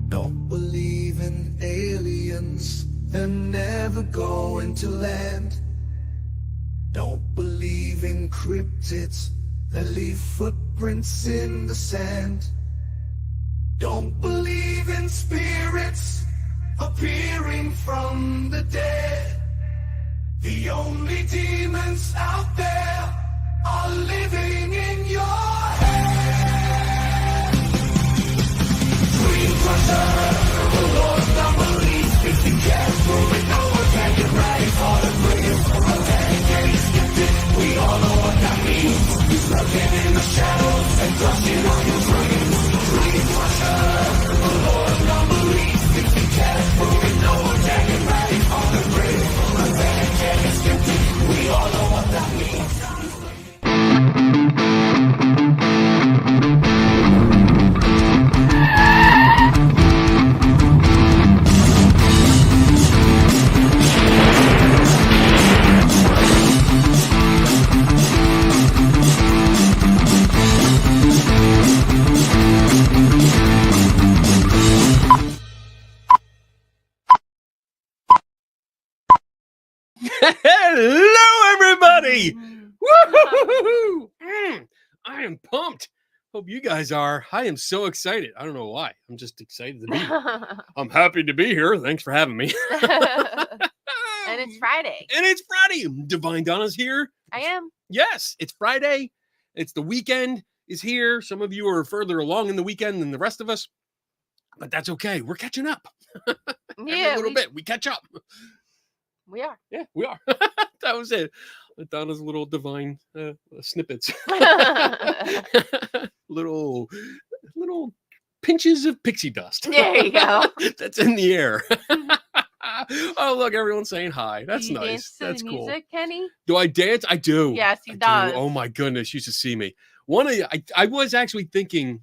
Don't believe in aliens, they're never going to land. Don't believe in cryptids that leave footprints in the sand. Don't believe in spirits appearing from the dead. The only demons out there are living in your head. Dream crusher, the Lord of non-belief. If you can't prove it, no one can get ready for the dream. Getting skeptic, we all know what that means. He's lurking in the shadows and crushing all your dreams. Dream crusher, the Lord of non-belief. If you can't prove it, no one can get ready for the dream. Getting skeptic, we all know what that means. Hello, everybody! Woo-hoo-hoo-hoo-hoo! I am pumped. Hope you guys are. I am so excited. I don't know why. I'm just excited to be here. I'm happy to be here. Thanks for having me. And it's Friday. And it's Friday. Divine Donna's here. I am. Yes, it's Friday. It's the weekend is here. Some of you are further along in the weekend than the rest of us, but that's okay. We're catching up. Every little bit. We catch up. We are. Yeah, we are. That was it. Donna's little divine snippets. little pinches of pixie dust. There you go. That's in the air. Oh, look, everyone's saying hi. That's Do you nice. dance to That's the cool. music, Kenny? Do I dance? I do. Yes, he I does. do. Oh my goodness, you should see me. I was actually thinking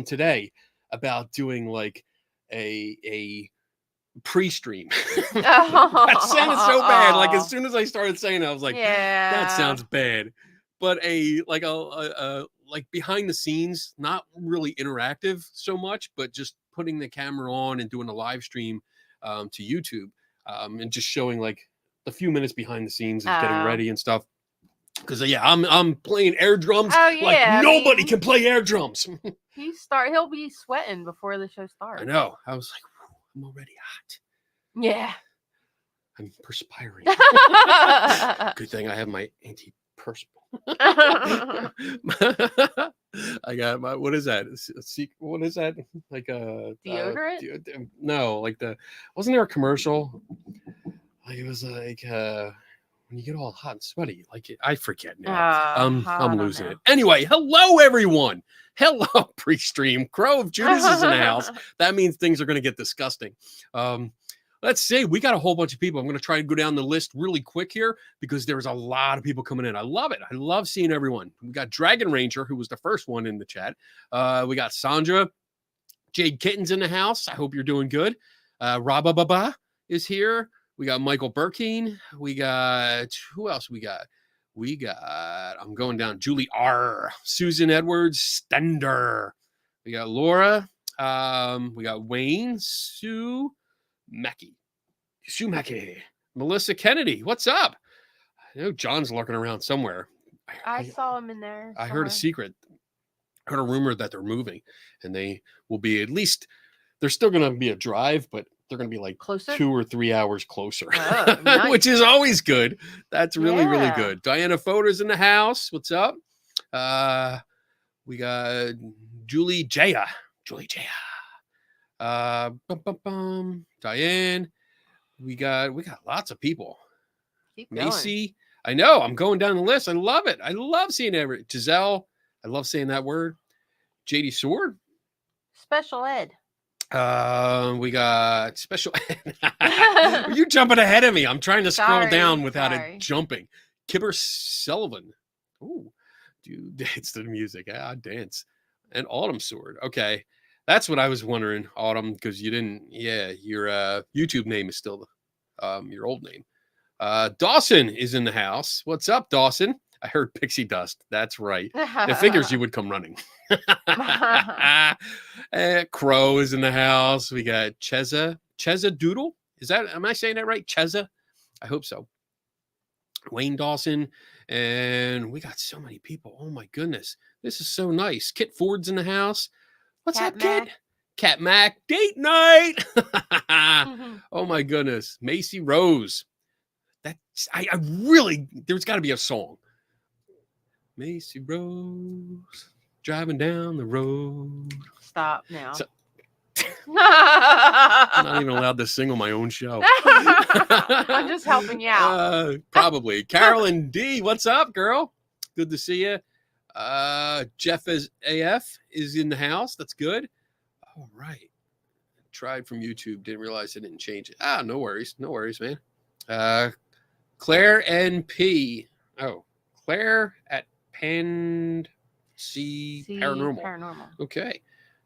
today about doing like a pre-stream. That sounded so bad. Like as soon as I started saying it, I was like, yeah, that sounds bad. But a like behind the scenes, not really interactive so much, but just putting the camera on and doing a live stream to YouTube and just showing like the few minutes behind the scenes of getting ready and stuff. Because yeah, I'm playing air drums like nobody can play air drums. He'll be sweating before the show starts. I know. I was like, I'm already hot. Yeah. I'm perspiring. Good thing I have my antiperspirant. I got my, what is that? What is that? Like a deodorant? No, like wasn't there a commercial? Like it was like when you get all hot and sweaty, like I forget now. I'm losing it. Anyway, hello everyone. Hello, pre-stream. Crow of Judas is in the house. That means things are going to get disgusting. Let's see. We got a whole bunch of people. I'm going to try and go down the list really quick here because there's a lot of people coming in. I love it. I love seeing everyone. We got Dragon Ranger, who was the first one in the chat. We got Sandra. Jade Kitten's in the house. I hope you're doing good. Rabababa is here. We got Michael Burkeen. We got, who else we got? We got, I'm going down, Julie R. Susan Edwards, Stender. We got Laura. We got Wayne, Sue Mackey. Melissa Kennedy. What's up? I know John's lurking around somewhere. I saw him in there. I heard a secret. I heard a rumor that they're moving and they will be at least, there's still going to be a drive, but they're going to be like closer? 2 or 3 hours closer, nice. Which is always good. That's really, really good. Diana Foder's in the house. What's up? We got Julie Jaya. Diane. We got lots of people. Keep going. Macy. I know. I'm going down the list. I love it. I love seeing every Giselle. I love saying that word. JD Sword. Special ed. We got special. You're jumping ahead of me. I'm trying to scroll down without it jumping. Kibber Sullivan. Ooh, dude, dance to the music. Ah, dance. And Autumn Sword. Okay, that's what I was wondering, Autumn, because you didn't. Yeah, your YouTube name is still your old name. Dawson is in the house. What's up, Dawson? I heard pixie dust. That's right. It figures you would come running. Crow is in the house. We got Cheza Doodle. Am I saying that right? Cheza? I hope so. Wayne Dawson. And we got so many people. Oh my goodness. This is so nice. Kit Ford's in the house. What's up, Kit? Cat Mac. Date night. Oh my goodness. Macy Rose. I really, there's got to be a song. Macy Rose driving down the road. Stop now. I'm not even allowed to sing on my own show. I'm just helping you out. Probably. Carolyn D, what's up, girl? Good to see you. Jeff AF is in the house. That's good. All right. Tried from YouTube. Didn't realize I didn't change it. No worries. No worries, man. Claire NP. Oh, Claire at Pan C Paranormal. Okay,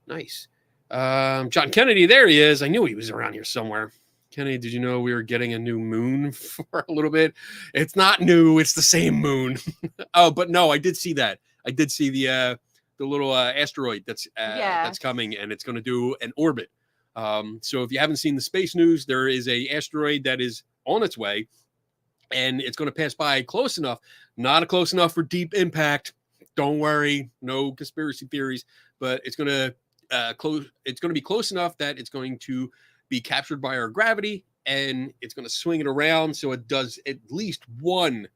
nice. John Kennedy, there he is. I knew he was around here somewhere. Kennedy, did you know we were getting a new moon for a little bit? It's not new. It's the same moon. Oh, but no, I did see that. I did see the little asteroid that's coming, and it's going to do an orbit. So if you haven't seen the space news, there is a asteroid that is on its way. And it's going to pass by close enough, not close enough for deep impact. Don't worry, no conspiracy theories, but it's going to It's going to be close enough that it's going to be captured by our gravity, and it's going to swing it around so it does at least one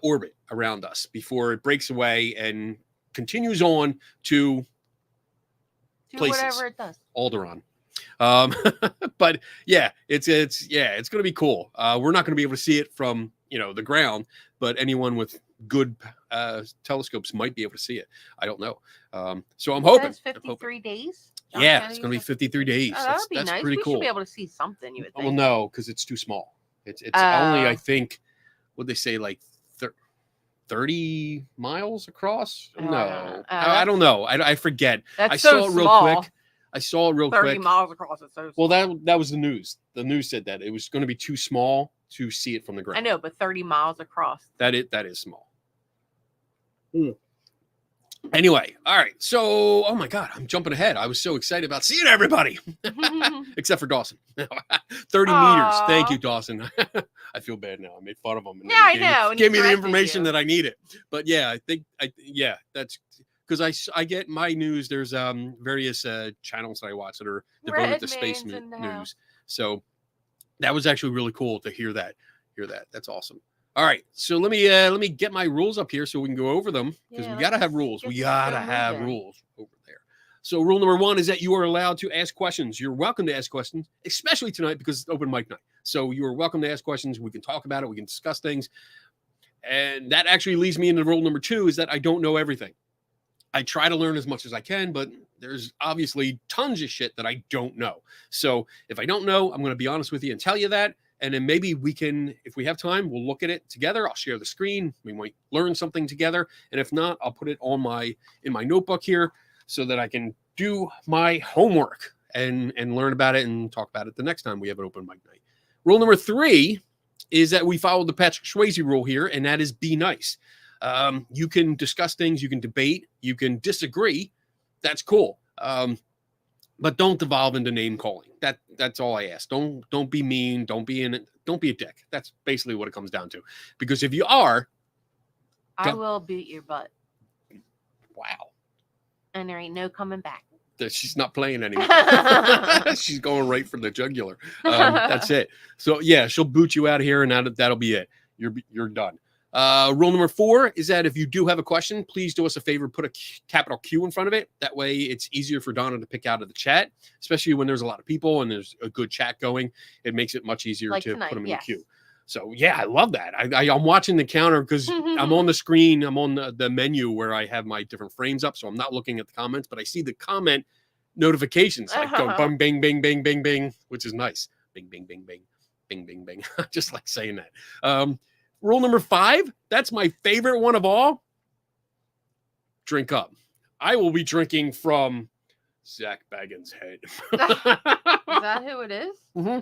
orbit around us before it breaks away and continues on to places. Whatever it does. Alderaan. But yeah, it's going to be cool. We're not going to be able to see it from, the ground, but anyone with good telescopes might be able to see it. I don't know. So I'm hoping. 53 days? Yeah, it's going to be 53 days. Oh, that would be that's nice. Pretty cool. We should be able to see something, you would think. Well, no, because it's too small. It's only, I think, what they say, like 30 miles across? No. I don't know. I forget. That's I saw it real quick. I saw it real 30 quick. miles across. It's so small. Well, that was the news. The news said that it was going to be too small to see it from the ground. I know, but 30 miles across. That is small. Anyway, all right. So, oh my God, I'm jumping ahead. I was so excited about seeing everybody, except for Dawson. 30 meters. Thank you, Dawson. I feel bad now. I made fun of him. Yeah, I know. Gave me the information that I needed. But yeah, I think that's because I get my news. There's various channels that I watch that are devoted to space news. So that was actually really cool to hear that. That's awesome. All right, so let me get my rules up here so we can go over them, because we gotta have rules. We gotta have rules over there. So rule number 1 is that you are allowed to ask questions. You're welcome to ask questions, especially tonight because it's open mic night. So you are welcome to ask questions. We can talk about it. We can discuss things. And that actually leads me into rule number 2 is that I don't know everything. I try to learn as much as I can, but there's obviously tons of shit that I don't know. So if I don't know, I'm going to be honest with you and tell you that. And then maybe we can, if we have time, we'll look at it together. I'll share the screen. We might learn something together. And if not, I'll put it in my notebook here so that I can do my homework and learn about it and talk about it the next time we have an open mic night. Rule number 3 is that we follow the Patrick Swayze rule here, and that is be nice. You can discuss things, you can debate, you can disagree. That's cool. But don't devolve into name calling. That's all I ask. Don't be mean. Don't be a dick. That's basically what it comes down to. Because if you are, I will beat your butt. Wow. And there ain't no coming back. She's not playing anymore. She's going right for the jugular. That's it. So yeah, she'll boot you out of here, and that'll be it. You're done. Rule number 4 is that if you do have a question, please do us a favor, put a capital Q in front of it. That way it's easier for Donna to pick out of the chat, especially when there's a lot of people and there's a good chat going. It makes it much easier to put them in the queue. So, yeah, I love that. I'm watching the counter because I'm on the screen. I'm on the menu where I have my different frames up. So I'm not looking at the comments, but I see the comment notifications like going bang, bang, bang, bang, bang, bang, which is nice. Bing, bing, bing, bing, bing, bing, bing. Just like saying that. Rule number 5, that's my favorite one of all. Drink up. I will be drinking from Zach Baggins' head. Is that who it is? Mm-hmm.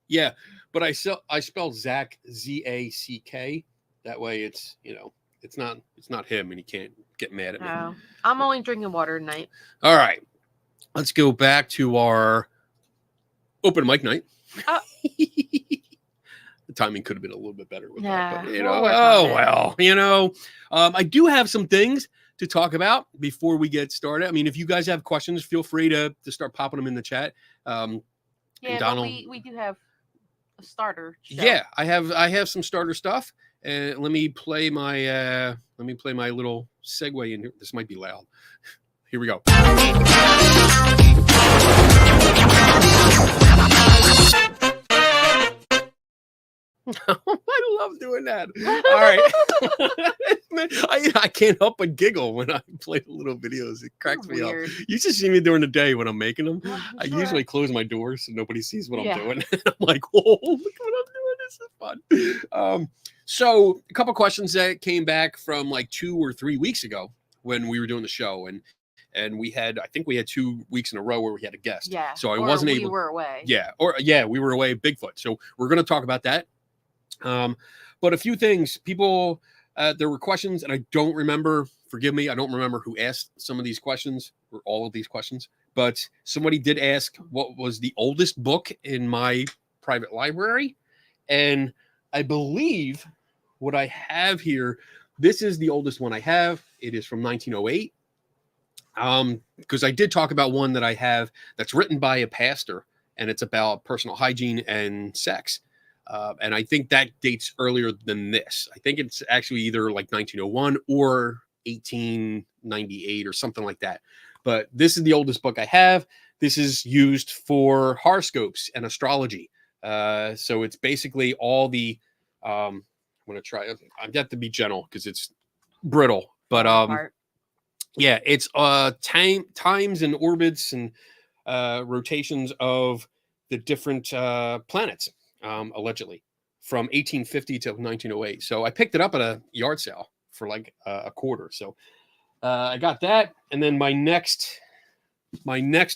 Yeah, but I spell Zach Z-A-C-K. That way it's, it's not him and he can't get mad at me. Oh, I'm only drinking water tonight. All right. Let's go back to our open mic night. The timing could have been a little bit better with that, but I do have some things to talk about before we get started. I mean, if you guys have questions, feel free to start popping them in the chat. Donald, we do have a starter show. Yeah, I have some starter stuff. Let me play my little segue in here. This might be loud. Here we go. I love doing that. All right. I can't help but giggle when I play the little videos. It cracks me up. You should see me during the day when I'm making them. I usually close my doors so nobody sees what I'm doing. I'm like, whoa, look what I'm doing. This is fun. So a couple questions that came back from like 2 or 3 weeks ago when we were doing the show. And we had 2 weeks in a row where we had a guest. Yeah. So I wasn't able. We were away. Yeah. We were away Bigfoot. So we're going to talk about that. But a few things, people, there were questions and I don't remember, forgive me, I don't remember who asked some of these questions or all of these questions, but somebody did ask what was the oldest book in my private library. And I believe what I have here, this is the oldest one I have. It is from 1908. Because I did talk about one that I have that's written by a pastor and it's about personal hygiene and sex. And I think that dates earlier than this. I think it's actually either like 1901 or 1898 or something like that. But this is the oldest book I have. This is used for horoscopes and astrology. So it's basically all the, I'm going to try, I've got to be gentle because it's brittle, but, yeah, it's times and orbits and rotations of the different planets. Allegedly from 1850 to 1908. So I picked it up at a yard sale for like a quarter. So I got that. And then my next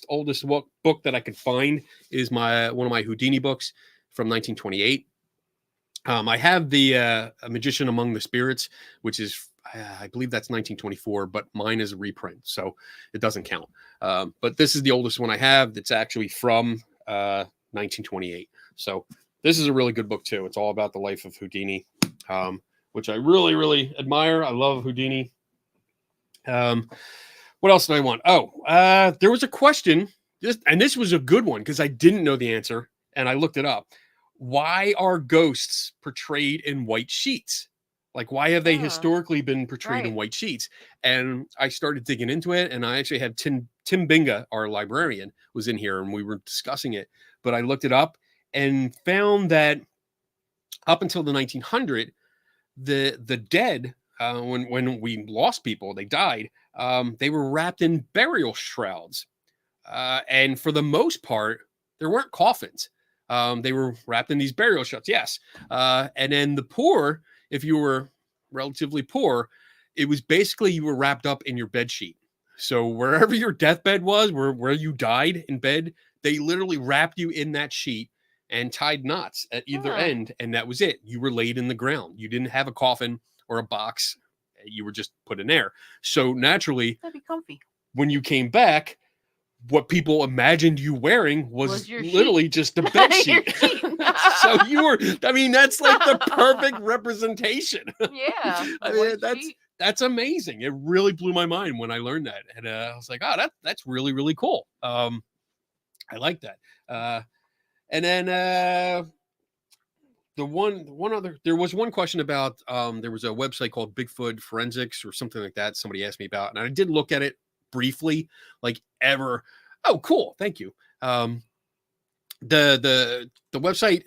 oldest book that I could find is one of my Houdini books from 1928. I have the A Magician Among the Spirits, which is, I believe that's 1924, but mine is a reprint. So it doesn't count. But this is the oldest one I have. That's actually from 1928. So this is a really good book too. It's all about the life of Houdini, which I really, really admire. I love Houdini. What else did I want? There was a question, and this was a good one because I didn't know the answer, and I looked it up. Why are ghosts portrayed in white sheets? Like, why have they historically been portrayed in white sheets? And I started digging into it, and I actually had Tim Binga, our librarian, was in here, and we were discussing it. But I looked it up and found that up until the 1900s, the dead, when we lost people, they died, they were wrapped in burial shrouds. And for the most part, there weren't coffins. They were wrapped in these burial shrouds, yes. And then the poor, if you were relatively poor, it was basically you were wrapped up in your bed sheet. So wherever your deathbed was, where you died in bed, they literally wrapped you in that sheet and tied knots at either end, and that was it. You were laid in the ground. You didn't have a coffin or a box. You were just put in there. So naturally, that'd be comfy. When you came back, what people imagined you wearing was literally just a bed sheet. So you were, I mean, that's like the perfect representation. Yeah. I mean, that's amazing. It really blew my mind when I learned that. And I was like, oh, that's really, really cool. I like that. And then there was one question about there was a website called Bigfoot Forensics or something like that. Somebody asked me about, and I did look at it briefly, like ever. Oh, cool, thank you. The website,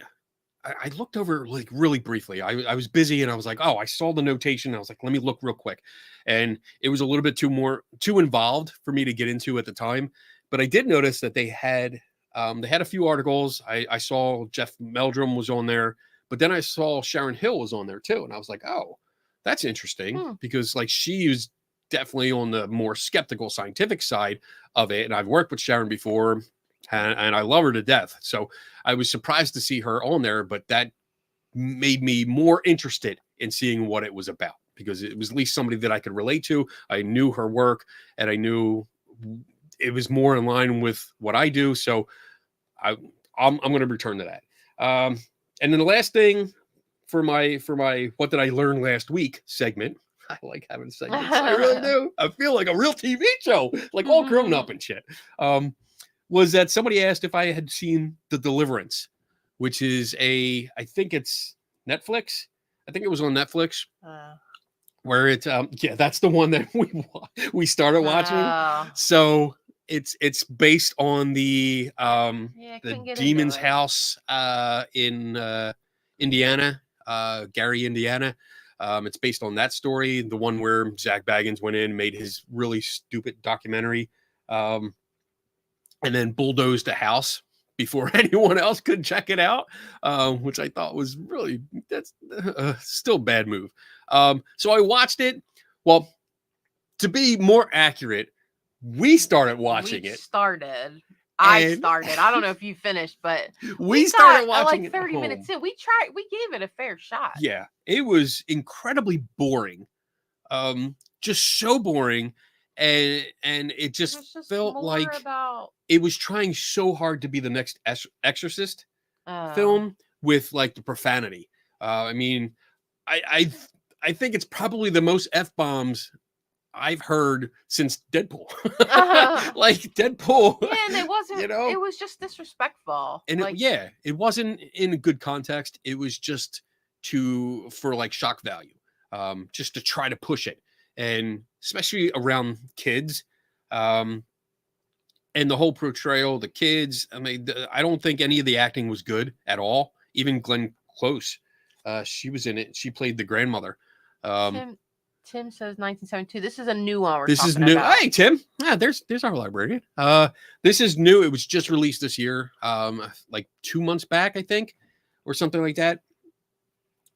I looked over like really briefly. I was busy and I was like, oh, I saw the notation. I was like, let me look real quick, and it was a little bit too involved for me to get into at the time. But I did notice that they had a few articles. I saw Jeff Meldrum was on there. But then I saw Sharon Hill was on there too. And I was like, oh, that's interesting because like she was definitely on the more skeptical scientific side of it. And I've worked with Sharon before and I love her to death. So I was surprised to see her on there, but that made me more interested in seeing what it was about because it was at least somebody that I could relate to. I knew her work and I knew it was more in line with what I do. So I'm going to return to that. And then the last thing for my what did I learn last week segment, I like having segments. I really do. I feel like a real TV show, like all grown up and shit. Was that somebody asked if I had seen The Deliverance, which is I think it's Netflix. I think it was on Netflix. Where it's that's the one that we started watching. So it's based on the Demon's House in Indiana, Gary, Indiana. It's based on that story, the one where Zach Baggins went in, made his really stupid documentary, and then bulldozed a house before anyone else could check it out, which I thought was really that's still a bad move. So I watched it. Well, to be more accurate, we started watching it. I started. I don't know if you finished, but we started watching like 30 minutes in. We gave it a fair shot. Yeah, it was incredibly boring. Just so boring. And it just felt like it was trying so hard to be the next Exorcist film with like the profanity. I mean, I think it's probably the most F-bombs I've heard since Deadpool. Like Deadpool. Yeah, and it wasn't, it was just disrespectful. And like, it wasn't in a good context. It was just for like shock value, just to try to push it. And especially around kids, and the whole portrayal of the kids. I mean, I don't think any of the acting was good at all. Even Glenn Close, she was in it. She played the grandmother. Tim says 1972. This is a new one. This is new. About. Hey, Tim. Yeah, there's our librarian. This is new. It was just released this year, like 2 months back, I think, or something like that.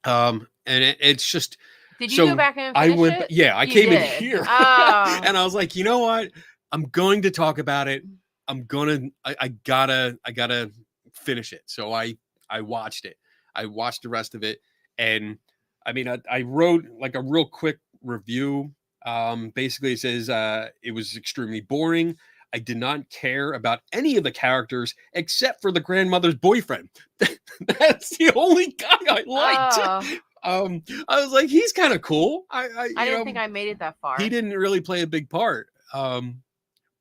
And it's just. Did you go back and finish it? Yeah, I came in here, and I was like, you know what? I'm going to talk about it. I gotta finish it. So I watched it. I watched the rest of it, and I mean, I wrote like a real quick review. Basically, it says it was extremely boring. I did not care about any of the characters except for the grandmother's boyfriend. That's the only guy I liked. I was like, he's kind of cool. I didn't think I made it that far. He didn't really play a big part.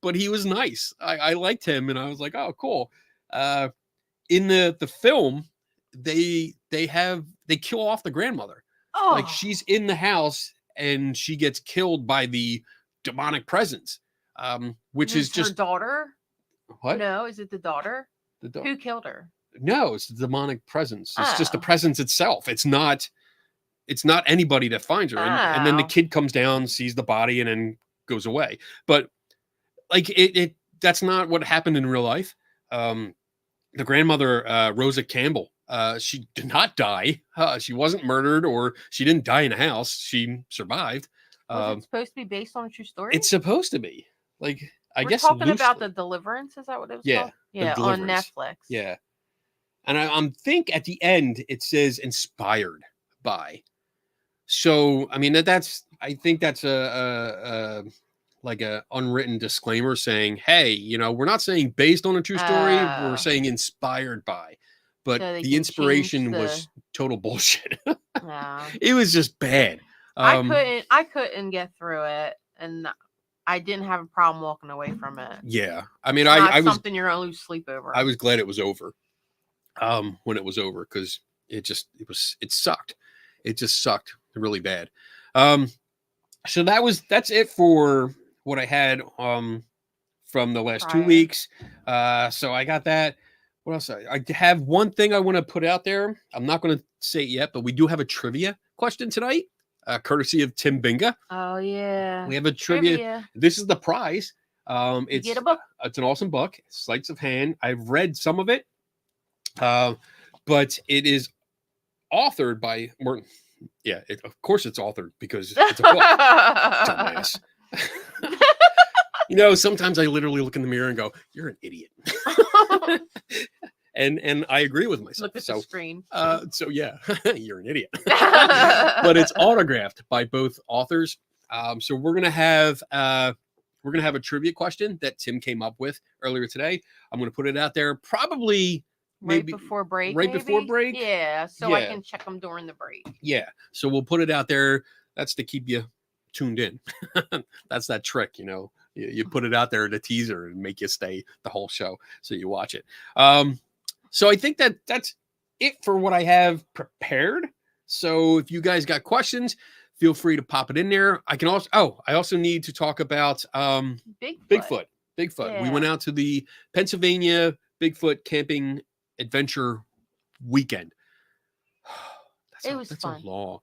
But he was nice. I liked him, and I was like, oh, cool. In the film, they kill off the grandmother. Oh. Like she's in the house and she gets killed by the demonic presence. Which is just her daughter. What? No, is it the daughter? Who killed her? No, it's the demonic presence. It's just the presence itself. It's not anybody that finds her. And then the kid comes down, sees the body, and then goes away. But like that's not what happened in real life. The grandmother, Rosa Campbell, she did not die. She wasn't murdered, or she didn't die in a house. She survived. Was it supposed to be based on a true story? It's supposed to be. Like I guess talking loosely. About The Deliverance. Is that what it was called? Yeah, on Netflix. Yeah. And I'm think at the end it says inspired by. So I mean I think that's a like a unwritten disclaimer saying, hey, we're not saying based on a true story, we're saying inspired by. But so the inspiration was total bullshit. It was just bad. I couldn't get through it, and I didn't have a problem walking away from it. Yeah, I mean, I was something you're gonna lose sleep over. I was glad it was over. When it was over, because it sucked. It just sucked really bad. So that's it for what I had from the last 2 weeks. So I got that. What else? I have one thing I want to put out there. I'm not going to say it yet, but we do have a trivia question tonight, courtesy of Tim Binga. Oh yeah, we have a trivia. This is the prize. It's you get a book. It's an awesome book, Sleights of Hand. I've read some of it, but it is authored by Martin. Yeah, of course it's authored because it's a book. Dumbass. Sometimes I literally look in the mirror and go, "You're an idiot," and I agree with myself. Look at the screen. So yeah, you're an idiot. But it's autographed by both authors. So we're gonna have a trivia question that Tim came up with earlier today. I'm gonna put it out there probably. Maybe before break. Before break. Yeah, so I can check them during the break. Yeah, so we'll put it out there. That's to keep you tuned in. That's that trick, You put it out there in a teaser and make you stay the whole show so you watch it. So I think that's it for what I have prepared. So if you guys got questions, feel free to pop it in there. I also need to talk about Bigfoot. Yeah. We went out to the Pennsylvania Bigfoot camping adventure weekend. That's fun.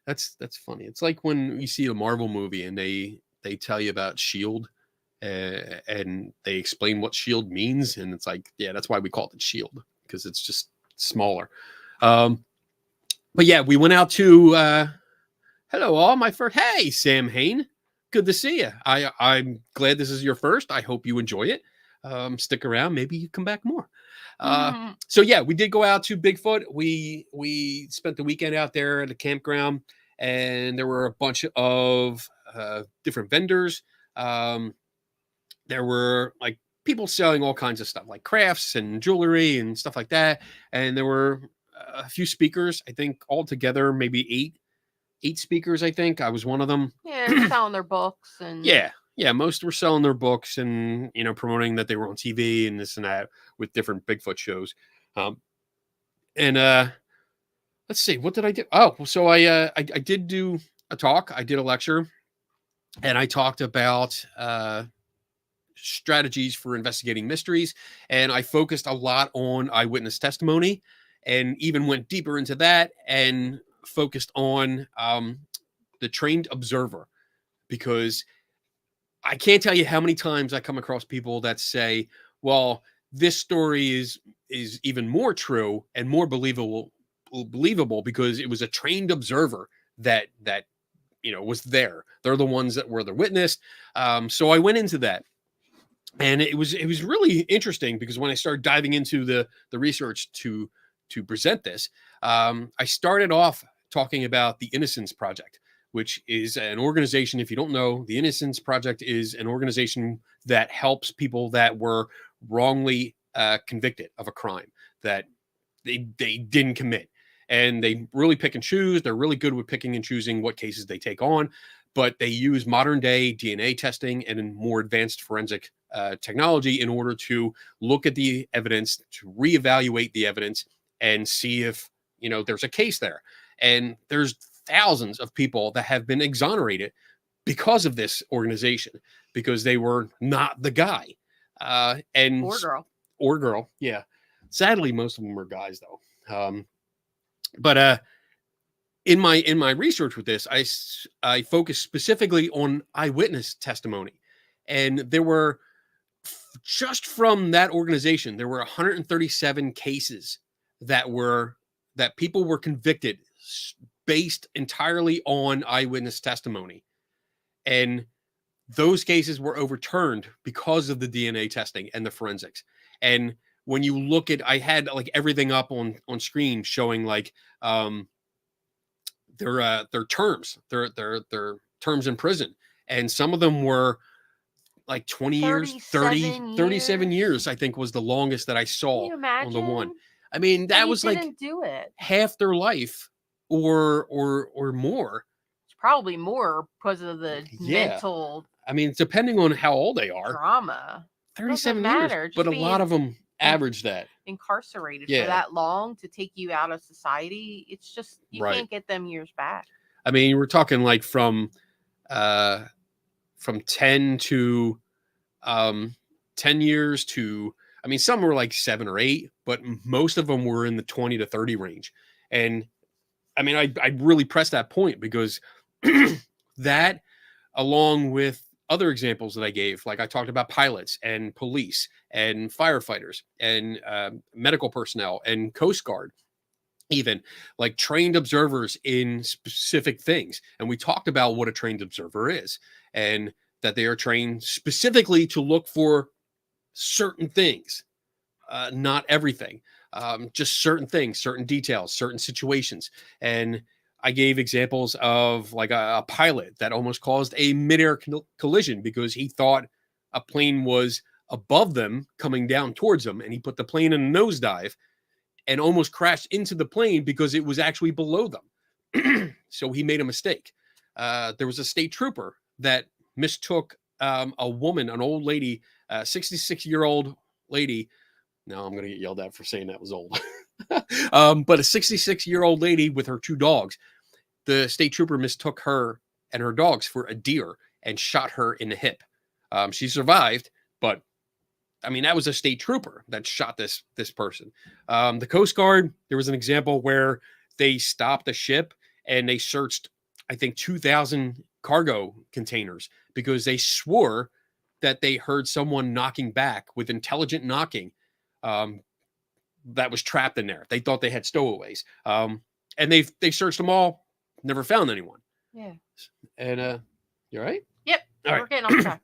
That's funny. It's like when you see a Marvel movie and they tell you about Shield and they explain what Shield means, and it's like, yeah, that's why we call it Shield, because it's just smaller. But yeah, we went out to hello all, my first. Hey, Sam Hain, good to see you. I'm glad this is your first. I hope you enjoy it. Stick around, maybe you come back more. So yeah, we did go out to Bigfoot. We spent the weekend out there at the campground, and there were a bunch of different vendors. There were like people selling all kinds of stuff, like crafts and jewelry and stuff like that. And there were a few speakers. I think altogether maybe eight speakers. I think I was one of them. Yeah, selling their books and yeah, most were selling their books and promoting that they were on TV and this and that with different Bigfoot shows. And let's see, what did I do? Oh, so I did do a talk. I did a lecture, and I talked about strategies for investigating mysteries, and I focused a lot on eyewitness testimony, and even went deeper into that and focused on the trained observer, because I can't tell you how many times I come across people that say, well, this story is even more true and more believable because it was a trained observer that was there. They're the ones that were the witness. So I went into that, and it was really interesting, because when I started diving into the research to present this, I started off talking about the Innocence Project, which is an organization. If you don't know, the Innocence Project is an organization that helps people that were wrongly convicted of a crime that they didn't commit. And they really pick and choose. They're really good with picking and choosing what cases they take on, but they use modern day DNA testing and more advanced forensic technology in order to look at the evidence, to reevaluate the evidence, and see if there's a case there. And there's thousands of people that have been exonerated because of this organization, because they were not the guy and or girl. Yeah, sadly, most of them are guys though. But in my research with this, I focused specifically on eyewitness testimony, and there were just from that organization, there were 137 cases that people were convicted based entirely on eyewitness testimony. And those cases were overturned because of the DNA testing and the forensics. And when you look at, I had like everything up on screen showing like their terms, their terms in prison. And some of them were like 20 years, 37 years, I think was the longest that I saw on the one. I mean, that was like half their life. Or more. It's probably more because of the mental. I mean, depending on how old they are. Drama. 37 years, but a lot of them average that. incarcerated Yeah. for that long to take you out of society. It's just you Right. can't get them years back. I mean, we're talking like from 10 to 10 years to, I mean, some were like 7 or 8, but most of them were in the 20 to 30 range. And I mean, I really press that point because that, along with other examples that I gave, like I talked about pilots and police and firefighters and medical personnel and Coast Guard, even like trained observers in specific things. And we talked about what a trained observer is and that they are trained specifically to look for certain things, not everything, just certain things, certain details, certain situations. And I gave examples of like a pilot that almost caused a midair collision because he thought a plane was above them coming down towards them. And he put the plane in a nosedive and almost crashed into the plane because it was actually below them. So he made a mistake. There was a state trooper that mistook a woman, an old lady, 66-year-old lady. Now I'm going to get yelled at for saying that was old. But a 66-year-old lady with her 2 dogs. The state trooper mistook her and her dogs for a deer and shot her in the hip. She survived, but I mean, that was a state trooper that shot this person. The Coast Guard, there was an example where they stopped a ship and they searched, I think, 2,000 cargo containers because they swore that they heard someone knocking back with intelligent knocking that was trapped in there. They thought they had stowaways. And they searched them all, never found anyone. Yeah. And you all right? Yep. All We're right. getting off track.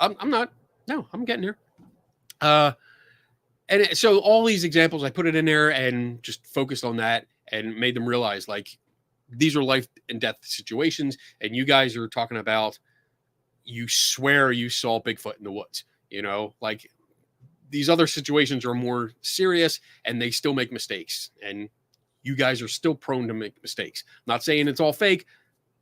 I'm not. No, I'm getting there. So all these examples, I put it in there and just focused on that and made them realize like these are life and death situations. And you guys are talking about, you swear you saw Bigfoot in the woods, like these other situations are more serious and they still make mistakes. And you guys are still prone to make mistakes. Not saying it's all fake,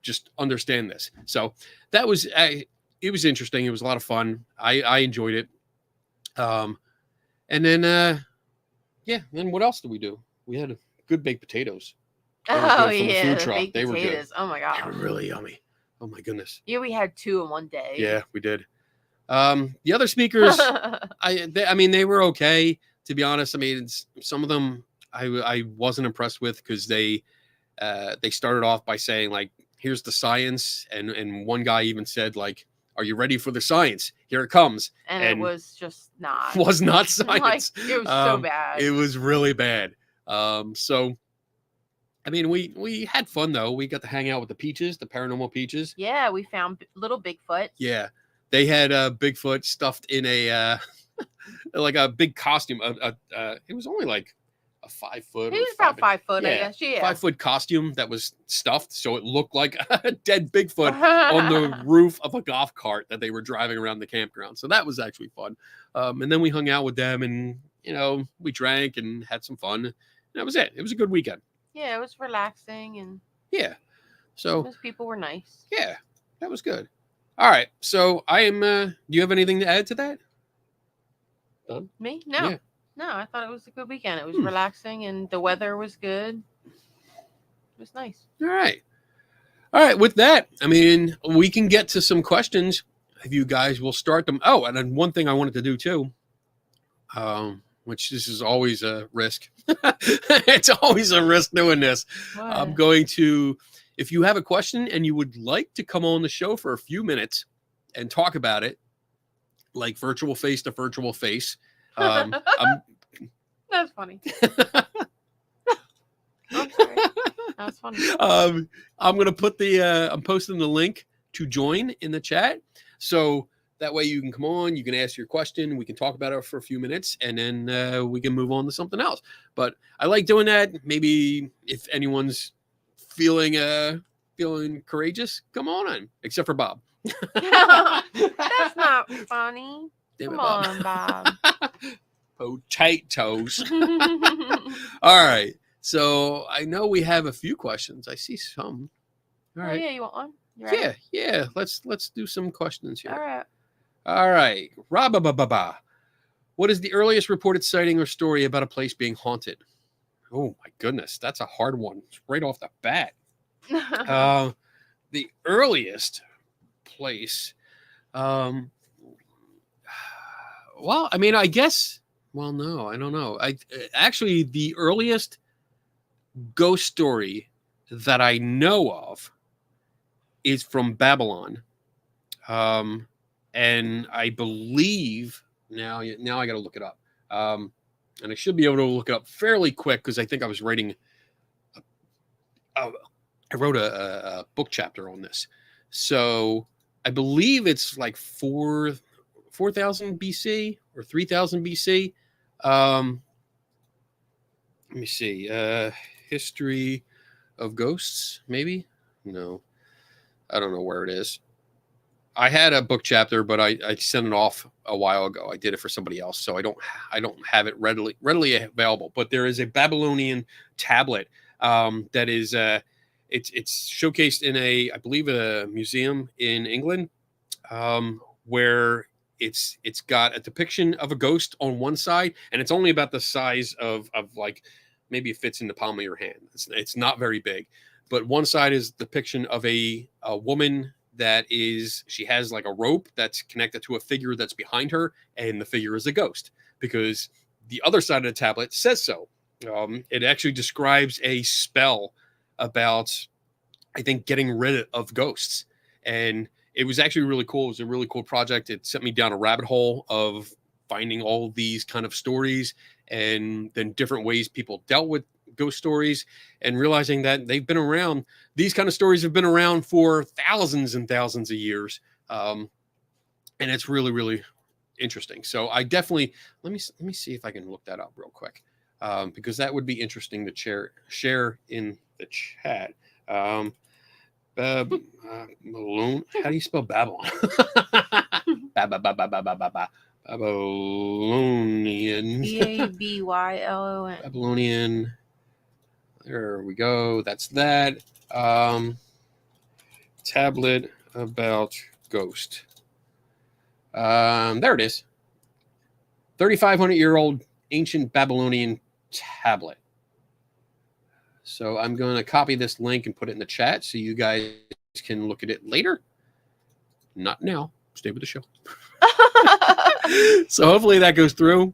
just understand this. So that was, it was interesting. It was a lot of fun. I enjoyed it. And then, then what else did we do? We had good baked potatoes. Oh, from the yeah. food The truck. baked They were good. potatoes. Oh, my They were God. really yummy. Oh, my goodness. Yeah, we had 2 in one day. Yeah, we did. The other speakers, I mean, they were okay, to be honest. I mean, some of them I wasn't impressed with because they started off by saying, like, here's the science. And one guy even said, like, are you ready for the science? Here it comes. And it was just not. Was not science. Like, it was so bad. It was really bad. So, I mean, we had fun, though. We got to hang out with the Peaches, the paranormal Peaches. Yeah, we found little Bigfoot. Yeah. They had Bigfoot stuffed in a, like a big costume. It was only like a 5 foot. He was about 5 foot, I guess. Yeah. 5 foot costume that was stuffed. So it looked like a dead Bigfoot on the roof of a golf cart that they were driving around the campground. So that was actually fun. And then we hung out with them and, we drank and had some fun. And that was it. It was a good weekend. Yeah, it was relaxing and Yeah. So those people were nice. Yeah, that was good. All right. So I am, do you have anything to add to that? Done? Me? No. Yeah. No, I thought it was a good weekend. It was relaxing and the weather was good. It was nice. All right. All right. With that, I mean, we can get to some questions if you guys will start them. Oh, and then one thing I wanted to do too, which this is always a risk. It's always a risk doing this. What? I'm going to, if you have a question and you would like to come on the show for a few minutes and talk about it, like virtual face to virtual face. That's funny. I'm sorry. That's funny. I'm going to put I'm posting the link to join in the chat. So that way you can come on, you can ask your question. We can talk about it for a few minutes and then we can move on to something else. But I like doing that. Maybe if anyone's feeling courageous, come on in, except for Bob. That's not funny. Damn Come it, Bob. on, Bob. Potatoes. All right. So I know we have a few questions. I see some. All right. Oh, yeah, you want one? You ready? Yeah. Let's do some questions here. All right. All right. Rabba-ba-ba-ba. What is the earliest reported sighting or story about a place being haunted? Oh my goodness, that's a hard one right off the bat. The earliest place. Well, I mean, I guess. Well, no, I don't know. Actually, the earliest ghost story that I know of is from Babylon, and I believe now I got to look it up, and I should be able to look it up fairly quick because I think I was writing. I wrote a book chapter on this, so I believe it's like 4,000 BC or 3,000 BC. Let me see. History of ghosts, maybe? No, I don't know where it is. I had a book chapter, but I sent it off a while ago. I did it for somebody else, so I don't have it readily available. But there is a Babylonian tablet that is it's showcased in I believe a museum in England, where it's got a depiction of a ghost on one side, and it's only about the size of like maybe it fits in the palm of your hand. It's not very big, but one side is depiction of a woman that she has like a rope that's connected to a figure that's behind her, and the figure is a ghost because the other side of the tablet says so. It actually describes a spell about, I think, getting rid of ghosts, and it was actually really cool. It was a really cool project. It sent me down a rabbit hole of finding all these kind of stories and then different ways people dealt with ghost stories, and realizing that they've been around. These kind of stories have been around for thousands and thousands of years. And it's really, really interesting. So I definitely, let me see if I can look that up real quick. Because that would be interesting to share in the chat. Babylon. How do you spell Babylon? Babylonian. Babylon. Babylonian. There we go. That's that. Tablet about ghost. There it is. 3,500-year-old ancient Babylonian tablet. So I'm going to copy this link and put it in the chat so you guys can look at it later. Not now. Stay with the show. So hopefully that goes through.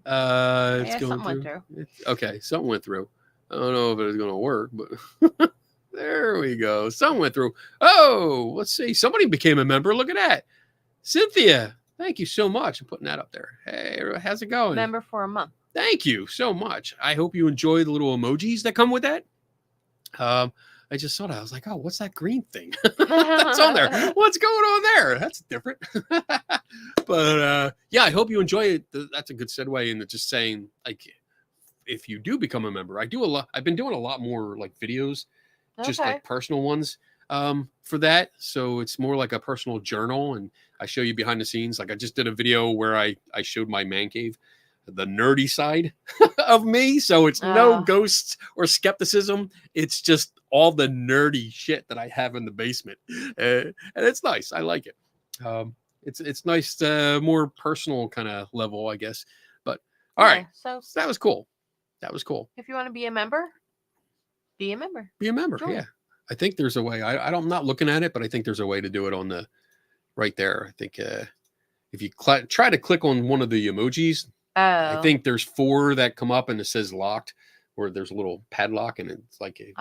It's going through. Okay, something went through. I don't know if it's going to work, but there we go. Something went through. Oh, let's see. Somebody became a member. Look at that. Cynthia, thank you so much for putting that up there. Hey, how's it going? Member for a month. Thank you so much. I hope you enjoy the little emojis that come with that. I just saw that. I was like, oh, what's that green thing? That's on there. What's going on there? That's different. But yeah, I hope you enjoy it. That's a good segue into just saying, like, if you do become a member, I've been doing a lot more like videos, just like personal ones for that. So it's more like a personal journal, and I show you behind the scenes. Like I just did a video where I showed my man cave, the nerdy side of me. So it's no ghosts or skepticism. It's just all the nerdy shit that I have in the basement. And it's nice. I like it. It's nice, more personal kind of level, I guess. But all right. So that was cool. That was cool. If you want to be a member, be a member. Be a member. Join. Yeah. I think there's a way. I'm not looking at it, but I think there's a way to do it on the right there. I think if you try to click on one of the emojis, I think there's 4 that come up and it says locked, or there's a little padlock, and it's like you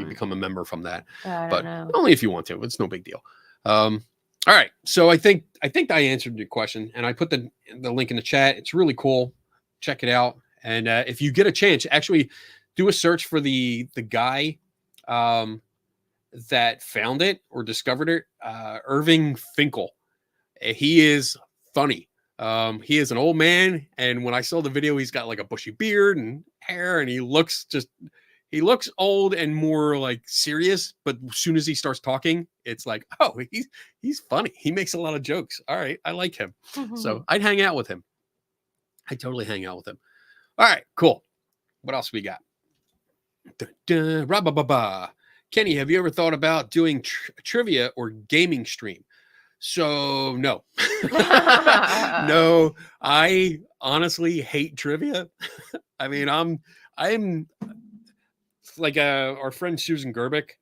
become a member from that. But only if you want to. It's no big deal. All right. So I think I answered your question, and I put the link in the chat. It's really cool. Check it out. And if you get a chance, actually do a search for the guy that found it or discovered it, Irving Finkel. He is funny. He is an old man, and when I saw the video, he's got like a bushy beard and hair, and he looks old and more like serious. But as soon as he starts talking, it's like, oh, he's funny. He makes a lot of jokes. All right, I like him. So I'd hang out with him. I totally hang out with him. All right, cool. What else we got? Kenny, have you ever thought about doing trivia or gaming stream? So no, no, I honestly hate trivia. I mean, I'm like our friend Susan Gerbic.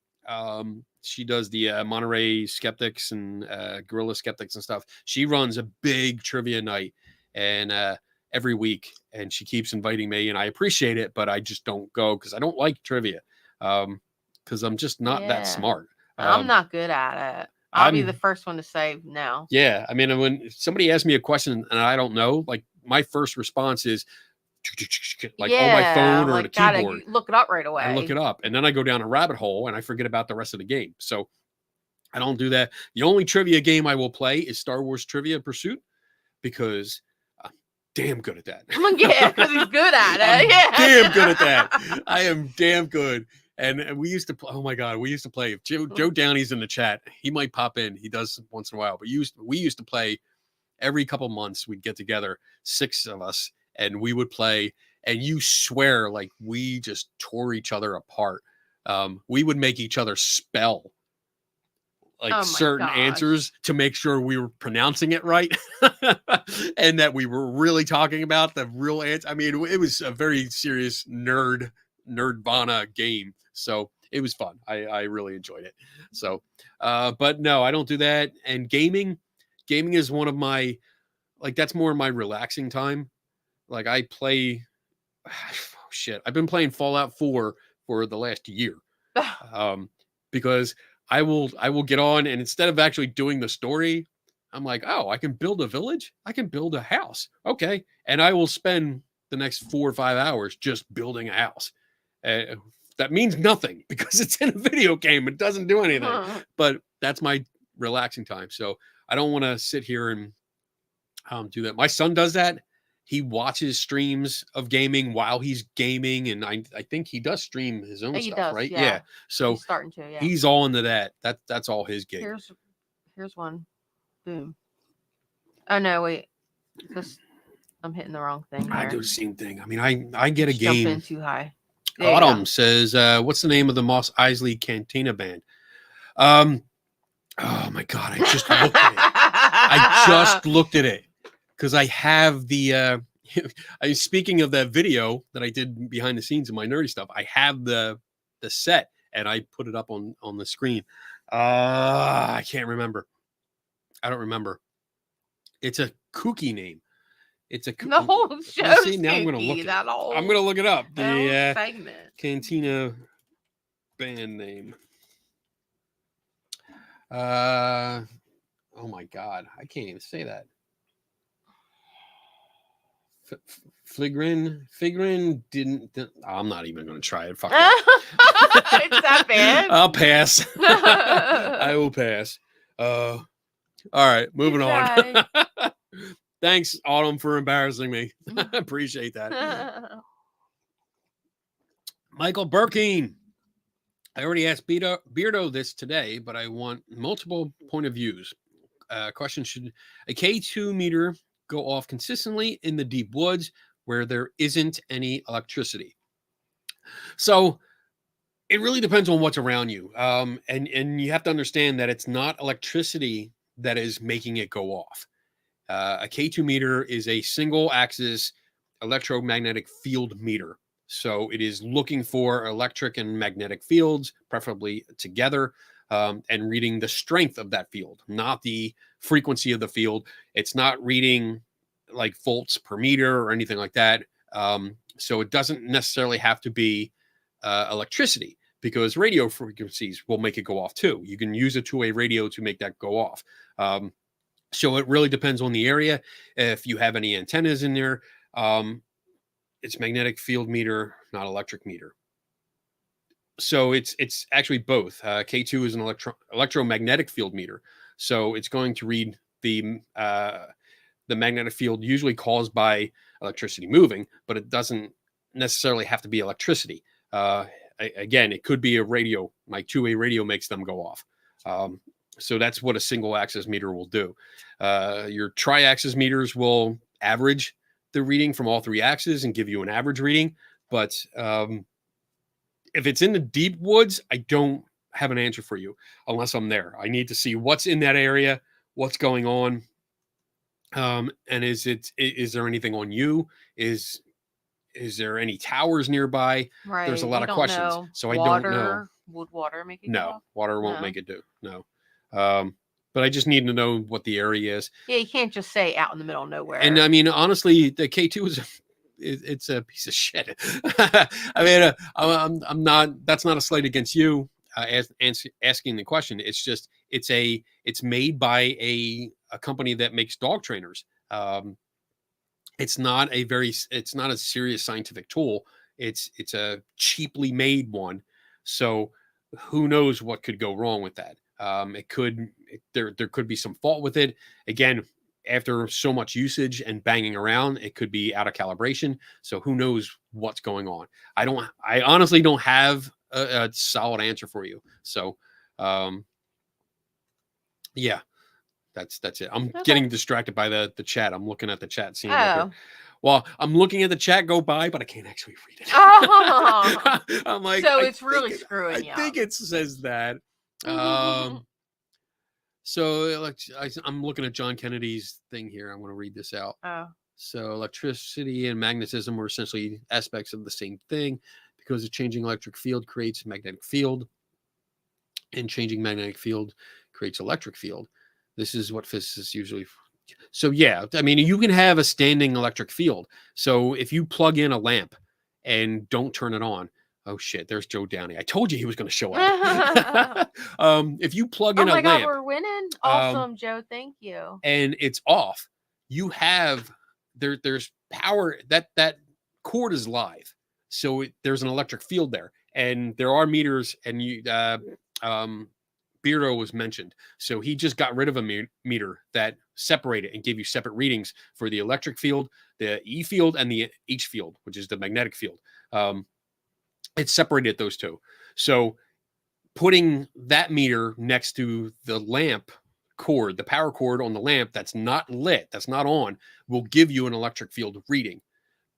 She does the Monterey Skeptics and Guerrilla Skeptics and stuff. She runs a big trivia night and every week, and she keeps inviting me, and I appreciate it, but I just don't go because I don't like trivia. Because I'm just not that smart. I'm not good at it. I'll be the first one to say no. Yeah, I mean, when somebody asks me a question and I don't know, like my first response is like on my phone or like, the keyboard. Look it up right away. I look it up, and then I go down a rabbit hole and I forget about the rest of the game. So I don't do that. The only trivia game I will play is Star Wars Trivia Pursuit because I'm damn good at that. Yeah, because he's good at it. Damn good at that. I am damn good. And we used to play. Oh my god, we used to play. If Joe Downey's in the chat, he might pop in. He does once in a while. But we used to play every couple months. We'd get together, 6 of us, and we would play. And you swear like we just tore each other apart. We would make each other spell like certain answers to make sure we were pronouncing it right, and that we were really talking about the real answer. I mean, it was a very serious nerdvana game. So it was fun. I really enjoyed it. So, but no, I don't do that. And gaming is one of my, like, that's more my relaxing time. Like I play, shit. I've been playing Fallout 4 for the last year. Because I will get on, and instead of actually doing the story, I'm like, oh, I can build a village. I can build a house. Okay. And I will spend the next 4 or 5 hours just building a house. That means nothing because it's in a video game. It doesn't do anything, but that's my relaxing time. So I don't want to sit here and do that. My son does that. He watches streams of gaming while he's gaming. And I think he does stream his own stuff, right? Yeah. So he's starting to, yeah. He's all into that. That's all his gig. Here's one. Boom. Oh no, wait. I'm hitting the wrong thing. I do the same thing. I mean, I get a game. Jump in too high. Autumn says, what's the name of the Moss Isley Cantina band? Oh my God. I just looked at it. I just looked at it because I have the, speaking of that video that I did behind the scenes of my nerdy stuff, I have the set and I put it up on the screen. I can't remember. I don't remember. It's a kooky name. It's a the whole show. See, now I'm gonna look it up. I'm gonna look it up. The Cantina band name. Oh my God, I can't even say that. Figrin didn't. I'm not even gonna try it. Fuck it. It's that bad. I'll pass. I will pass. All right, moving on. Thanks, Autumn, for embarrassing me. I appreciate that. Michael Burkeen. I already asked Beardo this today, but I want multiple point of views. Question: should a K2 meter go off consistently in the deep woods where there isn't any electricity? So it really depends on what's around you. And you have to understand that it's not electricity that is making it go off. A K2 meter is a single axis electromagnetic field meter. So it is looking for electric and magnetic fields, preferably together, and reading the strength of that field, not the frequency of the field. It's not reading like volts per meter or anything like that. So it doesn't necessarily have to be electricity, because radio frequencies will make it go off too. You can use a two-way radio to make that go off. So it really depends on the area. If you have any antennas in there, it's magnetic field meter, not electric meter. So it's actually both. K2 is an electromagnetic field meter. So it's going to read the magnetic field usually caused by electricity moving, but it doesn't necessarily have to be electricity. Again, it could be a radio, like two-way radio makes them go off. So that's what a single axis meter will do. Your tri-axis meters will average the reading from all three axes and give you an average reading. But if it's in the deep woods, I don't have an answer for you unless I'm there. I need to see what's in that area, what's going on. And is there anything on you? Is there any towers nearby? Right. There's a lot You of don't questions. know. So I don't know. Would water make it go No, off? water won't No. make it do. No. But I just need to know what the area is. Yeah, you can't just say out in the middle of nowhere. And I mean, honestly, the K2 is it's a piece of shit. I mean, I'm not. That's not a slight against you asking the question. It's just it's made by a company that makes dog trainers. It's not a serious scientific tool. It's a cheaply made one. So who knows what could go wrong with that? There could be some fault with it. Again, after so much usage and banging around, it could be out of calibration. So who knows what's going on? I honestly don't have a solid answer for you. So, yeah, that's it. I'm getting distracted by the chat. I'm looking at the chat, seeing well, I'm looking at the chat go by, but I can't actually read it. Oh. I'm like, so it's really screwing you. I think it says that. So I'm looking at John Kennedy's thing here. I'm going to read this out. Oh. So electricity and magnetism are essentially aspects of the same thing, because a changing electric field creates a magnetic field, and changing magnetic field creates electric field. This is what physicists usually. So yeah, I mean, you can have a standing electric field. So if you plug in a lamp and don't turn it on, oh shit, there's Joe Downey. I told you he was going to show up. If you plug in a lamp, we're winning. Awesome, Joe. Thank you. And it's off, you have there's power. That cord is live, so there's an electric field there, and there are meters. And you Beardo was mentioned, so he just got rid of a meter that separated and gave you separate readings for the electric field, the E field, and the H field, which is the magnetic field. It separated those two. So putting that meter next to the lamp cord, the power cord on the lamp that's not lit, that's not on, will give you an electric field reading.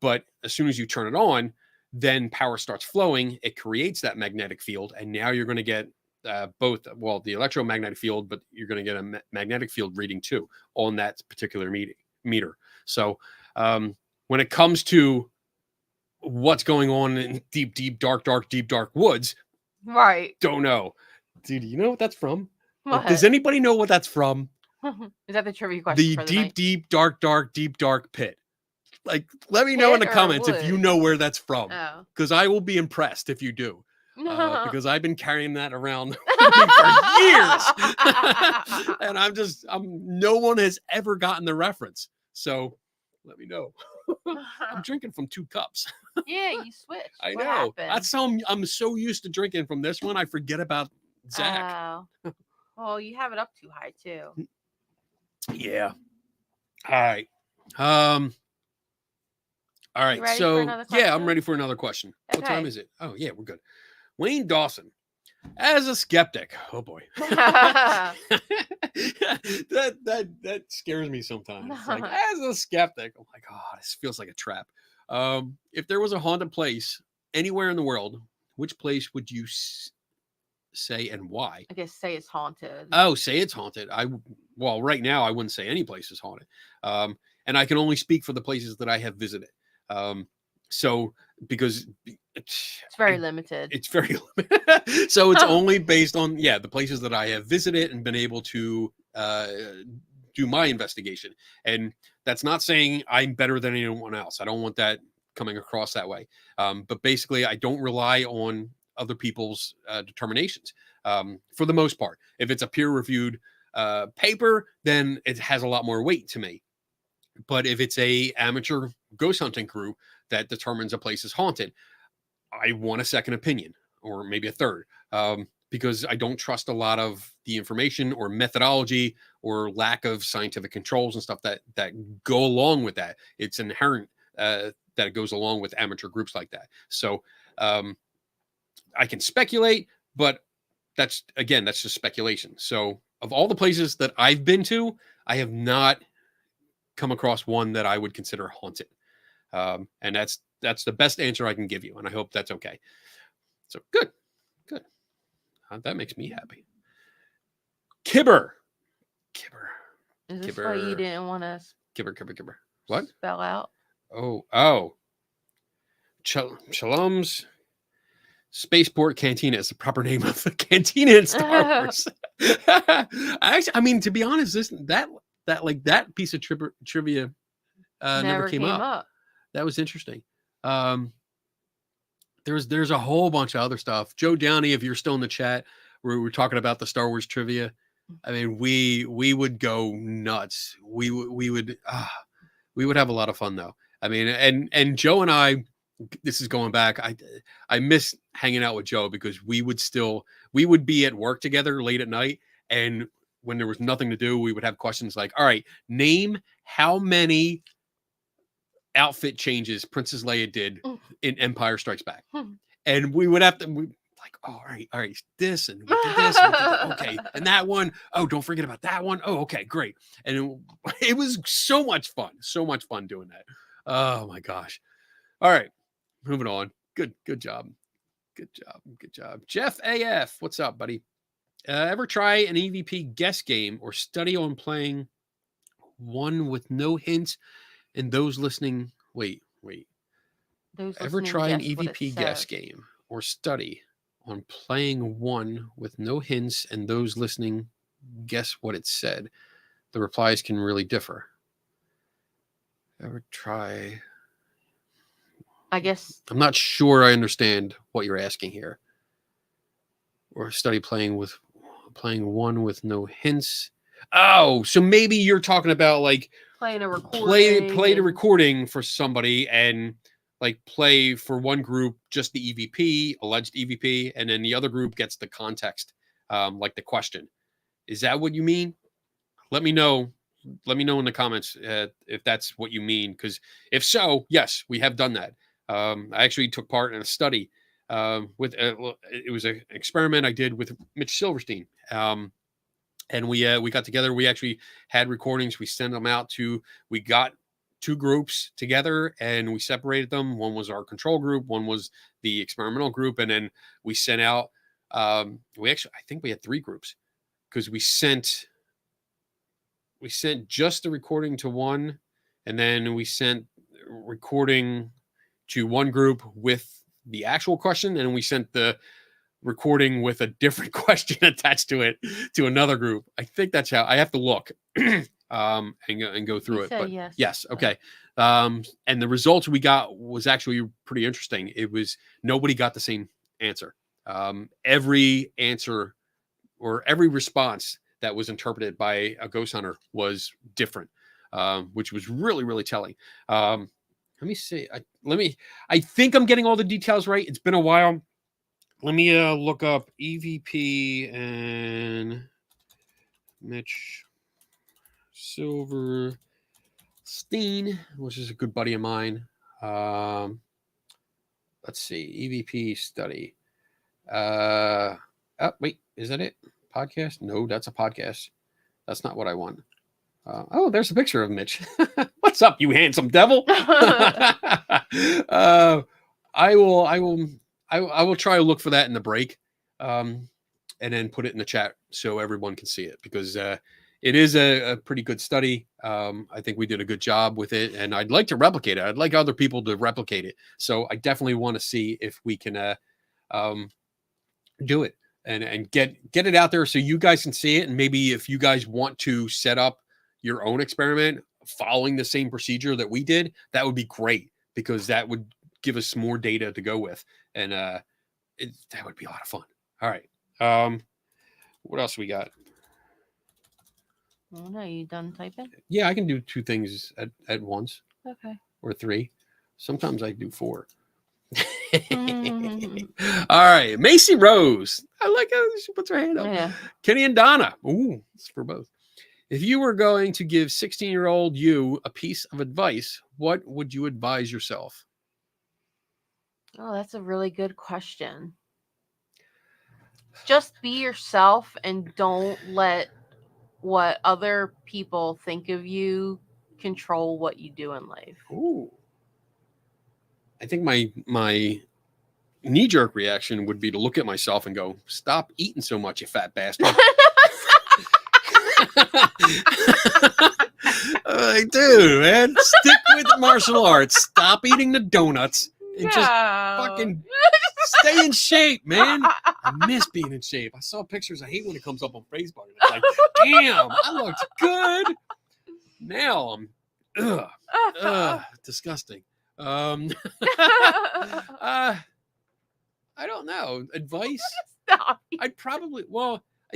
But as soon as you turn it on, then power starts flowing. It creates that magnetic field, and now you're going to get both, well, the electromagnetic field, but you're going to get a magnetic field reading too on that particular meter. So when it comes to what's going on in deep, dark woods, right? Don't know, dude. You know what that's from? What? Does anybody know what that's from? Is that the trivia question? The for the deep, dark pit. Like, let me know in the comments if you know where that's from, because I will be impressed if you do. Because I've been carrying that around for years, and no one has ever gotten the reference. So let me know. I'm drinking from 2 cups. Yeah, you switched. I what know. Happened? That's how I'm so used to drinking from this one. I forget about Zach. Well, you have it up too high too. Yeah. All right. All right. So yeah, I'm ready for another question. Okay. What time is it? Oh yeah, we're good. Wayne Dawson, as a skeptic. Oh boy. that scares me sometimes. Like, as a skeptic, oh my God, this feels like a trap. If there was a haunted place anywhere in the world, which place would you say and why? I guess say it's haunted. Oh, say it's haunted. Well, right now I wouldn't say any place is haunted. And I can only speak for the places that I have visited. So because it's very limited. It's very limited. So it's only based on the places that I have visited and been able to do my investigation. And that's not saying I'm better than anyone else. I don't want that coming across that way. But basically, I don't rely on other people's determinations for the most part. If it's a peer-reviewed paper, then it has a lot more weight to me. But if it's a amateur ghost hunting crew that determines a place is haunted, I want a second opinion, or maybe a third, because I don't trust a lot of the information or methodology or lack of scientific controls and stuff that go along with that. It's inherent that it goes along with amateur groups like that. So I can speculate, but that's just speculation. So of all the places that I've been to, I have not come across one that I would consider haunted. And that's the best answer I can give you. And I hope that's okay. So good. That makes me happy. Kibber. Is this what you didn't want to Kibber. What? spell out? Oh. Shalom's Spaceport Cantina is the proper name of the cantina in Star Wars. I mean, to be honest, that piece of trivia never came up. That was interesting. There's a whole bunch of other stuff. Joe Downey, if you're still in the chat, we're talking about the Star Wars trivia. I mean, we would go nuts. We would have a lot of fun though. I mean, and Joe and I, this is going back. I miss hanging out with Joe because we would be at work together late at night, and when there was nothing to do, we would have questions like, all right, name how many outfit changes Princess Leia did in Empire Strikes Back. And we would have to like, oh, all right, this and we did this, and we did that. Okay, and that one, oh, don't forget about that one. Oh, okay, great. And it was so much fun doing that. Oh my gosh. All right, moving on. Good job. Jeff AF, what's up, buddy? Ever try an EVP guess game or study on playing one with no hints? And those listening, wait. Ever try an EVP guess game or study on playing one with no hints and those listening guess what it said? The replies can really differ. Ever try? I guess. I'm not sure I understand what you're asking here. Or study playing one with no hints. Oh, so maybe you're talking about like playing a recording. Play the recording for somebody and like play for one group just the EVP, alleged EVP, and then the other group gets the context, like the question. Is that what you mean? Let me know. Let me know in the comments if that's what you mean. Because if so, yes, we have done that. I actually took part in a study with it was an experiment I did with Mitch Silverstein. And we got together. We actually had recordings. We sent them out we got two groups together and we separated them. One was our control group. One was the experimental group. And then we sent out, I think we had three groups because we sent just the recording to one. And then we sent recording to one group with the actual question. And we sent the recording with a different question attached to it to another group. I think that's how I have to look and go through it. But yes. Okay. And the results we got was actually pretty interesting. It was nobody got the same answer. Every answer or every response that was interpreted by a ghost hunter was different, which was really, really telling. Let me see. I think I'm getting all the details right. It's been a while. Let me look up EVP and Mitch Silverstein, which is a good buddy of mine. Let's see. EVP study. Wait, is that it? Podcast? No, that's a podcast. That's not what I want. There's a picture of Mitch. What's up, you handsome devil? I will try to look for that in the break, and then put it in the chat so everyone can see it because it is a pretty good study. I think we did a good job with it, and I'd like to replicate it. I'd like other people to replicate it. So I definitely want to see if we can do it and get it out there so you guys can see it. And maybe if you guys want to set up your own experiment following the same procedure that we did, that would be great because that would give us more data to go with. And that would be a lot of fun. All right. What else we got? Oh, no, you done typing? Yeah, I can do two things at once. Okay. Or three. Sometimes I do four. All right. Macy Rose. I like how she puts her hand up. Yeah. Kenny and Donna. Ooh, it's for both. If you were going to give 16-year-old you a piece of advice, what would you advise yourself? Oh, that's a really good question. Just be yourself and don't let what other people think of you control what you do in life. Ooh. I think my knee-jerk reaction would be to look at myself and go, stop eating so much, you fat bastard. Like, dude, man, stick with martial arts. Stop eating the donuts and just fucking stay in shape, man. I miss being in shape. I saw pictures. I hate when it comes up on Facebook. It's like, damn, I looked good. Now I'm disgusting. I don't know. Advice? Stop. I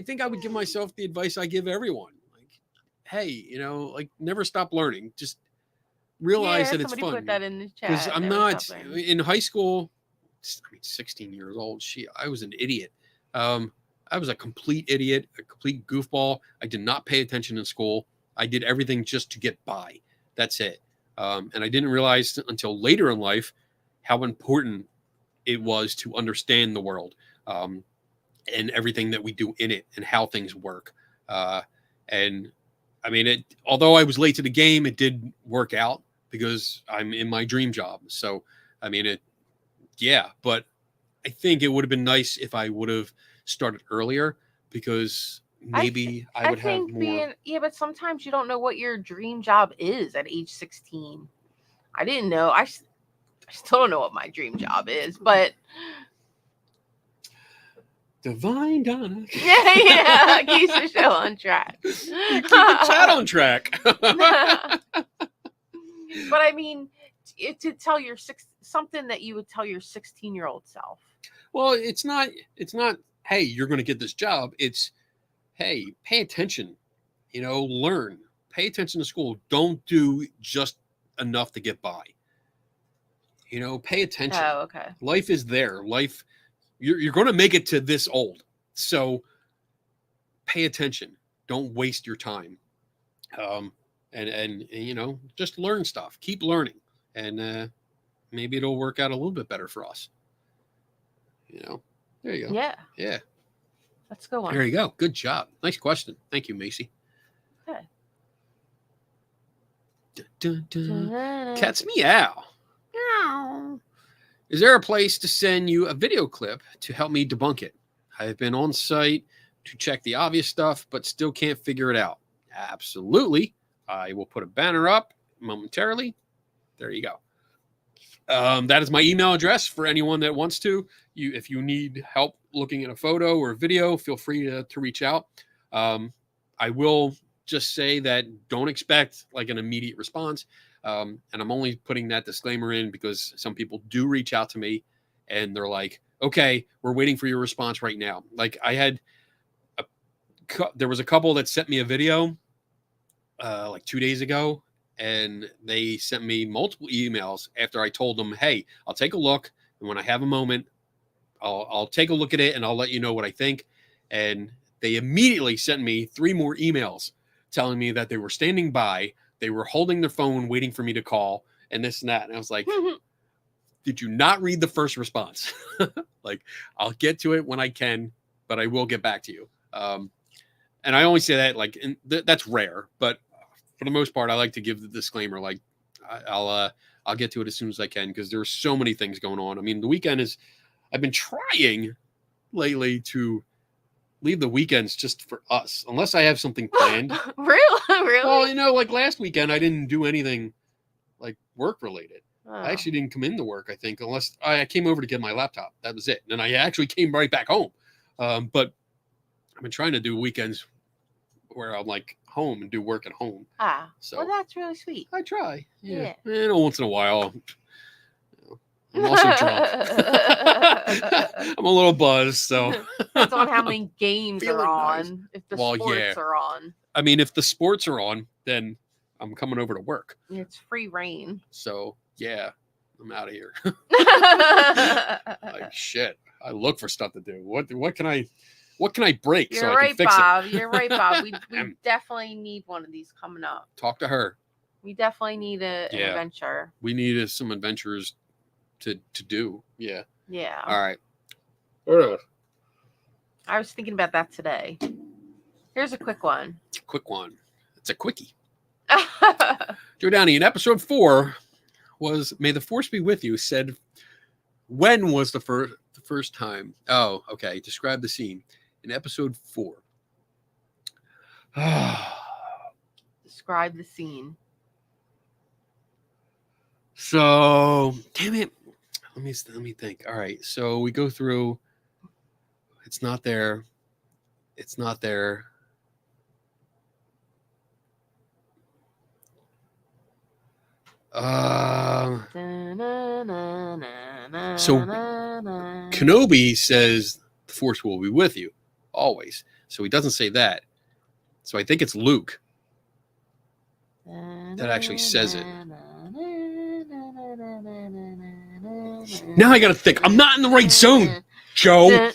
think I would give myself the advice I give everyone. Like, hey, like never stop learning. Just realize that it's fun. Put that in the chat. Because I'm not in high school. 16 years old. I was an idiot. I was a complete idiot, a complete goofball. I did not pay attention in school. I did everything just to get by. That's it. And I didn't realize until later in life how important it was to understand the world and everything that we do in it and how things work. And I mean, although I was late to the game, it did work out because I'm in my dream job. So, I mean, but I think it would have been nice if I would have started earlier because maybe I would have more. But sometimes you don't know what your dream job is at age 16. I didn't know. I still don't know what my dream job is, but Divine Donna. yeah, keeps the show on track. You keep the chat on track. But I mean, to tell something that you would tell your 16-year-old self. Well, it's not, hey, you're going to get this job. It's, hey, pay attention, learn, pay attention to school. Don't do just enough to get by. Pay attention. Oh, okay. Life is there. Life, you're going to make it to this old. So pay attention. Don't waste your time. And just learn stuff. Keep learning. And maybe it'll work out a little bit better for us. There you go. Yeah. Yeah. Let's go on. There you go. Good job. Nice question. Thank you, Macy. Okay. Dun, dun, dun. Cats meow. Meow. Is there a place to send you a video clip to help me debunk it? I have been on site to check the obvious stuff, but still can't figure it out. Absolutely. I will put a banner up momentarily. There you go. That is my email address for anyone that wants to. If you need help looking at a photo or a video, feel free to reach out. I will just say that don't expect like an immediate response. And I'm only putting that disclaimer in because some people do reach out to me and they're like, okay, we're waiting for your response right now. Like there was a couple that sent me a video like 2 days ago, and they sent me multiple emails after I told them, hey, I'll take a look. And when I have a moment, I'll take a look at it and I'll let you know what I think. And they immediately sent me 3 more emails telling me that they were standing by. They were holding their phone, waiting for me to call and this and that. And I was like, did you not read the first response? Like, I'll get to it when I can, but I will get back to you. And I only say that like, that's rare, but for the most part, I like to give the disclaimer. Like I'll get to it as soon as I can. Cause there's so many things going on. I mean, the weekend I've been trying lately to leave the weekends just for us, unless I have something planned. Really? Well, like last weekend, I didn't do anything like work related. Oh. I actually didn't come into work, I think, unless I came over to get my laptop. That was it. And I actually came right back home. But I've been trying to do weekends where I'm like home and do work at home. So well, that's really sweet. I try. Yeah. And once in a while, I'm also drunk. I'm a little buzzed, so depends on how many games are on. Nice. If the sports are on. I mean, if the sports are on, then I'm coming over to work. It's free reign. So yeah, I'm out of here. Like shit. I look for stuff to do. What can I break so I can fix Bob. it? You're right, Bob. We definitely need one of these coming up. Talk to her. We definitely need an adventure. We need some adventures to do. Yeah. Yeah. All right. I was thinking about that today. Here's a quick one. It's a quickie. Joe Downey in episode 4 was "May the Force be with you" said, when was the first time? Oh, okay. Describe the scene in episode 4. Describe the scene. So, damn it. Let me think. All right. So we go through. It's not there. It's not there. So Kenobi says the Force will be with you always. So he doesn't say that. So I think it's Luke that actually says it. Now I gotta think. I'm not in the right zone, Joe.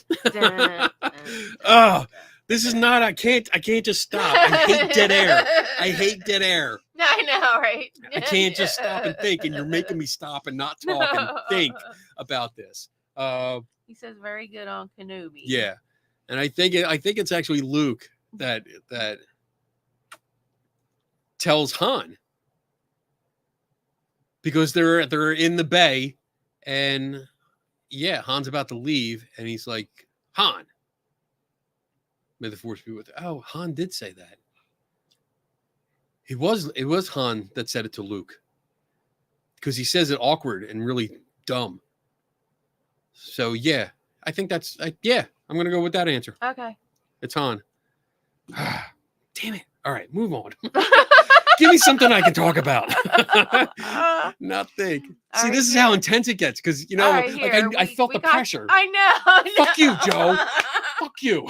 This is not. I can't just stop. I hate dead air. I hate dead air. I know, right? I can't just stop and think, and you're making me stop and not talk and think about this. He says very good on Kenobi. Yeah, and I think it's actually Luke that tells Han, because they're in the bay, and yeah, Han's about to leave, and he's like, Han, may the Force be with you. Oh, Han did say that. It was Han that said it to Luke, because he says it awkward and really dumb. So yeah, I think I'm gonna go with that answer. Okay. It's Han. Damn it. All right, move on. Give me something I can talk about. Not think. See, this is how intense it gets, because I felt the pressure. I know. Fuck you, Joe. Fuck you.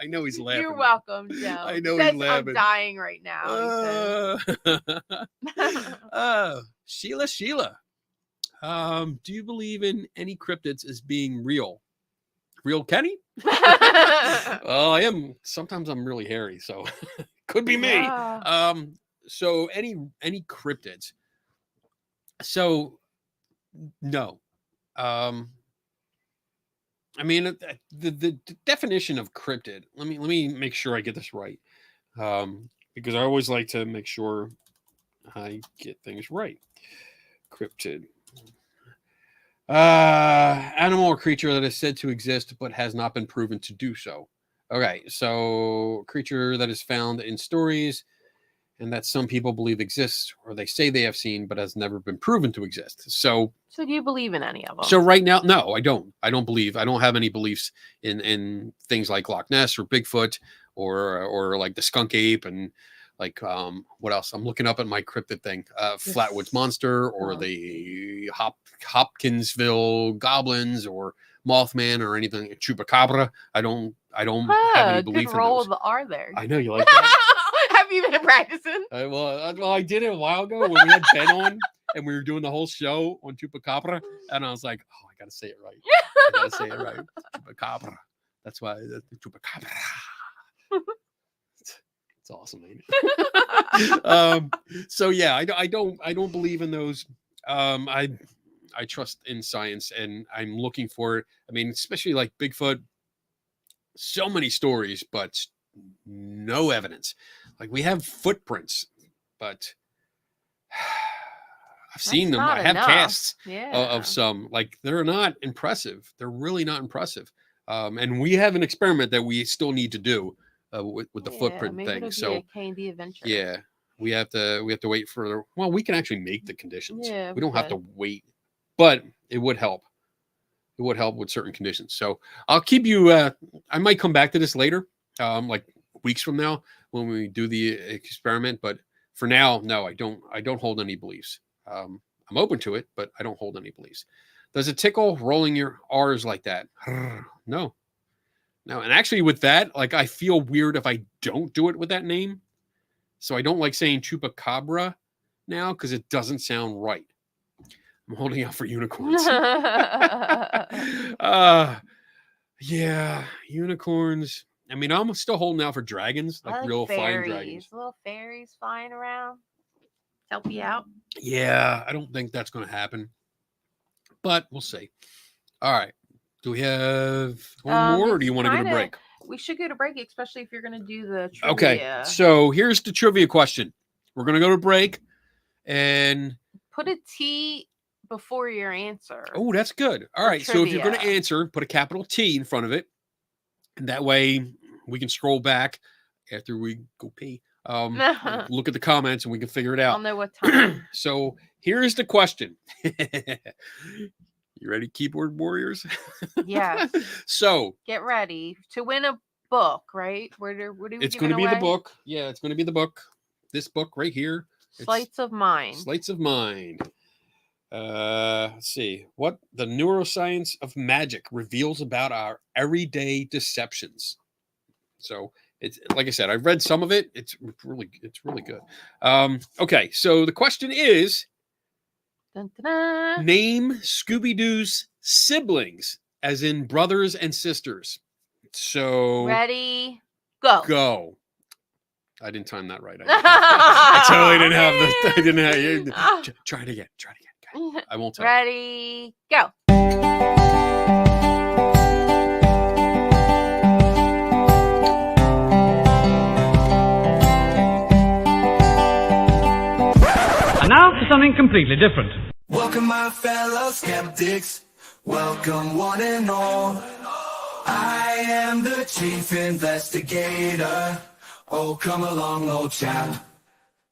I know he's laughing. You're welcome, Joe. I know he's laughing. I'm dying right now. Sheila. Do you believe in any cryptids as being real? Real Kenny? Well, I am. Sometimes I'm really hairy, so could be me. Yeah. So any cryptids? So no. I mean, the definition of cryptid. Let me make sure I get this right, because I always like to make sure I get things right. Cryptid. Animal or creature that is said to exist but has not been proven to do so. Okay, so creature that is found in stories and that some people believe exists, or they say they have seen but has never been proven to exist. So do you believe in any of them? So right now, no, I don't. I don't have any beliefs in things like Loch Ness or Bigfoot or like the skunk ape and like what else? I'm looking up at my cryptid thing. Flatwoods Monster or the Hopkinsville Goblins or Mothman or anything. Chupacabra. I don't have any belief good in roll those. of the R there. I know you like that. Have you been practicing? Well, I did it a while ago when we had Ben on and we were doing the whole show on Chupacabra, and I was like, oh, I gotta say it right. Chupacabra. That's why Chupacabra. It's awesome, ain't it? So yeah, I don't believe in those. I trust in science, and I'm looking for it. I mean, especially like Bigfoot. So many stories, but no evidence. Like we have footprints, but I've seen them. I have casts of some. Like they're not impressive. They're really not impressive. And we have an experiment that we still need to do with the footprint thing. So K&D adventure. yeah, we have to wait for. Well, we can actually make the conditions. Yeah, we don't have to wait, but it would help. It would help with certain conditions. So I'll keep you. I might come back to this later, like weeks from now when we do the experiment. But for now, no, I don't hold any beliefs. I'm open to it, but I don't hold any beliefs. Does it tickle rolling your R's like that? No. And actually with that, like I feel weird if I don't do it with that name. So I don't like saying Chupacabra now because it doesn't sound right. I'm holding out for unicorns. Yeah, unicorns. I mean, I'm still holding out for dragons, like real flying dragons. Little fairies flying around. Help you out. Yeah, I don't think that's going to happen, but we'll see. All right. Do we have one more, or do you want to go to break? We should go to break, especially if you're going to do the trivia. Okay, so here's the trivia question. We're going to go to break, and put a T before your answer. Oh, that's good. All right, so if you're going to answer, put a capital T in front of it, and that way we can scroll back after we go pee. Look at the comments and we can figure it out. I'll know what time. So here's the question. You ready, keyboard warriors? Yes. So get ready to win a book, right? What do we it's going to be the book. Yeah, it's going to be the book. This book right here. Sleights of Mind. Sleights of Mind. Let's see what the neuroscience of magic reveals about our everyday deceptions. So it's like I said, I've read some of it. It's really good. Okay, so the question is, dun, dun, dun. Name Scooby-Doo's siblings, as in brothers and sisters. So ready, go. I didn't time that right. I totally didn't have the. I didn't have. Try it again. I won't tell. Ready, go. And now for something completely different. Welcome, my fellow skeptics. Welcome, one and all. I am the chief investigator. Oh, come along, old chap.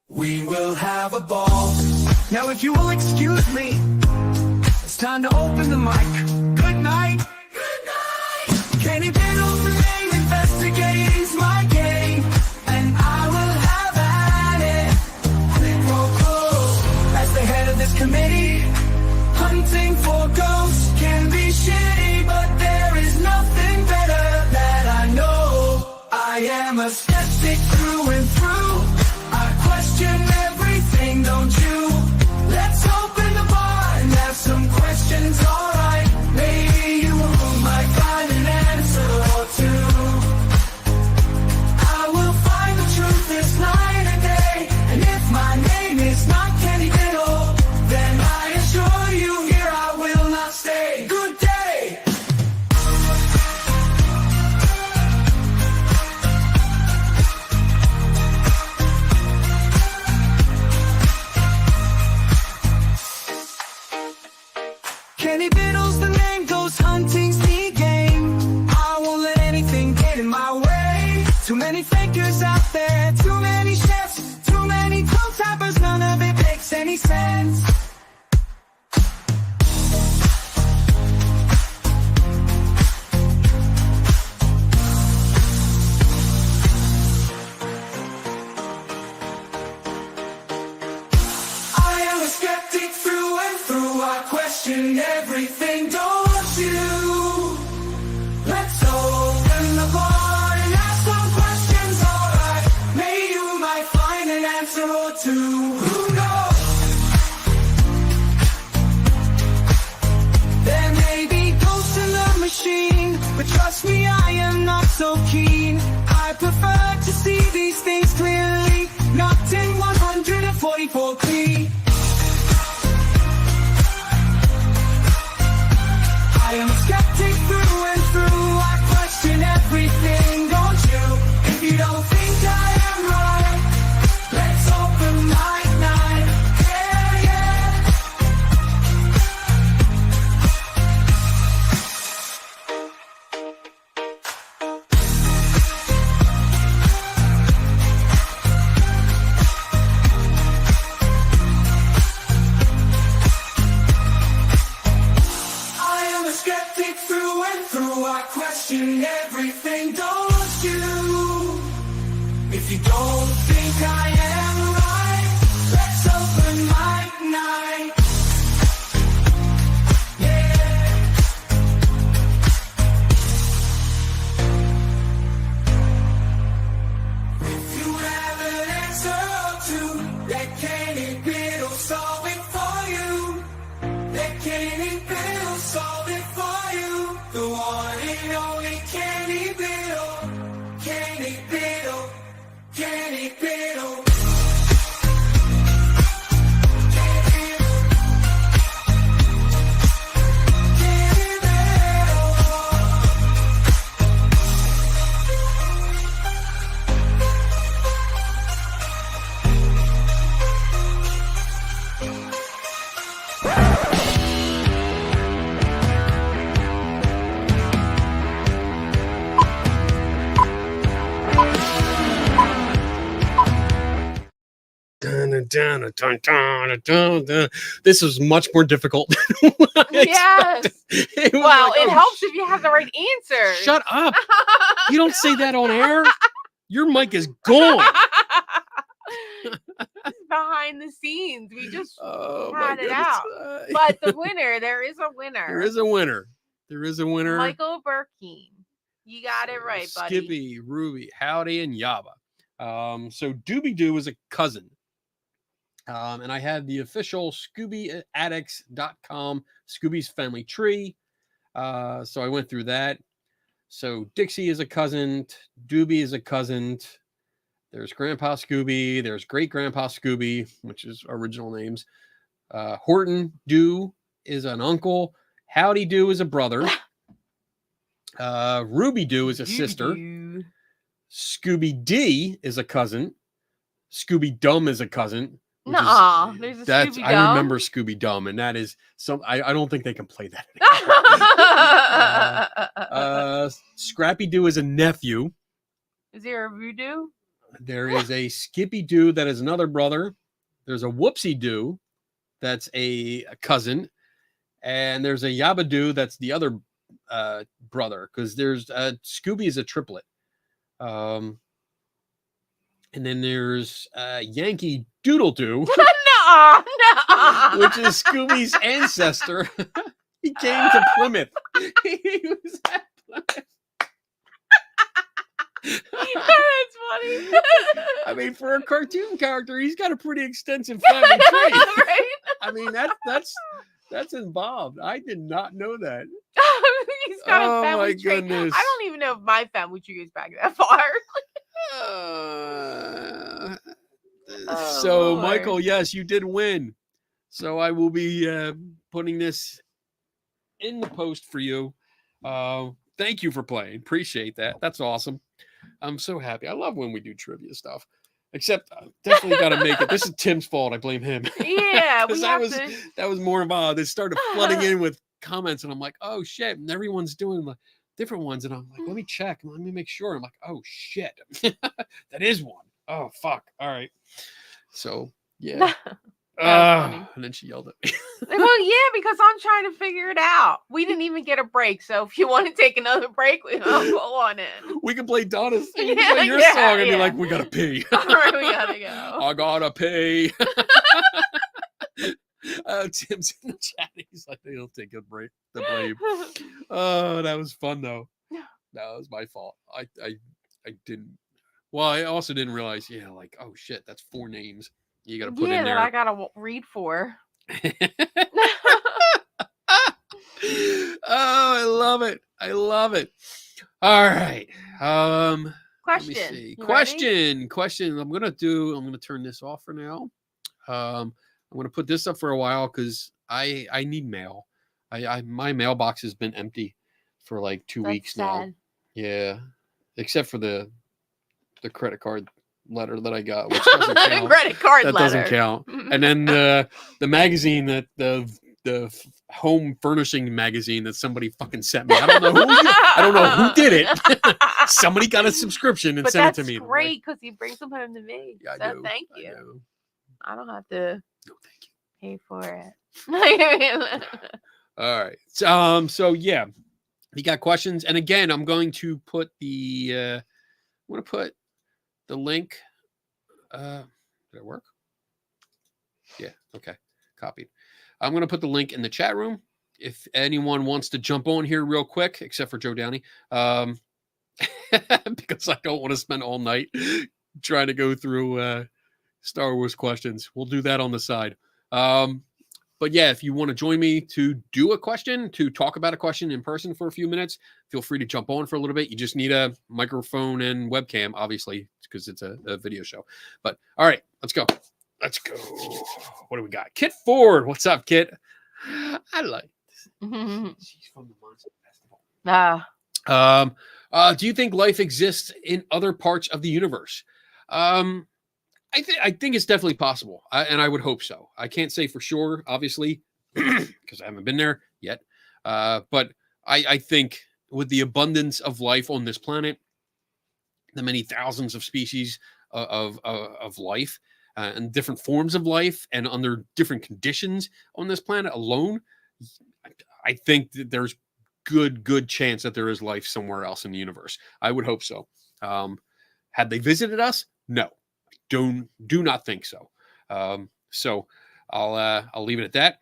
We will have a ball. Now, if you will excuse me, it's time to open the mic. Good night. Good night. Kenny Biddle's the name, investigating's my game, and I will have at it. Quid pro quo. As the head of this committee, hunting for ghosts can be shitty, but there is nothing better that I know. I am a skeptic through and through. I question everything, don't you? Let's open the bar and have some questions, alright. Maybe you might find an answer or two. I will find the truth this night and day. And if my name is not Kenny Biddle, then I assure you here I will not stay. Good day! Kenny Biddle's the name, those huntings the game. I won't let anything get in my way. Too many fakers out there, too many chefs, too many toe tappers, none of it makes any sense. I am a skeptic through and through. I question everything, don't you? Let's open the bar and ask some questions, alright. Maybe you might find an answer or two. Who knows? There may be ghosts in the machine, but trust me, I am not so keen. I prefer to see these things clearly, not in 144 I am a skeptic through and through. I question everything, don't you? If you don't think I am right, let's open mic night. Yeah, yeah. I am a skeptic through and through. I question everything, don't you? If you don't think I am right, let's open mic night. Yeah. If you have an answer or two, let Kenny Biddle solve it for you. Let Kenny Biddle solve it for you. The one and only Kenny Biddle. Kenny Biddle. Kenny Biddle. Kenny This was much more difficult than what I Yes. expected. Well, like, it oh, helps if you have the right answer. Shut up. You don't say that on air. Your mic is gone. Behind the scenes, we just Oh, had my it goodness. out. But the winner, there is a winner. There is a winner. There is a winner. Michael Burkeen. You got it right, buddy. Skippy, Ruby, Howdy, and Yaba. So Doobie Doo is a cousin. And I had the official ScoobyAddicts.com Scooby's family tree. So I went through that. So Dixie is a cousin. Doobie is a cousin. There's Grandpa Scooby. There's Great Grandpa Scooby, which is original names. Horton Doo is an uncle. Howdy Doo is a brother. Ruby Doo is a sister. Scooby D is a cousin. Scooby Dumb is a cousin. Nuh-uh. There's a Scooby Dumb. I remember Scooby Dumb, and that is some. I don't think they can play that anymore. Scrappy Doo is a nephew. Is there a Voodoo? There is a Skippy Doo that is another brother. There's a Whoopsie Doo that's a cousin, and there's a Yabba Doo that's the other brother, because there's Scooby is a triplet. And then there's Yankee Doodle Doo, No. which is Scooby's ancestor. He came to Plymouth. He was at Plymouth. That's funny. I mean, for a cartoon character, he's got a pretty extensive family tree. Right? I mean, that's involved. I did not know that. He's got a family my tree. goodness. I don't even know if my family tree goes back that far. So, Lord. Michael, yes, you did win. So I will be putting this in the post for you. Thank you for playing. Appreciate that. That's awesome. I'm so happy. I love when we do trivia stuff. Except definitely got to make it. This is Tim's fault. I blame him. Yeah, we that have was more involved. It started flooding in with comments, and I'm like, oh shit! And everyone's doing the different ones, and I'm like, let me check. Let me make sure. I'm like, oh shit, that is one. Oh fuck. All right. So yeah. And then she yelled at me. Well, yeah, because I'm trying to figure it out. We didn't even get a break, so if you want to take another break, we'll go on in. We can play Donna's. You can Yeah, play your yeah, song and be yeah. like, we gotta pee. All right, we gotta go. I gotta pee. Tim's in the chat. He's like, they don't take the blame. Oh, that was fun though. That was my fault. I didn't. Well, I also didn't realize. Yeah, like, oh shit, that's 4 names you got to put in there. That I gotta read for. Oh, I love it. I love it. All right. Question. Let me see. You Question. I'm gonna turn this off for now. I'm gonna put this up for a while because I need mail. My mailbox has been empty for like 2 weeks now. Yeah, except for the credit card letter that I got, which doesn't count. Credit card that letter. doesn't count. And then the magazine that the home furnishing magazine that somebody fucking sent me. I don't know who did it. Somebody got a subscription and sent it to me. That's great because he brings them home to me. Yeah, so thank you. I don't have to thank you. pay for it. All right. So yeah, you got questions, and again, I'm going to put the link. Did it work? Yeah. Okay. Copied. I'm going to put the link in the chat room. If anyone wants to jump on here real quick, except for Joe Downey, because I don't want to spend all night trying to go through Star Wars questions. We'll do that on the side. But yeah, if you want to join me to do a question, to talk about a question in person for a few minutes, feel free to jump on for a little bit. You just need a microphone and webcam, obviously, because it's a video show. But all right, let's go. Let's go. What do we got? Kit Ford. What's up, Kit? I like this. She's from the Monster Festival. Do you think life exists in other parts of the universe? I think it's definitely possible, and I would hope so. I can't say for sure, obviously, because I haven't been there yet. But I think with the abundance of life on this planet, the many thousands of species of life, and different forms of life and under different conditions on this planet alone, I think that there's good chance that there is life somewhere else in the universe. I would hope so. Had they visited us? No, do not think so. So I'll leave it at that.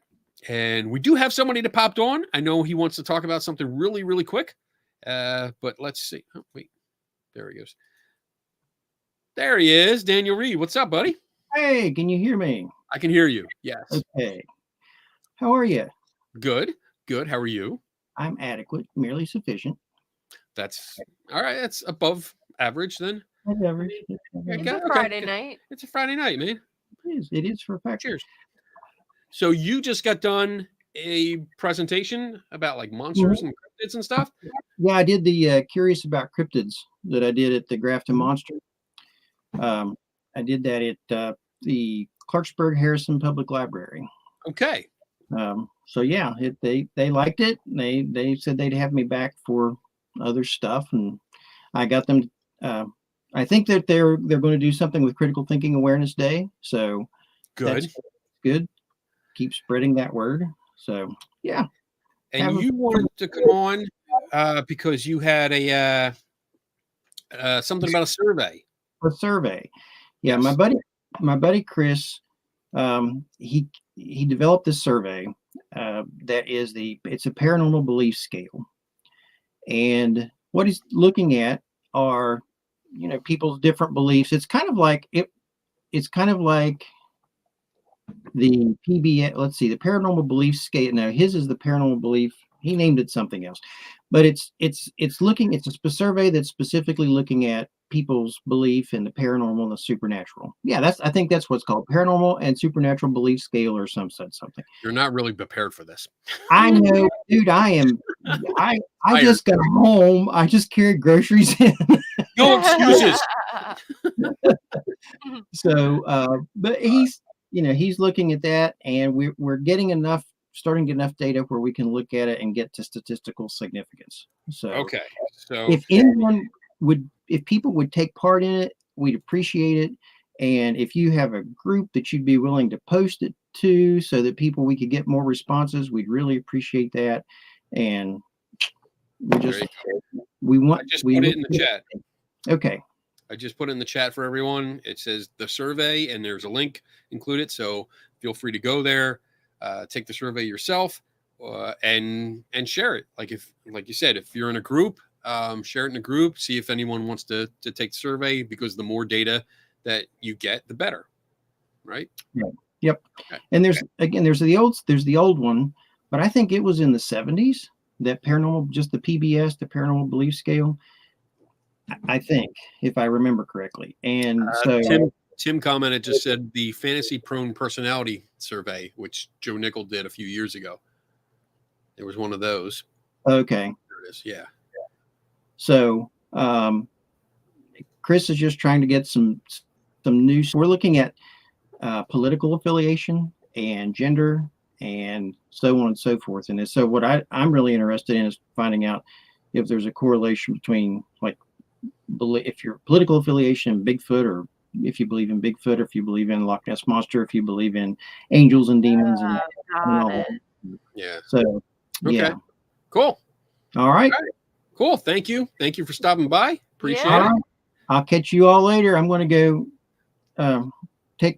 And we do have somebody that popped on. I know he wants to talk about something really, really quick. But let's see. Oh, wait, there he goes. There he is, Daniel Reed. What's up, buddy? Hey, can you hear me? I can hear you. Yes. Okay. How are you? Good. How are you? I'm adequate, merely sufficient. That's all right. That's above average then. Whatever. It's a Friday night. It's a Friday night, man. It is for a fact. Cheers. So you just got done a presentation about like monsters and cryptids and stuff? Yeah, I did the Curious About Cryptids that I did at the Grafton Monster. I did that at the Clarksburg Harrison Public Library. Okay. So yeah, they liked it. They said they'd have me back for other stuff, and I got them. I think that they're going to do something with Critical Thinking Awareness Day. So good. That's good. Keep spreading that word. So yeah. And you wanted to come on because you had a something about a survey. A survey. Yeah, Yes. my buddy Chris, he developed this survey that is it's a paranormal belief scale. And what he's looking at are, people's different beliefs. It's kind of like the PBS, let's see, the paranormal belief scale. Now his is the paranormal belief. He named it something else, but it's a survey that's specifically looking at people's belief in the paranormal and the supernatural. Yeah, I think that's what's called paranormal and supernatural belief scale or something. You're not really prepared for this. I know, dude. I just got home. I just carried groceries in. No excuses. So, but he's looking at that, and we're starting to get enough data where we can look at it and get to statistical significance. So, okay. So if people would take part in it, we'd appreciate it. And if you have a group that you'd be willing to post it to so that we could get more responses, we'd really appreciate that. And we put it in the chat. Okay. I just put it in the chat for everyone. It says the survey, and there's a link included. So feel free to go there, take the survey yourself, and share it. Like you said, if you're in a group, share it in a group. See if anyone wants to take the survey, because the more data that you get, the better. Right? Yeah. Yep. Okay. And there's the old one, but I think it was in the 70s. That paranormal, just the PBS, the paranormal belief scale. I think, if I remember correctly. And so Tim commented, just said the fantasy prone personality survey, which Joe Nickel did a few years ago. There was one of those. Okay. There it is. Yeah. So Chris is just trying to get some news. We're looking at political affiliation and gender and so on and so forth. And so what I'm really interested in is finding out if there's a correlation between, like, if your political affiliation, Bigfoot, or if you believe in Bigfoot, or if you believe in Loch Ness Monster, if you believe in angels and demons, and all that. Yeah. So, okay. Yeah. Cool. All right. Cool. Thank you for stopping by. Appreciate it. Right. I'll catch you all later. I'm going to go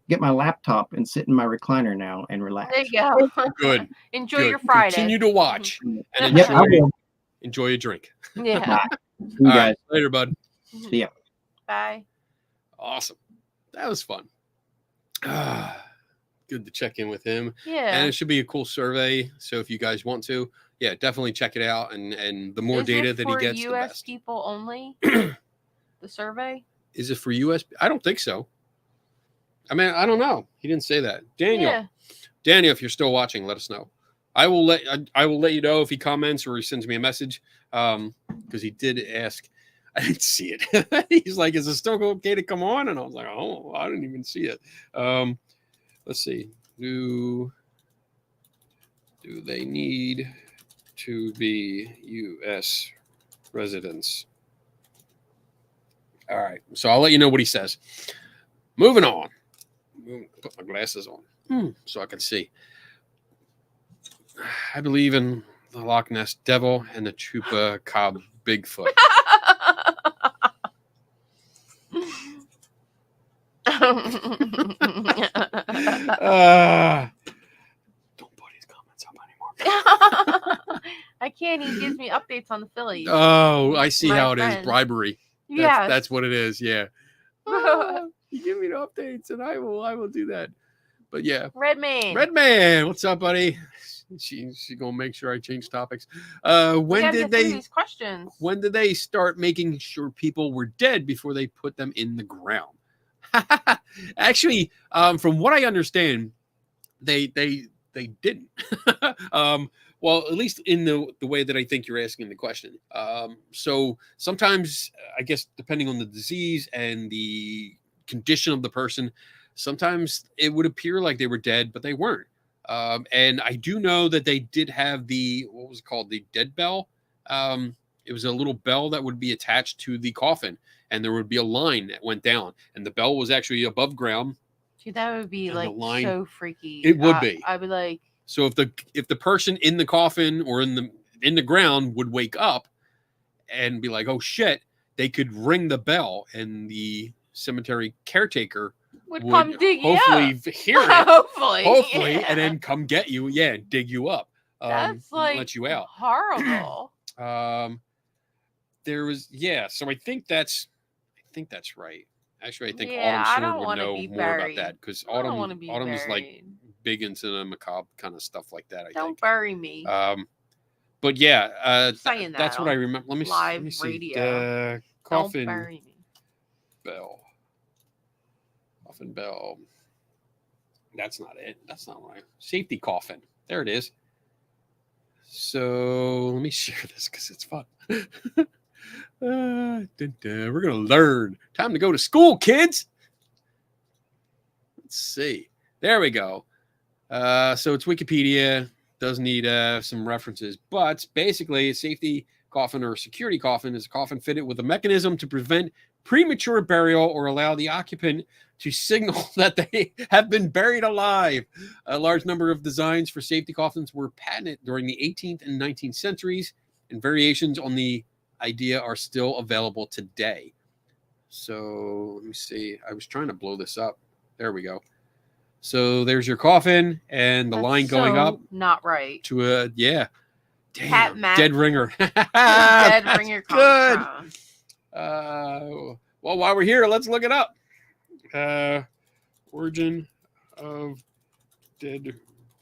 get my laptop and sit in my recliner now and relax. There you go. Good. Enjoy Good. your Friday. Continue to watch and Yep, I will. enjoy a drink. Yeah. You All guys. right. Later, bud. See ya. Bye. Awesome. That was fun. Good to check in with him. Yeah. And it should be a cool survey. So if you guys want to, yeah, definitely check it out. And the more Is data it that he for gets, US the best. people only? The survey? Is it for US? I don't think so. I mean, I don't know. He didn't say that. Daniel, if you're still watching, let us know. I will let you know if he comments or he sends me a message. Because he did ask. I didn't see it. He's like, is it still okay to come on? And I was like, oh, I didn't even see it. Let's see. Do they need to be U.S. residents? All right. So I'll let you know what he says. Moving on. put my glasses on so I can see. I believe in the Loch Ness Devil and the Chupacabra Bigfoot. Don't put his comments up anymore. I can't. He gives me updates on the Phillies. Oh, I see My how it friend. is. Bribery. Yeah. That's what it is. Yeah. You give me the updates, and I will do that. But yeah, Redman, what's up, buddy? She gonna make sure I change topics. When did these questions? When did they start making sure people were dead before they put them in the ground? Actually, from what I understand, they didn't. Well, at least in the way that I think you're asking the question. So sometimes, I guess, depending on the disease and the condition of the person, sometimes it would appear like they were dead, but they weren't. And I do know that they did have what was it called? The dead bell. It was a little bell that would be attached to the coffin, and there would be a line that went down, and the bell was actually above ground. Dude, that would be like so freaky. It would be. I'd be like. So if the person in the coffin or in the ground would wake up and be like, "Oh shit," they could ring the bell, and the cemetery caretaker would come dig you hopefully up. Hear it, hopefully, yeah. And then come get you, and dig you up. That's like let you out. Horrible. There was so I think that's right. Actually, I think Autumn sure would know more about that because Autumn is like big into the macabre kind of stuff like that. I Don't think. bury me. But yeah, saying that's what I remember. Let me live see. Radio. Coffin Don't bury me. bell. Coffin bell. That's not it. That's not right. Safety coffin. There it is. So let me share this because it's fun. We're gonna learn. Time to go to school, kids. Let's see. There we go. So it's Wikipedia. Does need some references, but basically, a safety coffin or a security coffin is a coffin fitted with a mechanism to prevent premature burial or allow the occupant to signal that they have been buried alive. A large number of designs for safety coffins were patented during the 18th and 19th centuries, and variations on the idea are still available today. So let me see. I was trying to blow this up. There we go. So there's your coffin and the line going up. Not right. To a damn Pat dead ringer. Dead ringer. Good. Well, while we're here, let's look it up. Origin of dead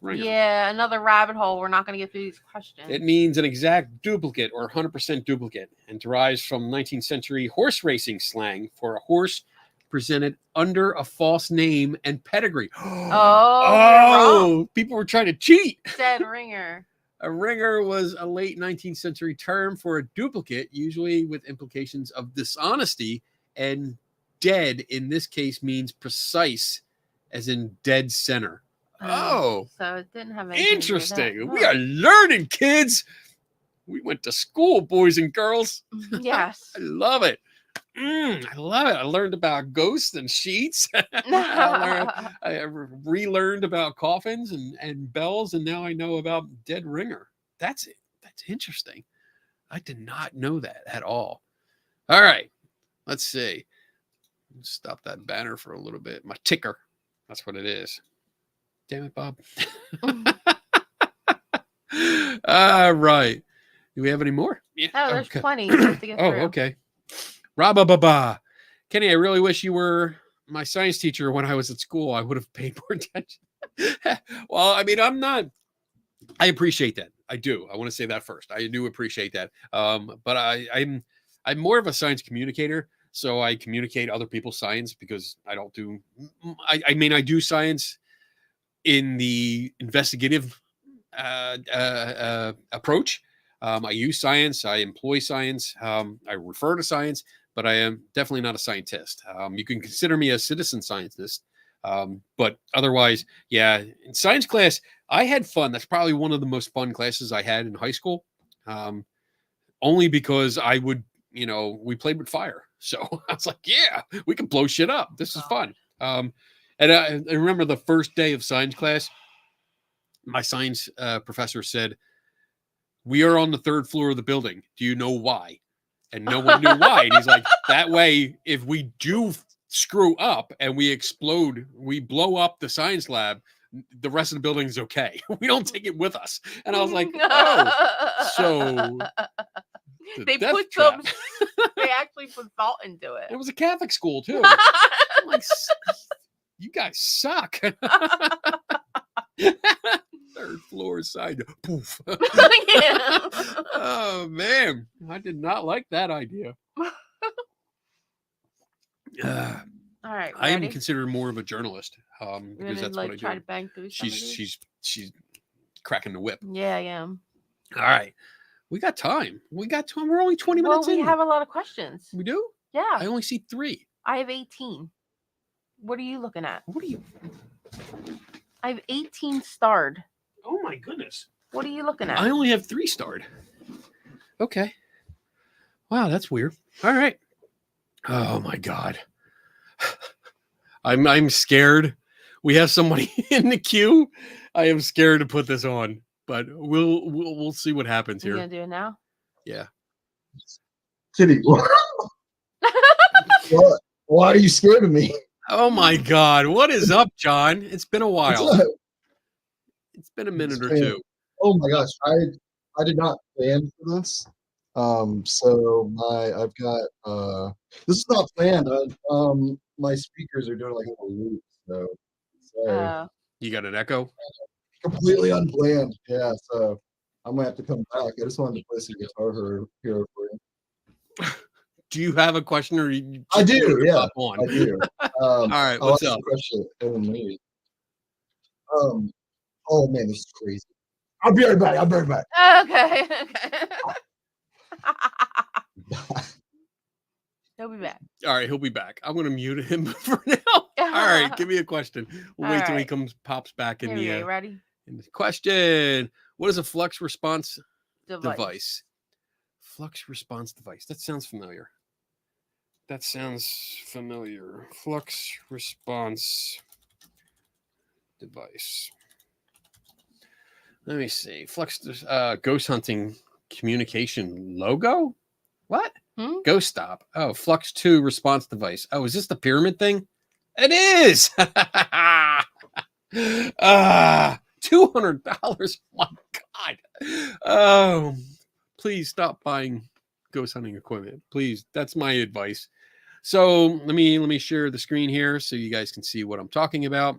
ringer. Yeah, another rabbit hole. We're not going to get through these questions. It means an exact duplicate or 100% duplicate, and derives from 19th century horse racing slang for a horse presented under a false name and pedigree. Oh, people were trying to cheat. Dead ringer. A ringer was a late 19th century term for a duplicate, usually with implications of dishonesty, and dead in this case means precise, as in dead center. Oh, so it didn't have anything interesting. To do with that. We are learning, kids. We went to school, boys and girls. Yes. I love it. I love it. I learned about ghosts and sheets. I relearned about coffins and bells, and now I know about dead ringer. That's it. That's interesting. I did not know that at all. All right. Let's see. Stop that banner for a little bit. My ticker. That's what it is. Damn it, Bob. All right. Do we have any more? Yeah. Oh, there's plenty to get through. Okay. Rabba-ba-ba. Kenny, I really wish you were my science teacher when I was at school. I would have paid more attention. Well, I mean, I appreciate that. I do. I want to say that first. I do appreciate that. But I'm more of a science communicator. So I communicate other people's science because I don't do, I mean, I do science in the investigative approach. I use science. I employ science. I refer to science, but I am definitely not a scientist. You can consider me a citizen scientist. But otherwise, yeah, in science class, I had fun. That's probably one of the most fun classes I had in high school. Only because I would, we played with fire. So I was like, yeah, we can blow shit up. This is fun. And I remember the first day of science class, my science professor said, "We are on the 3rd floor of the building. Do you know why?" And no one knew why. And he's like, that way, if we do screw up and we explode, we blow up the science lab, the rest of the building is okay. We don't take it with us. And I was like, oh, so they actually put thought into it. It was a Catholic school too. I'm like, you guys suck. 3rd floor side. Poof. Yeah. Oh man, I did not like that idea. All right, I am ready? considered more of a journalist because that's what I try do. to bang through She's cracking the whip. Yeah, I am. All right, we got time. We're only 20 minutes in. We have a lot of questions. We do? Yeah. I only see 3. I have 18. What are you looking at? What are you? I have 18 starred. Oh my goodness. What are you looking at? I only have 3 starred. Okay. Wow, that's weird. All right. Oh my God. I'm scared. We have somebody in the queue. I am scared to put this on, but we'll see what happens here. You gonna do it now? Yeah. Kitty, what? Why are you scared of me? Oh my God. What is up, John? It's been a while. It's been a minute or two. Oh my gosh. I did not plan for this. So I've got this is not planned. My speakers are doing like a little loop, so sorry. You got an echo? Completely unplanned. Yeah, so I'm gonna have to come back. I just wanted to play some guitar hero for you. Do you have a question, or I do? Yeah, on? I do. All right, what's up? Question in me. Oh man, this is crazy. I'll be right back. Okay. He'll be back. All right, he'll be back. I'm going to mute him for now. All right, give me a question. We'll wait till he comes back in the. Ready? In the question: what is a flux response device? Flux response device. That sounds familiar. Flux response device. Let me see. Flux ghost hunting communication logo. What? Ghost stop. Oh, Flux 2 response device. Oh, is this the pyramid thing? It is. $200. My God. Oh, please stop buying ghost hunting equipment. Please. That's my advice. So let me share the screen here so you guys can see what I'm talking about.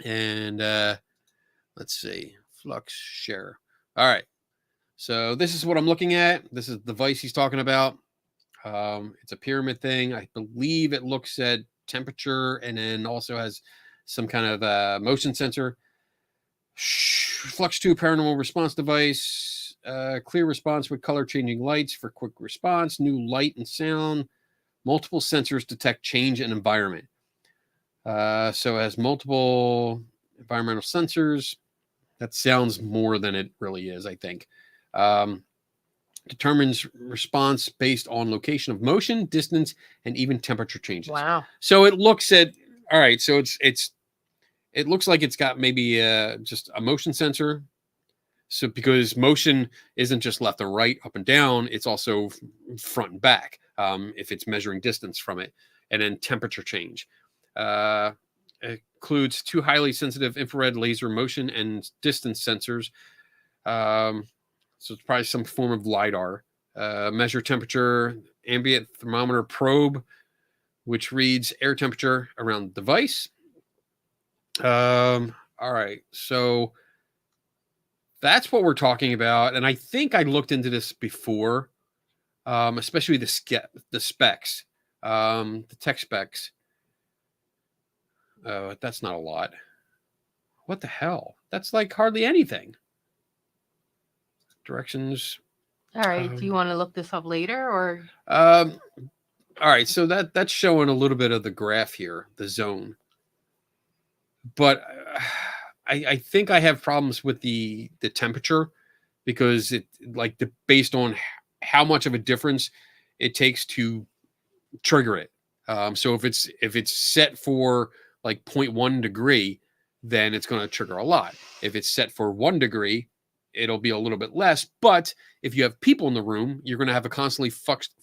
And let's see. Flux share. All right. So this is what I'm looking at. This is the device he's talking about. It's a pyramid thing. I believe it looks at temperature and then also has some kind of motion sensor. Flux 2 paranormal response device. Clear response with color changing lights for quick response. New light and sound. Multiple sensors detect change in environment. So it has multiple environmental sensors. That sounds more than it really is, I think. Determines response based on location of motion, distance, and even temperature changes. Wow. So it looks at, all right, so it looks like it's got maybe just a motion sensor. So because motion isn't just left or right, up and down, it's also front and back if it's measuring distance from it. And then temperature change. Includes 2 highly sensitive infrared laser motion and distance sensors. So it's probably some form of LiDAR. Measure temperature, ambient thermometer probe, which reads air temperature around the device. All right, so that's what we're talking about. And I think I looked into this before, especially the specs, the tech specs. That's not a lot. What the hell? That's like hardly anything. Directions. All right. Do you want to look this up later or? All right. So that's showing a little bit of the graph here, the zone. But I think I have problems with the temperature because it based on how much of a difference it takes to trigger it. So if it's set for like 0.1 degree, then it's going to trigger a lot. If it's set for 1 degree, it'll be a little bit less. But if you have people in the room, you're going to have a constantly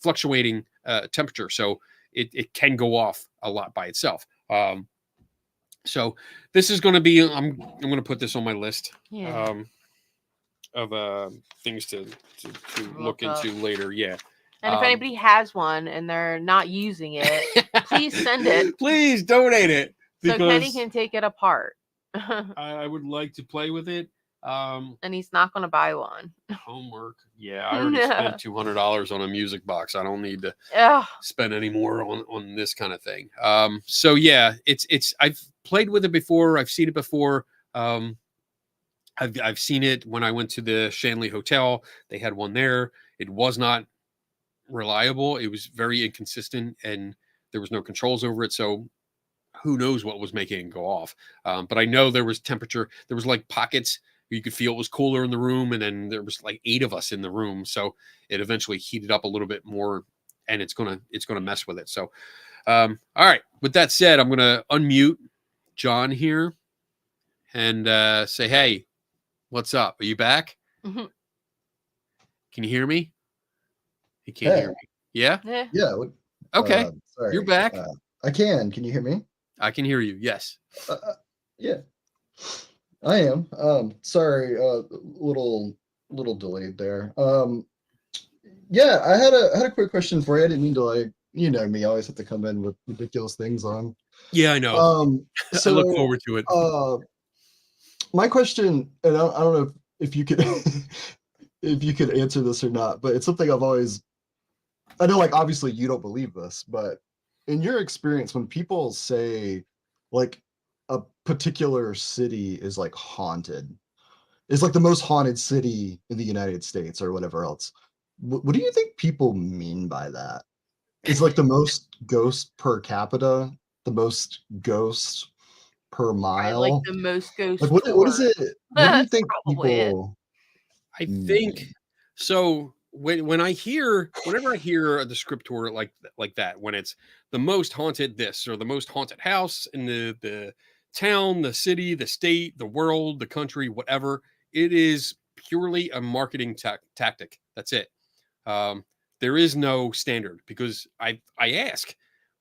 fluctuating temperature. So it can go off a lot by itself. So this is going to be, I'm going to put this on my list of things to look into later. Yeah. And if anybody has one and they're not using it, please send it. Please donate it. So Kenny can take it apart. I would like to play with it. And he's not going to buy one. Homework. Yeah, I already spent $200 on a music box. I don't need to spend any more on this kind of thing. So yeah, it's I've played with it before. I've seen it before. I've seen it when I went to the Shanley Hotel. They had one there. It was not reliable. It was very inconsistent, and there was no controls over it. So who knows what was making it go off? But I know there was temperature. There was like pockets. You could feel it was cooler in the room, and then there was like 8 of us in the room, so it eventually heated up a little bit more, and it's gonna mess with it. So, all right. With that said, I'm gonna unmute John here and say, "Hey, what's up? Are you back? Mm-hmm. Can you hear me? He can't hear me. Yeah. Yeah. Okay. Sorry. You're back. I can. Can you hear me? I can hear you. Yes. Yeah. I am. Sorry, little delayed there. Yeah, I had a quick question for you. I didn't mean to, like, you know me, I always have to come in with ridiculous things on. Yeah, I know. So I look forward to it. My question, and I don't know if you could if you could answer this or not, but it's something I've always, I know, like, obviously you don't believe this, but in your experience, when people say like a particular city is like haunted, it's like the most haunted city in the United States or whatever else, what do you think people mean by that? It's like the most ghosts per capita, the most ghosts per mile, like the most ghosts. Like what is it? What do you think people? I think so. Whenever I hear a descriptor like that, when it's the most haunted this or the most haunted house in the town, the city, the state, the world, the country, whatever, it is purely a marketing tactic. That's it. There is no standard, because I ask,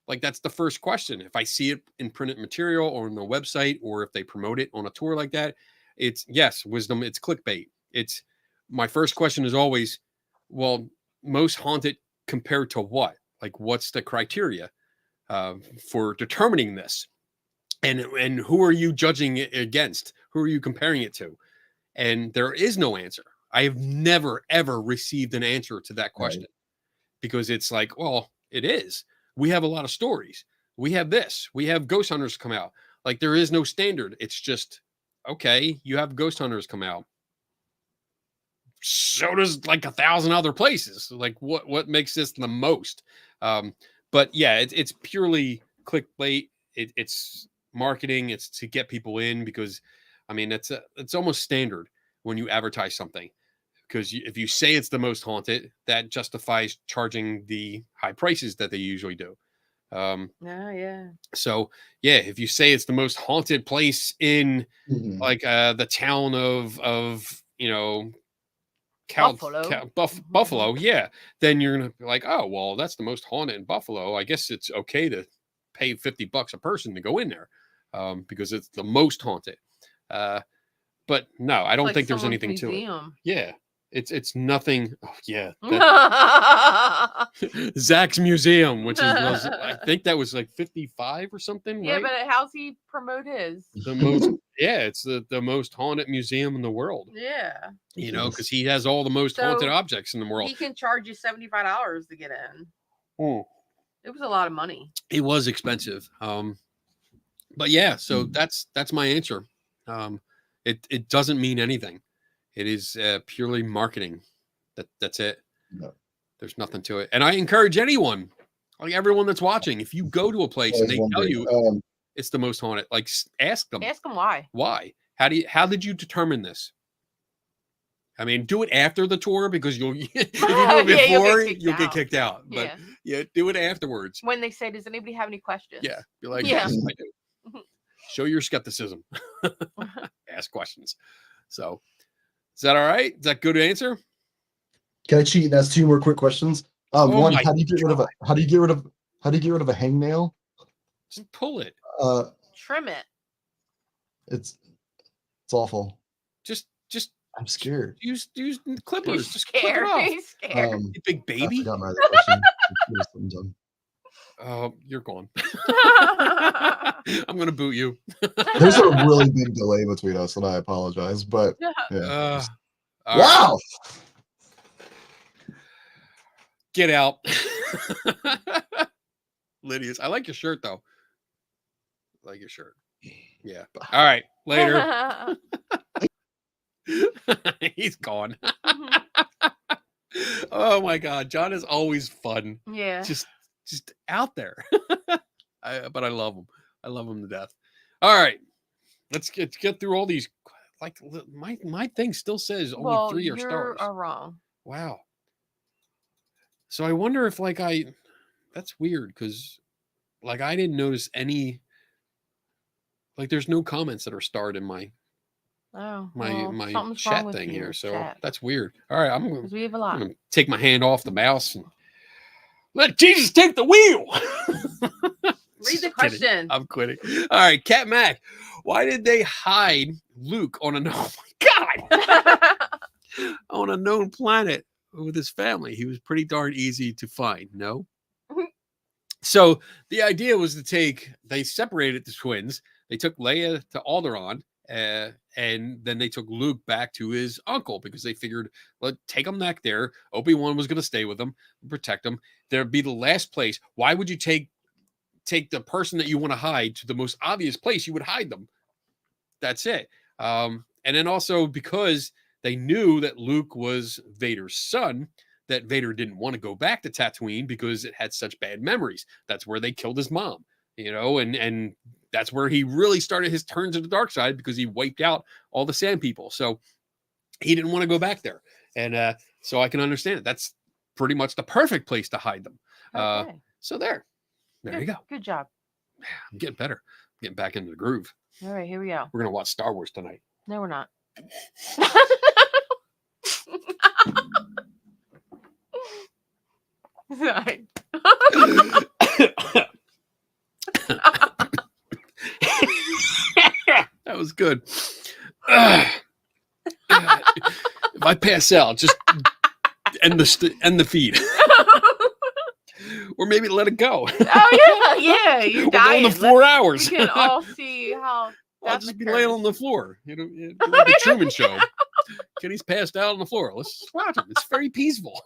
like, that's the first question. If I see it in printed material or on the website, or if they promote it on a tour like that, it's yes, wisdom. It's clickbait. It's my first question is always, well, most haunted compared to what? Like, what's the criteria for determining this? And who are you judging it against? Who are you comparing it to? And there is no answer. I have never, ever received an answer to that question, because it's like, well, it is. We have a lot of stories. We have this. We have ghost hunters come out. Like, there is no standard. It's just, okay, you have ghost hunters come out. So does like 1,000 other places. Like, what makes this the most? But yeah, it's purely clickbait. It's marketing. It's to get people in, because I mean, it's almost standard when you advertise something, because if you say it's the most haunted, that justifies charging the high prices that they usually do. So yeah, if you say it's the most haunted place in like the town of Buffalo, yeah, then you're gonna be like, oh well, that's the most haunted in Buffalo. I guess it's okay to pay $50 a person to go in there, because it's the most haunted. But no, I don't think there's anything to it. Yeah, it's nothing. Oh, yeah, Zach's Museum, which was I think that was like 55 or something. Yeah, right? But how's he promote his? The most, yeah, it's the most haunted museum in the world. Yeah, because he has all the most haunted objects in the world. He can charge you $75 to get in. It was a lot of money. It was expensive. But yeah, so that's my answer. It doesn't mean anything. It is purely marketing. That's it. No. There's nothing to it. And I encourage anyone, like everyone that's watching, if you go to a place and they tell you it's the most haunted, like ask them. Ask them why. Why? How did you determine this? I mean, do it after the tour, because if you do it before, you'll get kicked out. But yeah, do it afterwards. When they say, does anybody have any questions? Yeah. Be like, yes, I do. Show your skepticism. Ask questions. So, is that all right? Is that good answer? Can I cheat and ask 2 more quick questions? One, my how do you get rid of a hangnail? Just pull it. Trim it. It's awful. Just I'm scared. use clippers. He's Just clip it scared. off. He's scared. You big I baby. forgot my other question. Sometime. Oh, you're gone. I'm gonna boot you. There's a really big delay between us, and I apologize. But yeah. All Wow. right. Get out. Lydia's. I like your shirt though. I like your shirt. Yeah. All right. Later. He's gone. Oh my God. John is always fun. Yeah. Just out there. But I love him. I love him to death. All right. Let's get through all these. Like my thing still says only 3 are stars. You're wrong. Wow. So I wonder if that's weird because like I didn't notice any, like there's no comments that are starred in my chat thing here. So that's weird. All right. Because we have a lot. I'm going to take my hand off the mouse and let Jesus take the wheel. Read the question. I'm quitting. All right. Cat Mac, why did they hide Luke on a on a known planet with his family? He was pretty darn easy to find. No. So the idea was they separated the twins. They took Leia to Alderaan, and then they took Luke back to his uncle because they figured, take him back there. Obi-Wan was going to stay with him, protect him. There'd be the last place. Why would you take the person that you want to hide to the most obvious place you would hide them? That's it. And then also because they knew that Luke was Vader's son, that Vader didn't want to go back to Tatooine because it had such bad memories. That's where they killed his mom, and that's where he really started his turn to the dark side because he wiped out all the sand people. So he didn't want to go back there. And so I can understand it. That's pretty much the perfect place to hide them. Okay. So there you go. Good job. I'm getting better. I'm getting back into the groove. All right, here we go. We're going to watch Star Wars tonight. No, we're not. Sorry. That was good. If I pass out, just end the feed. Or maybe let it go. Oh yeah. You're We're dying. going to 4 hours. We can all see how. I'll just be laying on the floor. Like the Truman Show. Kenny's passed out on the floor. Let's just watch him. It's very peaceful.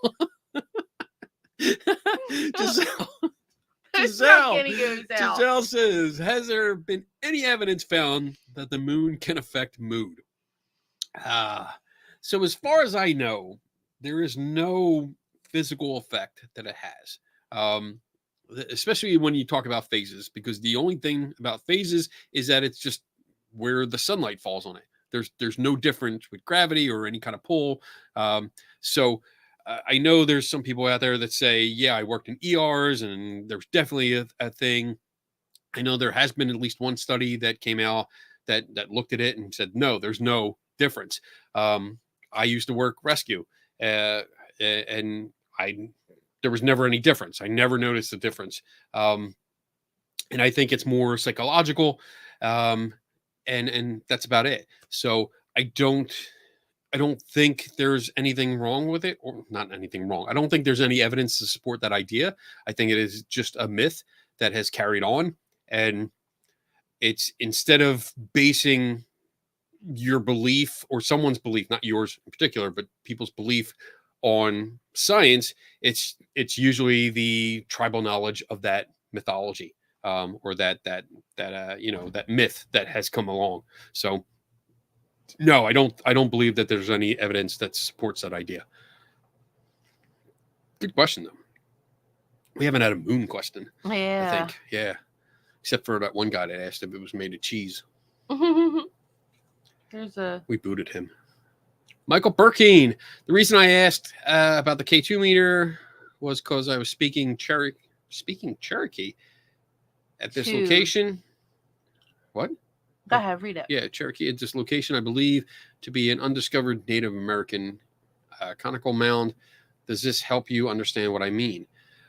Giselle says, has there been any evidence found that the moon can affect mood? So as far as I know, there is no physical effect that it has. Especially when you talk about phases, because the only thing about phases is that it's just where the sunlight falls on it. There's no difference with gravity or any kind of pull. So I know there's some people out there that say, yeah, I worked in ERs and there's definitely a thing. I know there has been at least one study that came out that looked at it and said, no, there's no difference. I used to work rescue and there was never any difference. I never noticed the difference. And I think it's more psychological. And that's about it. So I don't think there's anything wrong with it, or not anything wrong. I don't think there's any evidence to support that idea. I think it is just a myth that has carried on. And it's, instead of basing your belief or someone's belief, not yours in particular, but people's belief on science, it's usually the tribal knowledge of that mythology, or that myth that has come along. So no, I don't believe that there's any evidence that supports that idea. Good question though. We haven't had a moon question. Yeah. I think. Yeah. Except for that one guy that asked if it was made of cheese. We booted him. Michael Burkeen. The reason I asked about the K2 meter was because I was speaking Cherokee at this location. What? Go ahead, read it. Yeah, Cherokee Indian location, I believe, to be an undiscovered Native American conical mound. Does this help you understand what I mean?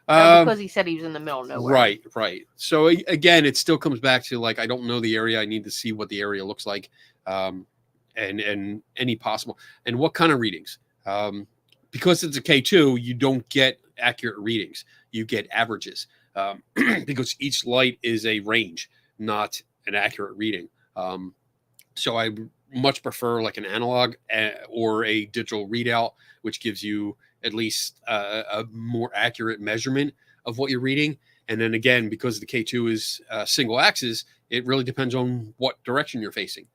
Because he said he was in the middle of nowhere. Right. So again, it still comes back to like, I don't know the area. I need to see what the area looks like, and any possible, and what kind of readings. Because it's a K2, you don't get accurate readings. You get averages, because each light is a range, not an accurate reading. So I much prefer like an analog or a digital readout, which gives you at least a more accurate measurement of what you're reading. And then again, because the K2 is single axis, it really depends on what direction you're facing,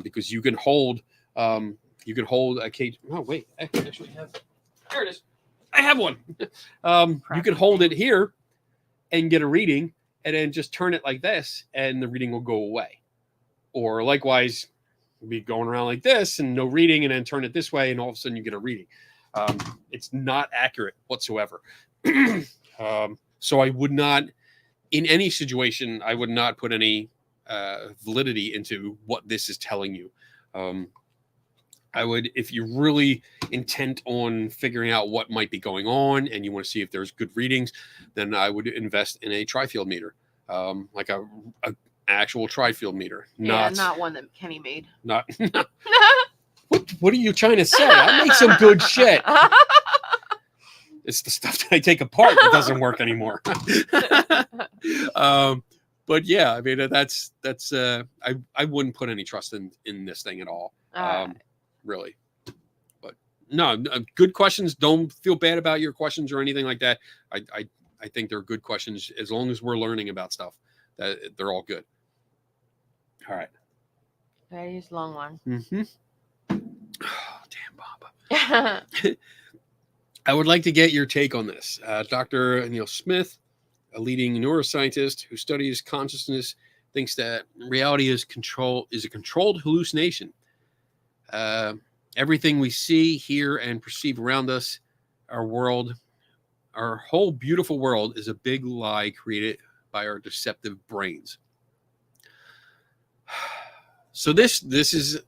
because you can hold a K2. Oh wait, I actually have. There it is. I have one. You can hold it here and get a reading, and then just turn it like this, and the reading will go away. Or likewise, be going around like this and no reading, and then turn it this way, and all of a sudden you get a reading. It's not accurate whatsoever. So I would not, in any situation, I would not put any validity into what this is telling you. I would, if you're really intent on figuring out what might be going on and you want to see if there's good readings, then I would invest in a tri-field meter, like a actual tri-field meter. Not one that Kenny made. Not. What are you trying to say? I make some good shit. It's the stuff that I take apart that doesn't work anymore. But yeah, I mean, that's I wouldn't put any trust in this thing at all. Really. But no, good questions. Don't feel bad about your questions or anything like that. I think they're good questions as long as we're learning about stuff. That they're all good. All right. That is a long one. Mm-hmm. Oh, damn, Bob. I would like to get your take on this. Dr. Neil Smith, a leading neuroscientist who studies consciousness, thinks that reality is a controlled hallucination. Everything we see, hear, and perceive around us, our world, our whole beautiful world, is a big lie created by our deceptive brains. So this is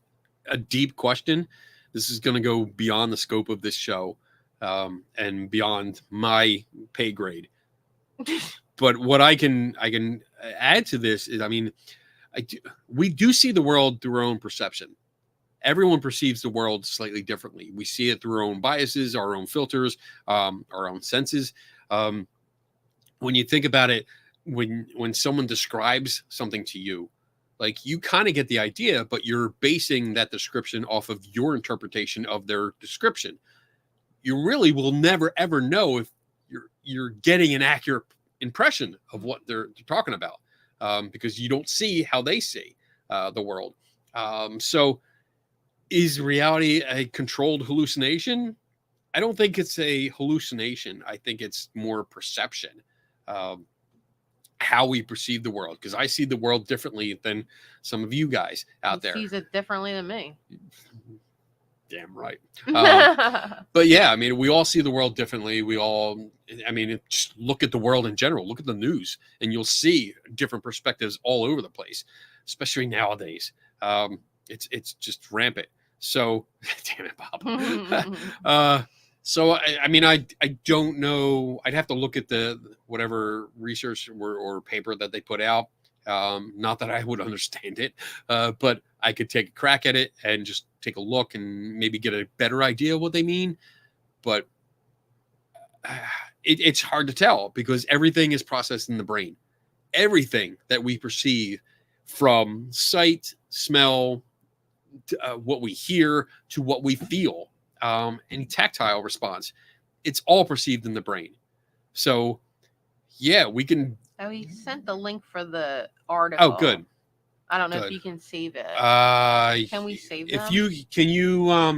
a deep question. This is going to go beyond the scope of this show, and beyond my pay grade. But what I can add to this is, I mean, we do see the world through our own perception. Everyone perceives the world slightly differently. We see it through our own biases, our own filters, our own senses. When you think about it, when someone describes something to you, like, you kind of get the idea, but you're basing that description off of your interpretation of their description. You really will never ever know if you're getting an accurate impression of what they're talking about, because you don't see how they see the world. So is reality a controlled hallucination? I don't think it's a hallucination. I think it's more perception, how we perceive the world, because I see the world differently than some of you guys out there. Sees it differently than me. Damn right. But yeah, I mean, we all see the world differently. Just look at the world in general. Look at the news, and you'll see different perspectives all over the place, especially nowadays. It's just rampant. So, damn it, Bob. So, I don't know. I'd have to look at the whatever research or paper that they put out. Not that I would understand it, but I could take a crack at it and just take a look and maybe get a better idea of what they mean. But it's hard to tell, because everything is processed in the brain. Everything that we perceive, from sight, smell, what we hear, to what we feel, any tactile response, it's all perceived in the brain. So yeah, we can. Oh, he sent the link for the article. Oh, good. I don't know if you can save it. Can we save them?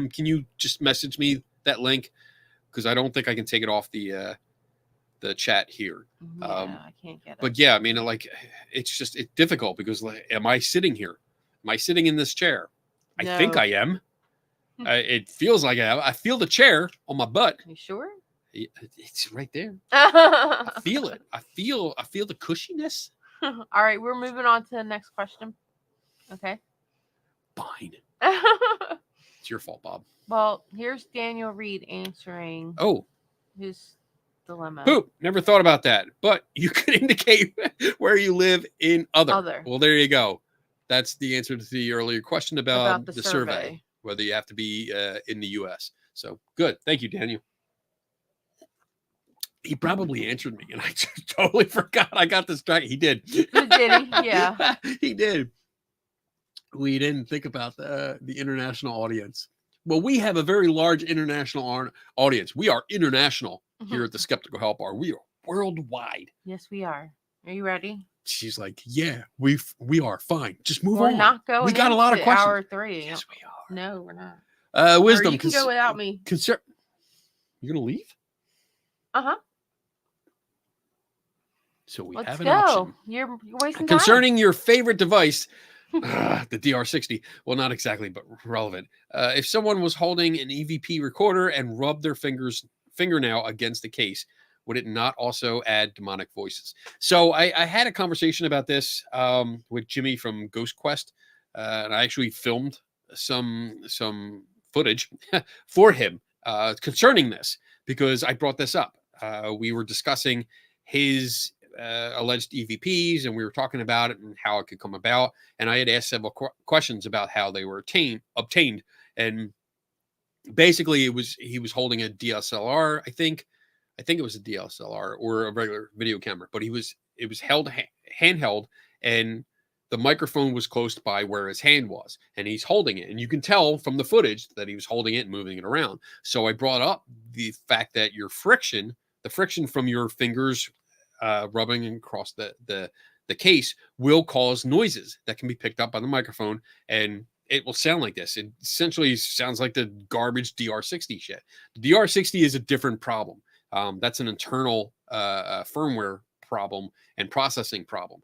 Can you just message me that link, because I don't think I can take it off the chat here. Yeah, I can't get it. But yeah, I mean, like, it's difficult, because, like, am I sitting here? Am I sitting in this chair? I think I am. It feels like I am. I feel the chair on my butt. You sure? It's right there. I feel it. I feel the cushiness. All right, we're moving on to the next question. Okay. Fine. It's your fault, Bob. Well, here's Daniel Reed answering Oh, his dilemma. poop. Never thought about that. But you could indicate where you live in other. Well, there you go. That's the answer to the earlier question about the survey, whether you have to be in the U.S. So good. Thank you, Daniel. He probably answered me, and I just totally forgot. I got distracted. He did. Did he? Yeah. He did. We didn't think about the international audience. Well, we have a very large international audience. We are international here at the Skeptical Help Bar. We are worldwide. Yes, we are. Are you ready? She's like, yeah, we are fine. Just move We're on. not going. We got a lot of questions. Hour 3. Yes, we are. No, we're not. Wisdom. Or you can go without me. You're gonna leave? Uh-huh. So we Let's have an go. option. You're wasting Concerning your favorite device, the DR60. Well, not exactly, but relevant. If someone was holding an EVP recorder and rubbed their fingernail against the case, would it not also add demonic voices? So I had a conversation about this with Jimmy from Ghost Quest, and I actually filmed some footage for him concerning this because I brought this up. We were discussing his alleged EVPs, and we were talking about it and how it could come about. And I had asked several questions about how they were obtained. And basically, he was holding a DSLR. I think it was a DSLR or a regular video camera, but it was held handheld, and the microphone was close by where his hand was, and he's holding it, and you can tell from the footage that he was holding it and moving it around. So I brought up the fact that the friction from your fingers rubbing across the case will cause noises that can be picked up by the microphone, and it will sound like this. It essentially sounds like the garbage DR60 shit. The DR60 is a different problem. That's an internal firmware problem and processing problem,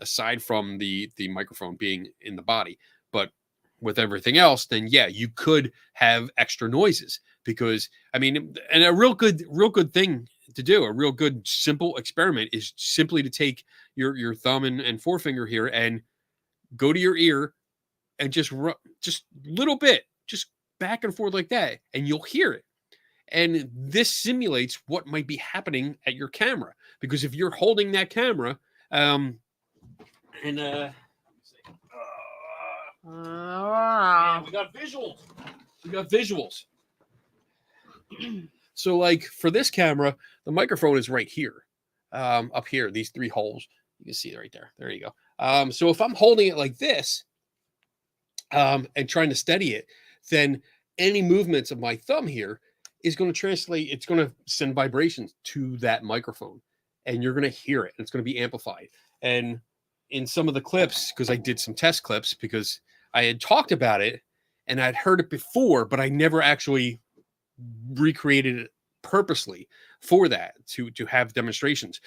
aside from the microphone being in the body. But with everything else, then yeah, you could have extra noises because, I mean, and a real good thing to do, a real good simple experiment is simply to take your thumb and forefinger here and go to your ear and just little bit, just back and forth like that, and you'll hear it. And this simulates what might be happening at your camera, because if you're holding that camera, man, we got visuals. So like for this camera, the microphone is right here, up here, these 3 holes. You can see it right there. There you go. So if I'm holding it like this, and trying to steady it, then any movements of my thumb here is going to translate. It's going to send vibrations to that microphone, and you're going to hear it. And it's going to be amplified. And in some of the clips, because I did some test clips, because I had talked about it and I'd heard it before, but I never actually recreated it purposely for that to have demonstrations.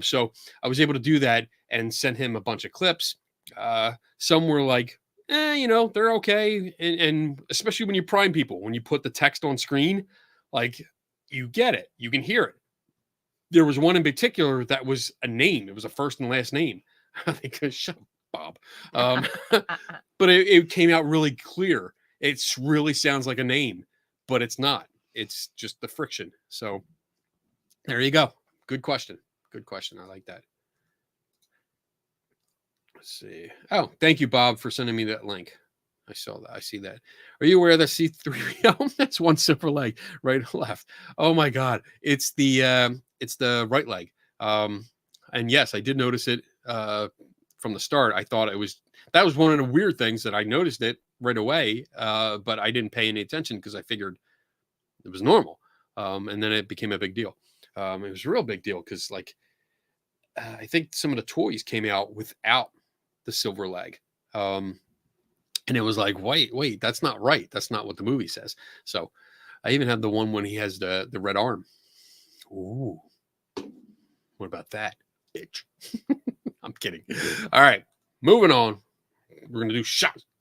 So I was able to do that and send him a bunch of clips. Some were like, they're okay. And especially when you prime people, when you put the text on screen, like you get it, you can hear it. There was one in particular that was a name. It was a first and last name. I think, shut up, Bob. But it came out really clear. It really sounds like a name, but it's not. It's just the friction. So there you go. Good question. I like that. Let's see. Oh, thank you, Bob, for sending me that link. I saw that. I see that. Are you aware of the C3? That's one super leg, right and left. Oh my God. It's the right leg. And yes, I did notice it from the start. I thought that was one of the weird things that I noticed it right away. But I didn't pay any attention because I figured it was normal. And then it became a big deal. It was a real big deal because I think some of the toys came out without the silver leg. And it was like, wait, that's not right. That's not what the movie says. So I even had the one when he has the red arm. Ooh, what about that, bitch? I'm kidding. All right, moving on. We're going to do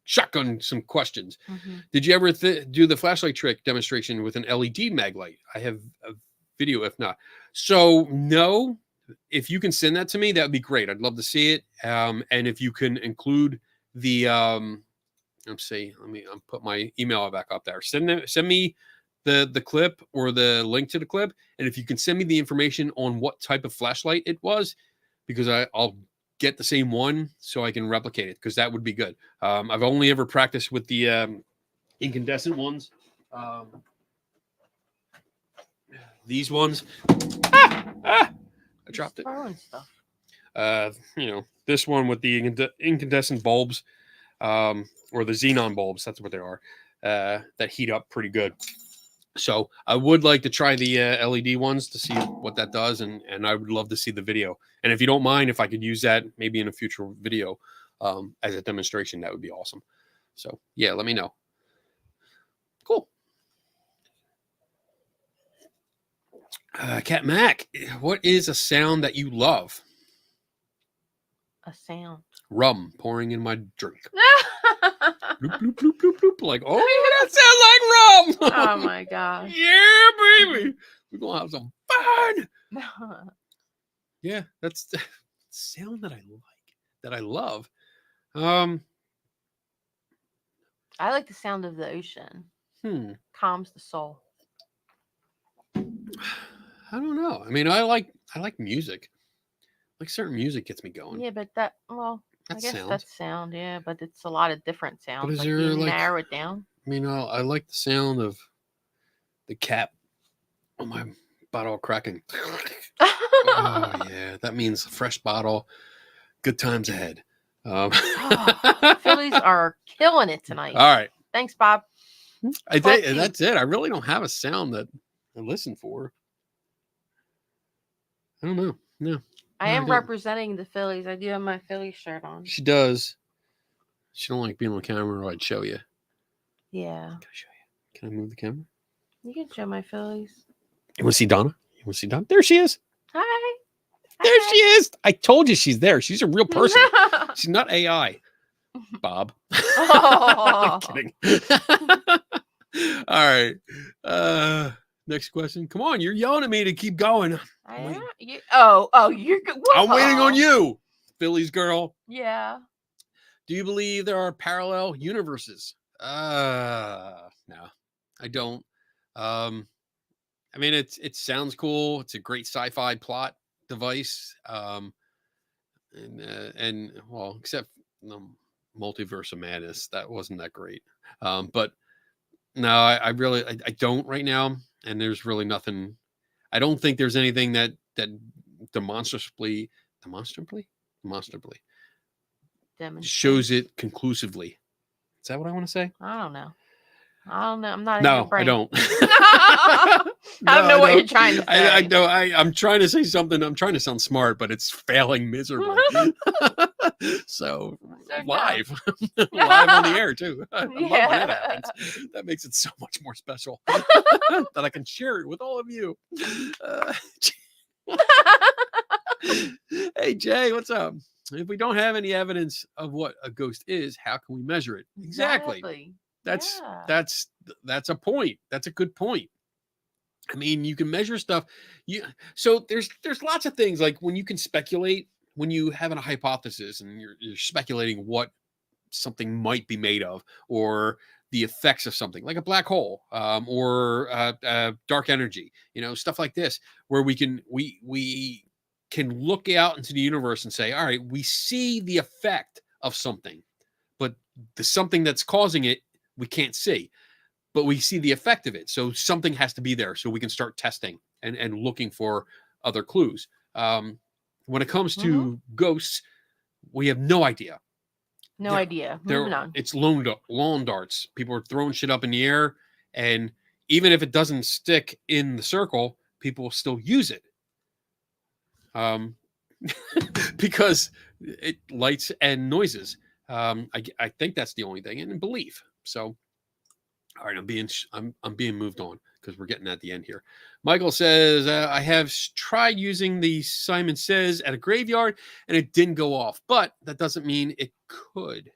shotgun some questions. Mm-hmm. Did you ever do the flashlight trick demonstration with an LED mag light? I have a video, if not. So no, if you can send that to me, that would be great. I'd love to see it. And if you can include the let's see, I'll put my email back up there. Send me the clip or the link to the clip, and if you can send me the information on what type of flashlight it was, because I'll get the same one so I can replicate it, because that would be good. I've only ever practiced with the incandescent ones. These ones. I dropped it. Throwing stuff. This one with the incandescent bulbs, or the xenon bulbs. That's what they are. That heat up pretty good. So I would like to try the LED ones to see what that does, and I would love to see the video. And if you don't mind, if I could use that maybe in a future video as a demonstration, that would be awesome. So yeah, let me know. Cool. Cat Mac, what is a sound that you love? A sound. Rum pouring in my drink. Bloop, bloop, bloop, bloop, bloop. Like, oh, that sounds like rum. Oh my gosh. Yeah, baby. We're going to have some fun. Yeah, that's the sound that I like, that I love. I like the sound of the ocean. Calms the soul. I don't know. I mean, I like music. Like certain music gets me going. Yeah, but I guess sound. that's sound. Yeah, but it's a lot of different sounds. But is like, there, you like- narrow it down? I mean, I like the sound of the cap on my bottle cracking. Oh yeah, that means fresh bottle, good times ahead. Phillies are killing it tonight. All right, Thanks, Bob. that's it. I really don't have a sound that I listen for. I don't know. No, I No, I am don't. representing the Phillies. I do have my Phillies shirt on. she does. She don't like being on camera, or I'd show you. Yeah. Can I show you? Can I move the camera? You can show my Phillies. You want to see Donna? You want to see Donna? There she is. Hi. There she is. I told you she's there. She's a real person. She's not AI. Bob. Oh. I'm kidding. All right. Next question. Come on, you're yelling at me to keep going. You're good. I'm waiting on you, Phillies girl. Yeah. Do you believe there are parallel universes? No, I don't. I mean, it sounds cool. It's a great sci-fi plot device. And well, except the Multiverse of Madness, that wasn't that great. But no, I really don't right now. And there's really nothing. I don't think there's anything that demonstrably shows it conclusively. Is that what I want to say? I don't know. I'm not in No, your brain. I don't. I don't know what you're trying to say. I know. I'm trying to say something. I'm trying to sound smart, but it's failing miserably. So live on the air too. I love when that happens. That makes it so much more special that I can share it with all of you. Hey Jay, what's up? If we don't have any evidence of what a ghost is, how can we measure it? Exactly. That's a point. That's a good point. I mean, you can measure stuff. So there's lots of things, like when you can speculate, when you have a hypothesis and you're speculating what something might be made of, or the effects of something, like a black hole, or dark energy, stuff like this, where we can look out into the universe and say, all right, we see the effect of something, but the something that's causing it we can't see, but we see the effect of it. So something has to be there, so we can start testing and looking for other clues. When it comes to ghosts, we have no idea. No idea. Moving on. It's lawn darts. People are throwing shit up in the air, and even if it doesn't stick in the circle, people will still use it. Because it lights and noises. I think that's the only thing, and belief. So, all right, I'm being moved on because we're getting at the end here. Michael says, I have tried using the Simon Says at a graveyard and it didn't go off, but that doesn't mean it could.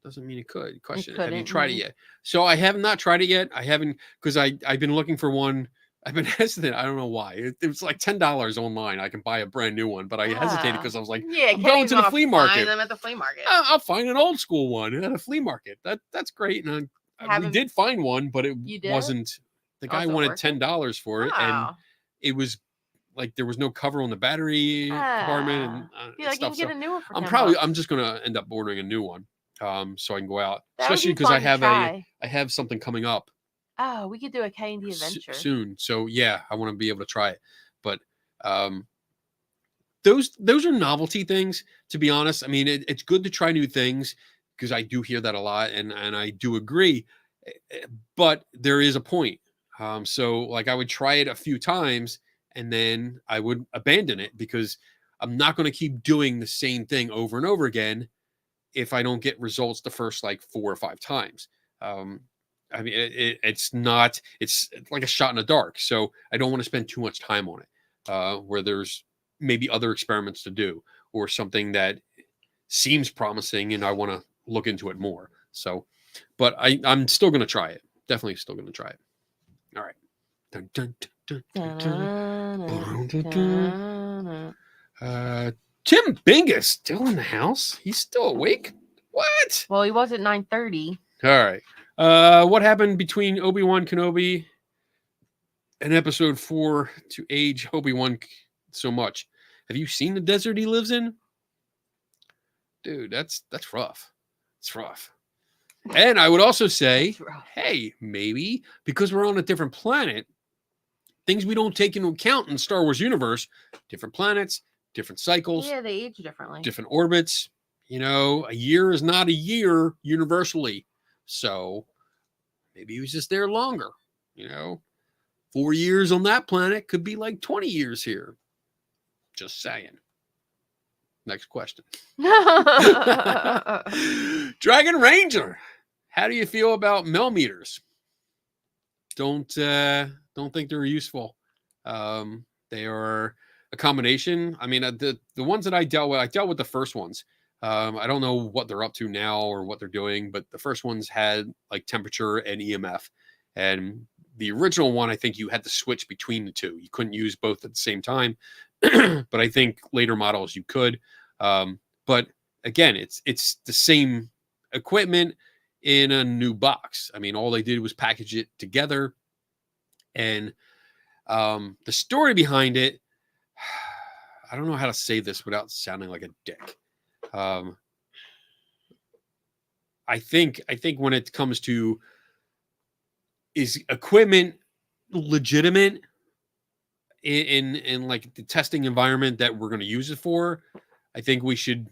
Question: have you tried it yet? So I have not tried it yet. I haven't, because I've been looking for one I've been hesitant. I don't know why. It was like $10 online. I can buy a brand new one, but I hesitated because I was like, Yeah, I'm going to the flea market. Find them at the flea market. I'll find an old school one at a flea market. That's great. And we did find one, but it wasn't. The guy wanted $10 for it, and it was like there was no cover on the battery compartment and stuff. You can get a new one for I'm just gonna end up ordering a new one, so I can go out, especially because I have something coming up. Oh, we could do a K&D adventure soon. So yeah, I want to be able to try it. But those are novelty things, to be honest. I mean, it's good to try new things because I do hear that a lot, and I do agree. But there is a point. So like I would try it a few times and then I would abandon it because I'm not going to keep doing the same thing over and over again if I don't get results the first like 4 or 5 times. I mean, it's like a shot in the dark. So I don't want to spend too much time on it, where there's maybe other experiments to do or something that seems promising and I want to look into it more. So, but I'm still going to try it. Definitely still going to try it. All right. Dun, dun, dun, dun, dun, dun. Tim Bingus still in the house. He's still awake. What? Well, he was at 9:30. All right. What happened between Obi-Wan Kenobi and Episode 4 to age Obi-Wan so much? Have you seen the desert he lives in? Dude, that's rough. It's rough. And I would also say, hey, maybe because we're on a different planet, things we don't take into account in the Star Wars universe, different planets, different cycles. Yeah, they age differently. Different orbits. You know, a year is not a year universally. So maybe he was just there longer. You know, 4 years on that planet could be like 20 years here. Just saying. Next question. Dragon Ranger. How do you feel about millimeters? Don't think they're useful. They are a combination. I mean, the ones that I dealt with the first ones. I don't know what they're up to now or what they're doing, but the first ones had like temperature and EMF. And the original one, I think you had to switch between the two. You couldn't use both at the same time. But I think later models you could. But again, it's the same equipment in a new box. I mean, all they did was package it together. And the story behind it, I don't know how to say this without sounding like a dick. I think when it comes to, is equipment legitimate in like the testing environment that we're going to use it for, I think we should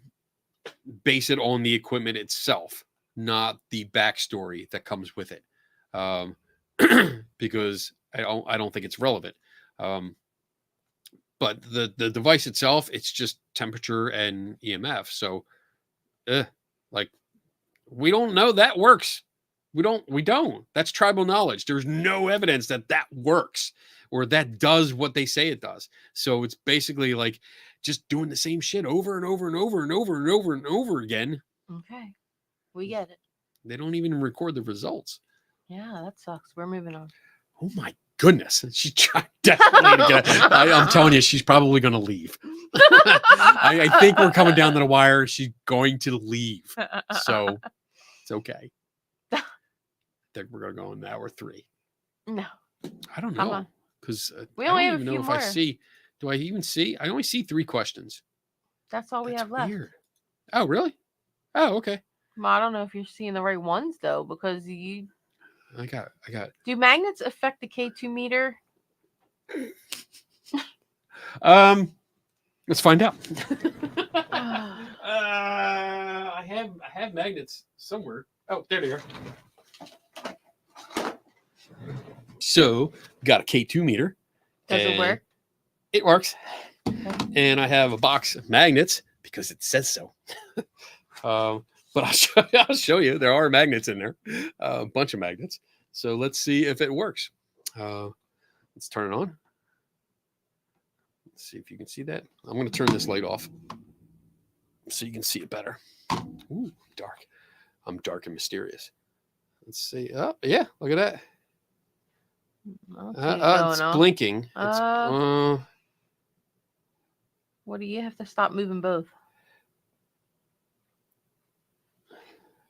base it on the equipment itself, not the backstory that comes with it, because I don't think it's relevant. But the device itself, it's just temperature and EMF. So, like, we don't know that works. We don't. That's tribal knowledge. There's no evidence that works or that does what they say it does. So it's basically like just doing the same shit over and over and over and over and over and over again. Okay, we get it. They don't even record the results. Yeah, that sucks. We're moving on. Oh my goodness. She's trying desperately to get it. I'm telling you, she's probably going to leave. I think we're coming down to the wire. She's going to leave. So it's okay. I think we're going to go in hour 3. No. I don't know. Because we only I have don't a even know few if more. I see. Do I even see? I only see 3 questions. That's all we have left. Weird. Oh, really? Oh, okay. Well, I don't know if you're seeing the right ones though, because you. I got. Do magnets affect the K2 meter? Let's find out. I have magnets somewhere. Oh, there they are. So, got a K2 meter. Does it work? It works. And I have a box of magnets because it says so. But I'll show you. There are magnets in there, a bunch of magnets. So let's see if it works. Let's turn it on. Let's see if you can see that. I'm going to turn this light off so you can see it better. Ooh, dark. I'm dark and mysterious. Let's see. Oh, yeah, look at that. It's blinking. What do you have to stop moving both?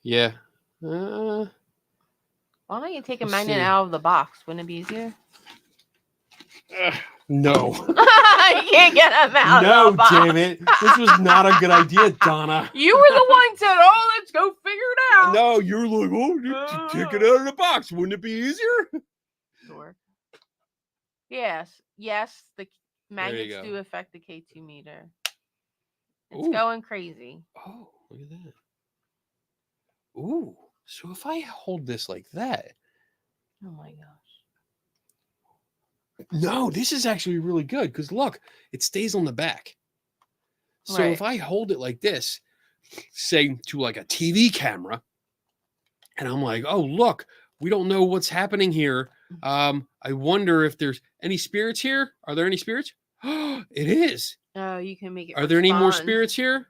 Yeah. Why don't you take a Let's magnet see. out of the box? Wouldn't it be easier? No. You can't get them out No, of the box. damn it. This was not a good idea, Donna. You were the one said, "Oh, let's go figure it out." No, you're like, oh, take it out of the box. Wouldn't it be easier? Sure. Yes, the magnets go. do affect the K2 meter. It's Ooh. going crazy. Oh, look at that. Ooh. So if I hold this like that. Oh my gosh. No, this is actually really good because look, it stays on the back. So Right. if I hold it like this, say to like a TV camera, and I'm like, oh, look, we don't know what's happening here. I wonder if there's any spirits here. Are there any spirits? It is. Oh, you can make it. Are there any more spirits here?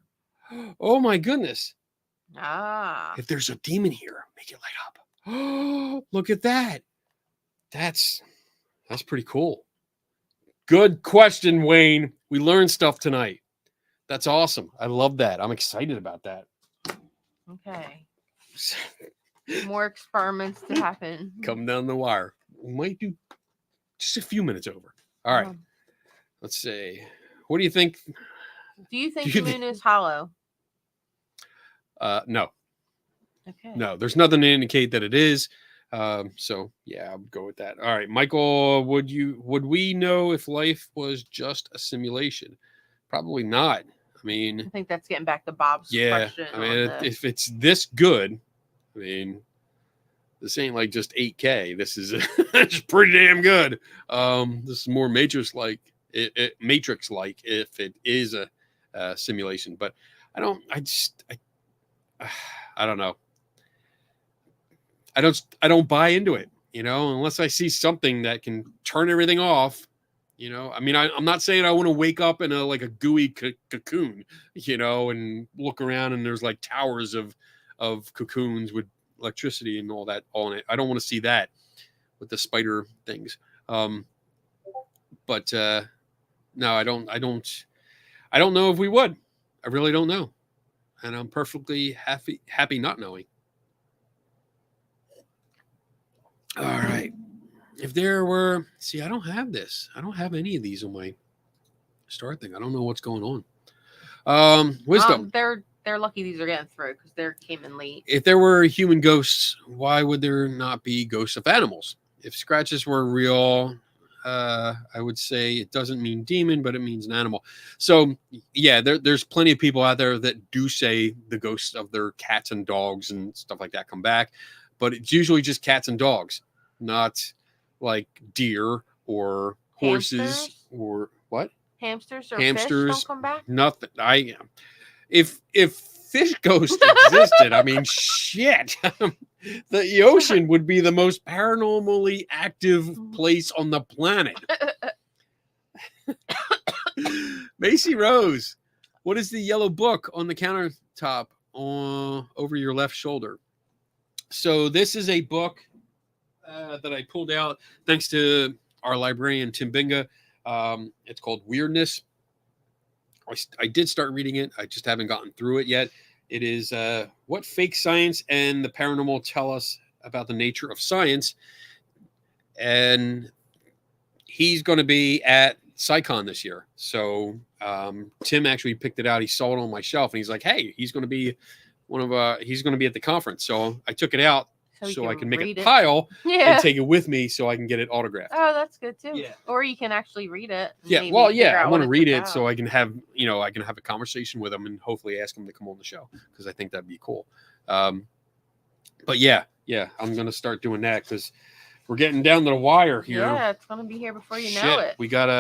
Oh my goodness. Ah. If there's a demon here, make it light up. Oh, look at that. That's pretty cool. Good question, Wayne. We learned stuff tonight. That's awesome. I love that. I'm excited about that. Okay. More experiments to happen. Come down the wire. We might do just a few minutes over. All right. Let's see. What do you think? Do you think the moon is hollow? No. Okay. No, there's nothing to indicate that it is. So yeah, I'll go with that. All right, Michael, would we know if life was just a simulation? Probably not. I mean, I think that's getting back to Bob's question. I mean, if it's this good, I mean, this ain't like just 8K. This is it's pretty damn good. This is more Matrix-like. Matrix-like if it is a simulation, but I don't know. I don't buy into it, unless I see something that can turn everything off. I mean, I'm not saying I want to wake up in a gooey cocoon, and look around and there's like towers of cocoons with electricity and all that on it. I don't want to see that with the spider things. But no, I don't know if we would. I really don't know. And I'm perfectly happy not knowing. All right. If there were, I don't have this. I don't have any of these on my star thing. I don't know what's going on. Wisdom. They're lucky these are getting through because they came in late. If there were human ghosts, why would there not be ghosts of animals? If scratches were real, I would say it doesn't mean demon, but it means an animal. So yeah, there's plenty of people out there that do say the ghosts of their cats and dogs and stuff like that come back, but it's usually just cats and dogs, not like deer or horses. Hamsters? Or what? Hamsters or Hamsters fish don't come back? Nothing. If fish ghosts existed, I mean, shit. The ocean would be the most paranormally active place on the planet. Macy Rose, what is the yellow book on the countertop over your left shoulder? So this is a book that I pulled out thanks to our librarian, Tim Binga. It's called Weirdness. I did start reading it. I just haven't gotten through it yet. It is what fake science and the paranormal tell us about the nature of science. And he's going to be at SciCon this year. So Tim actually picked it out. He saw it on my shelf and he's like, hey, he's going to be he's going to be at the conference. So I took it out so I can make a pile and take it with me so I can get it autographed. Oh, that's good too. Yeah. Or you can actually read it. Yeah. Well, yeah, I want to read it so I can have, I can have a conversation with him and hopefully ask him to come on the show because I think that'd be cool. But yeah, I'm going to start doing that because we're getting down to the wire here. Yeah, it's going to be here before you know it. We got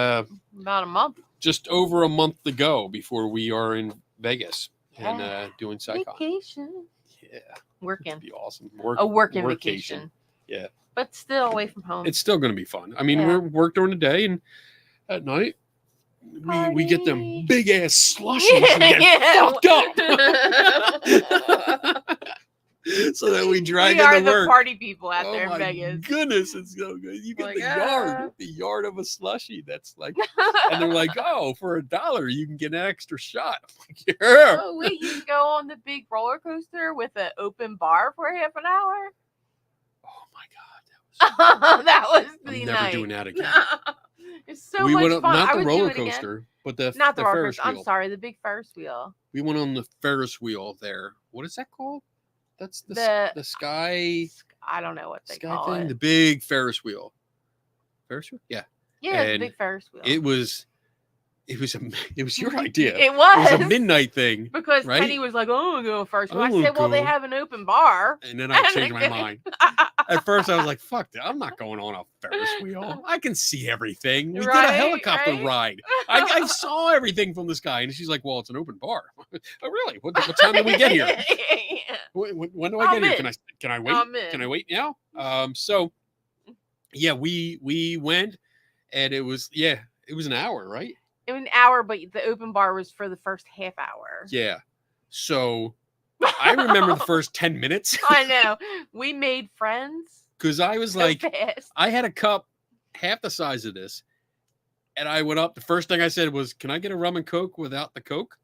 about a month. Just over a month to go before we are in Vegas and doing SciCon. Vacation. Yeah. Working. It'd be awesome. A working vacation. Yeah. But still away from home. It's still going to be fun. I mean, we're work during the day and at night we get them big ass slushies and get fucked up. so that we drag We are into the work. party people out Oh there in my Vegas. goodness, it's so good. You get Like, the yard of a slushie. That's like, and they're like, oh, for $1 you can get an extra shot. I'm like, yeah. Oh, we used to go on the big roller coaster with an open bar for half an hour. Oh my god, That was the I'm night. never doing that again. It's so we much went on, fun. not I the would roller do it again. coaster, but the Not the roller Ferris coaster. wheel. I'm sorry, the big Ferris wheel. We went on the Ferris wheel there. What is that called? That's the sky. I don't know what they sky call thing. it. The big Ferris wheel. Ferris wheel? Yeah. Yeah, it's And the big Ferris wheel. It was your idea. It was. It was a midnight thing. Because right? Penny was like, "Oh, I'm gonna go first." And I I wanna said, "Well, they go. have an open bar." And then I changed my mind. At first, I was like, "Fuck that! I'm not going on a Ferris wheel. I can see everything. We did a Right, helicopter right. ride. I saw everything from the sky." And she's like, "Well, it's an open bar." Oh, really? What time did we get here? When do I I'm get here? in. Can I wait? I'm in. Can I wait now? So yeah, we went, and it was an hour, right? It was an hour, but the open bar was for the first half hour. Yeah. So I remember the first 10 minutes. I know. We made friends. Because I was So like, fast. I had a cup half the size of this, and I went up. The first thing I said was, "Can I get a rum and coke without the coke?"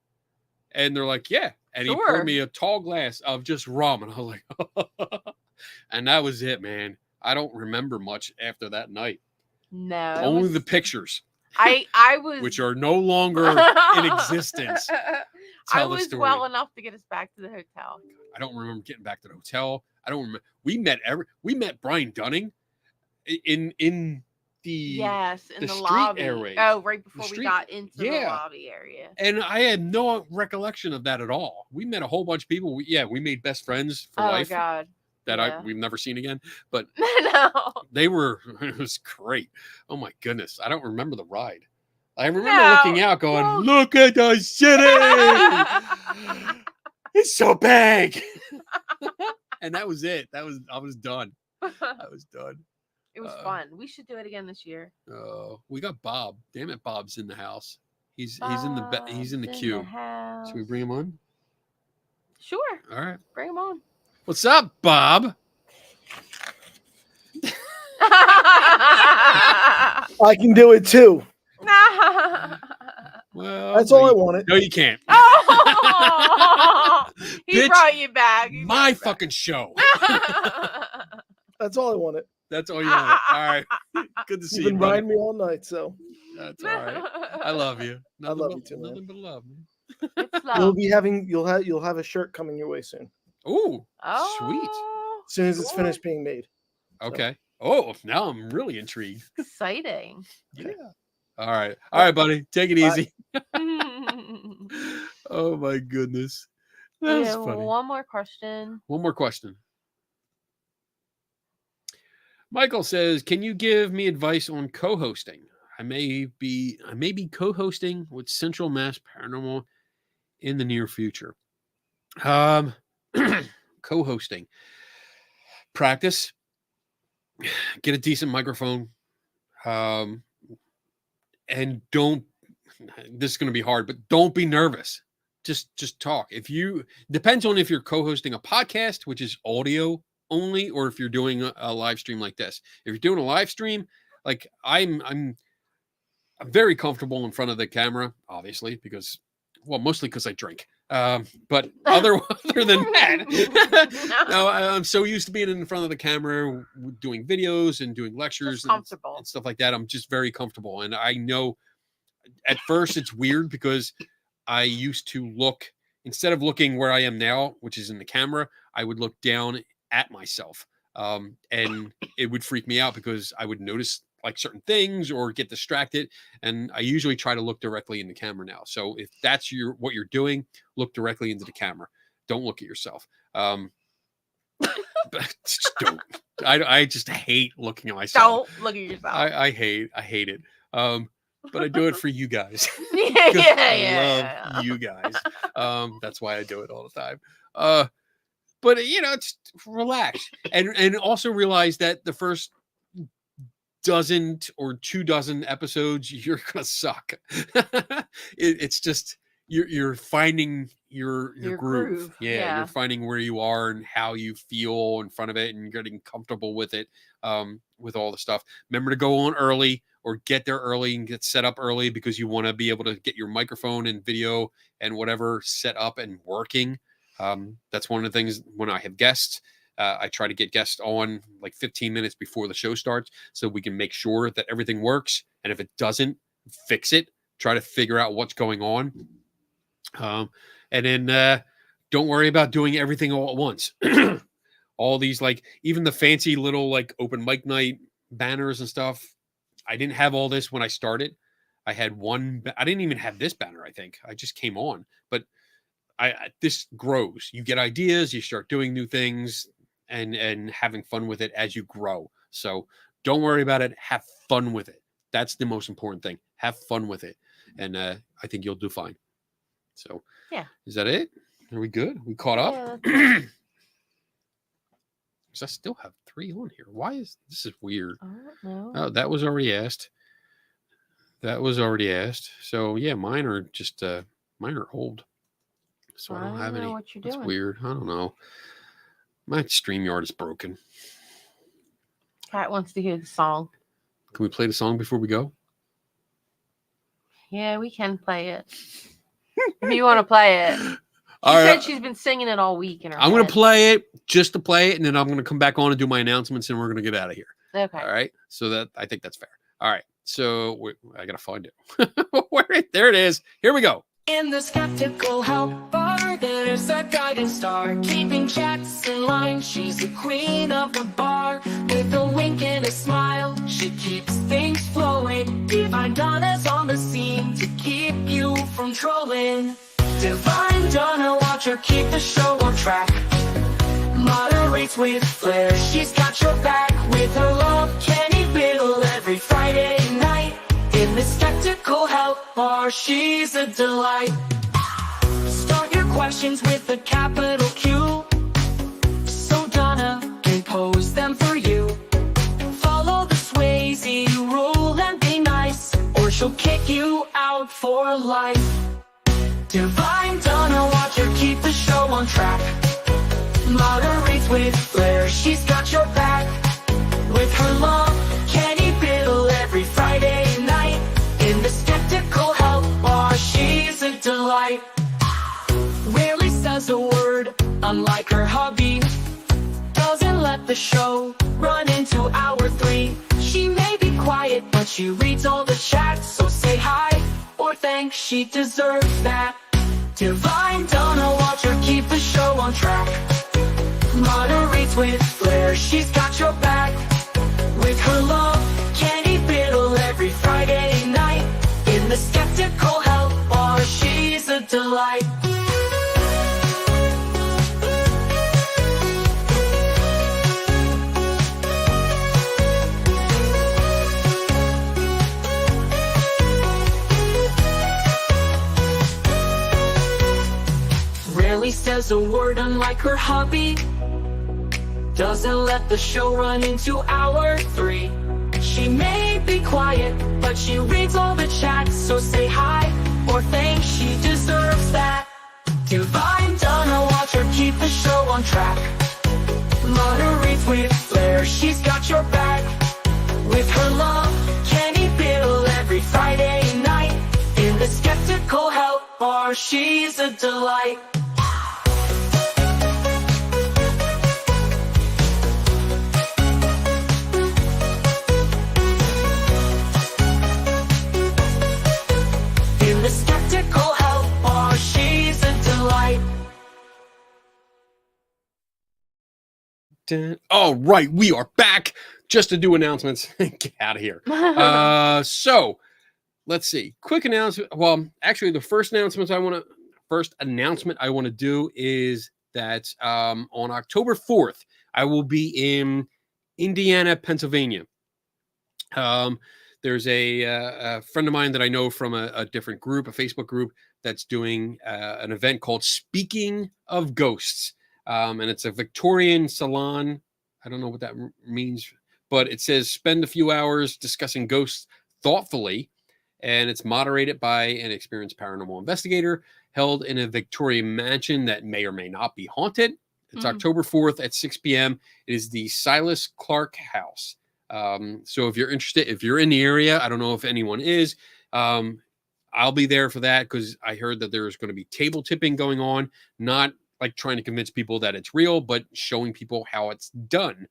And they're like, "Yeah." And he Sure. poured me a tall glass of just rum, and I was like, and that was it, man. I don't remember much after that night. No. it Only was- the pictures, I was which are no longer in existence. I Tell the was story. well enough to get us back to the hotel. I don't remember getting back to the hotel. I don't remember. We met Brian Dunning in the Yes, in the the street lobby. airways. Oh, right before street- we got into the yeah. lobby area. and I had no recollection of that at all. We met a whole bunch of people. We made best friends for Oh life God. that yeah. we've never seen again. But No. they were it was great. Oh my goodness, I don't remember the ride. I remember No, looking out, going, well- "Look at the city! It's so big." And that was it. I was done. I was done. It was fun. We should do it again this year. We got Bob. Damn it, Bob's in the house. He's in the Bob's queue. house. Should we bring him on? Sure. All right. Bring him on. What's up, Bob? I can do it too. Well, That's all I wanted. No, you can't. Oh, he Bitch, brought you back. My fucking show. That's all I wanted. That's all you want. All right. Good to see You've you, been buddy. riding me all night, so That's all right. I love you. I love you too, man. Nothing but love. It's love. you'll have a shirt coming your way soon. Ooh, Oh, sweet. As soon as it's Cool. finished being made. Okay. Oh, now I'm really intrigued. Exciting. Yeah. All right, buddy. Take it Bye. easy. Oh my goodness, that's Yeah, funny. one more question. One more question. Michael says, "Can you give me advice on co-hosting? I may be co-hosting with Central Mass Paranormal in the near future." Co-hosting. Practice. Get a decent microphone. And don't. This is going to be hard, but don't be nervous. Just talk. Depends on if you're co-hosting a podcast, which is audio only, or if you're doing a live stream like this. If you're doing a live stream, like I'm very comfortable in front of the camera, obviously, mostly because I drink. But other than that, no, I'm so used to being in front of the camera, doing videos and doing lectures and stuff like that. I'm just very comfortable, and I know at first it's weird because I used to look, instead of looking where I am now, which is in the camera, I would look down at myself. And it would freak me out because I would notice like certain things or get distracted. And I usually try to look directly in the camera now. So if that's what you're doing, look directly into the camera. Don't look at yourself. But just don't. I just hate looking at myself. Don't look at yourself. I hate it. But I do it for you guys. Yeah. Love you guys. That's why I do it all the time. But just relax and also realize that the first dozen or 24 episodes you're gonna suck. It's just you're finding your Your groove. groove, Yeah, yeah. you're finding where you are and how you feel in front of it, and you're getting comfortable with it, with all the stuff. Remember to go on early or get there early and get set up early, because you want to be able to get your microphone and video and whatever set up and working. That's one of the things when I have guests. I try to get guests on like 15 minutes before the show starts, so we can make sure that everything works. And if it doesn't, fix it. Try to figure out what's going on. And then don't worry about doing everything all at once. All these, like, even the fancy little like open mic night banners and stuff. I didn't have all this when I started. I had one. I didn't even have this banner. I think I just came on, but this grows. You get ideas. You start doing new things and having fun with it as you grow. So don't worry about it. Have fun with it. That's the most important thing. Have fun with it, and I think you'll do fine. So Yeah. Is that it? Are we good? We caught up? Yeah, Because I still have 3 on here. Why is this is weird? I don't know. Oh, that was already asked. That was already asked. So yeah, mine are just mine are old. So I don't have know any. what you're It's doing. weird. I don't know. My StreamYard is broken. Kat wants to hear the song. Can we play the song before we go? Yeah, we can play it. If you want to play it. She All said right. she's been singing it all week in her I'm going head. to play it just to play it, and then I'm going to come back on and do my announcements, and we're going to get out of here. Okay. All right. So that I think that's fair. All right. So I got to find it. There it is. Here we go. In the skeptical helper, there's a guiding star, keeping checks in line. She's the queen of the bar, with a wink and a smile. She keeps things flowing. Divine Donna's on the scene to keep you from trolling. Divine Donna, watch her keep the show on track. Moderates with flair, she's got your back. With her love, Kenny Biddle every Friday night. In the skeptical help bar, she's a delight. Start your questions with a capital Q, so Donna can pose them for you. Follow the Swayze rule and be nice, or she'll kick you out for life. Divine Donna, watch her keep the show on track. Moderates with flair, she's got your back. With her love, Kenny Biddle every Friday night. In the skeptical help bar, she's a delight. Rarely says a word, unlike her hubby. Doesn't let the show run into hour 3. She may be quiet, but she reads all the chats. So say hi, or thanks, she deserves that. Divine Donna, watch her keep the show on track. Moderates with flair, she's got your back. With her love, Kenny Biddle every Friday night. In the skeptical help bar, she's a delight. Rarely says a word, unlike her hubby. Doesn't let the show run into hour 3. She may be quiet, but she reads all the chats. So say hi, or thanks, she deserves that. Divine Donna, watch her keep the show on track. Moderates with flair, she's got your back. With her love, Kenny Biddle every Friday night. In the skeptical help bar, she's a delight. In the skeptical help bar, she's a delight. All right, we are back just to do announcements. Get out of here. So let's see. Quick announcement. Well, actually, the first announcement I want to do is that on October 4th, I will be in Indiana, Pennsylvania. There's a friend of mine that I know from a different group, a Facebook group, that's doing an event called Speaking of Ghosts. And it's a Victorian salon. I don't know what that means, but it says spend a few hours discussing ghosts thoughtfully. and it's moderated by an experienced paranormal investigator held in a Victorian mansion that may or may not be haunted. It's October 4th at 6 p.m. It is the Silas Clark House. So if you're interested, if you're in the area, I don't know if anyone is, I'll be there for that because I heard that there's going to be table tipping going on, not like trying to convince people that it's real, but showing people how it's done,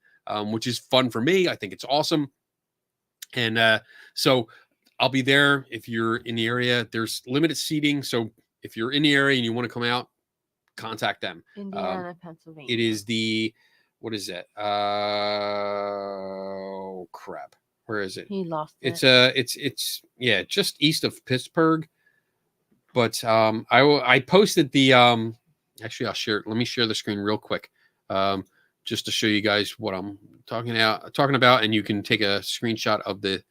which is fun for me. I think it's awesome. And so I'll be there if you're in the area. There's limited seating. So if you're in the area and you want to come out, contact them. Indiana, Pennsylvania. It is the, what is it? Oh, crap. Where is it? He lost it. It's yeah, just east of Pittsburgh. But I posted the actually I'll share. Let me share the screen real quick, just to show you guys what I'm talking about, and you can take a screenshot of the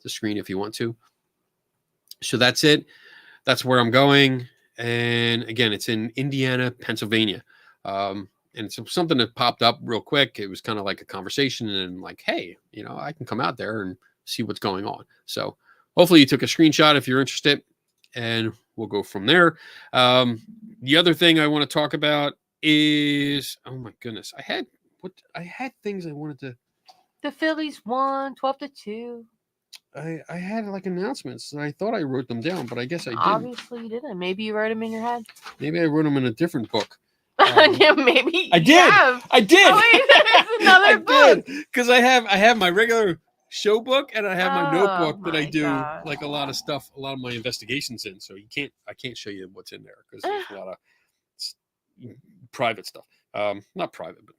screen if you want to. So that's it. That's where I'm going, and again, it's in Indiana, Pennsylvania. And it's something that popped up real quick. It was kind of like a conversation and like, hey, you know, I can come out there and see what's going on. So hopefully you took a screenshot if you're interested, and we'll go from there. The other thing I want to talk about is, oh my goodness, I had things I wanted to. The Phillies won 12-2. I had like announcements and I thought I wrote them down, but I guess I didn't. Obviously you didn't. Maybe you wrote them in your head. Maybe I wrote them in a different book. Yeah, maybe I did. have. I did. Oh, wait, there's another book. Because I have my regular show book and I have my notebook that I do gosh. like a lot of stuff, a lot of my investigations in. So I can't show you what's in there because there's a lot of private stuff. Not private, but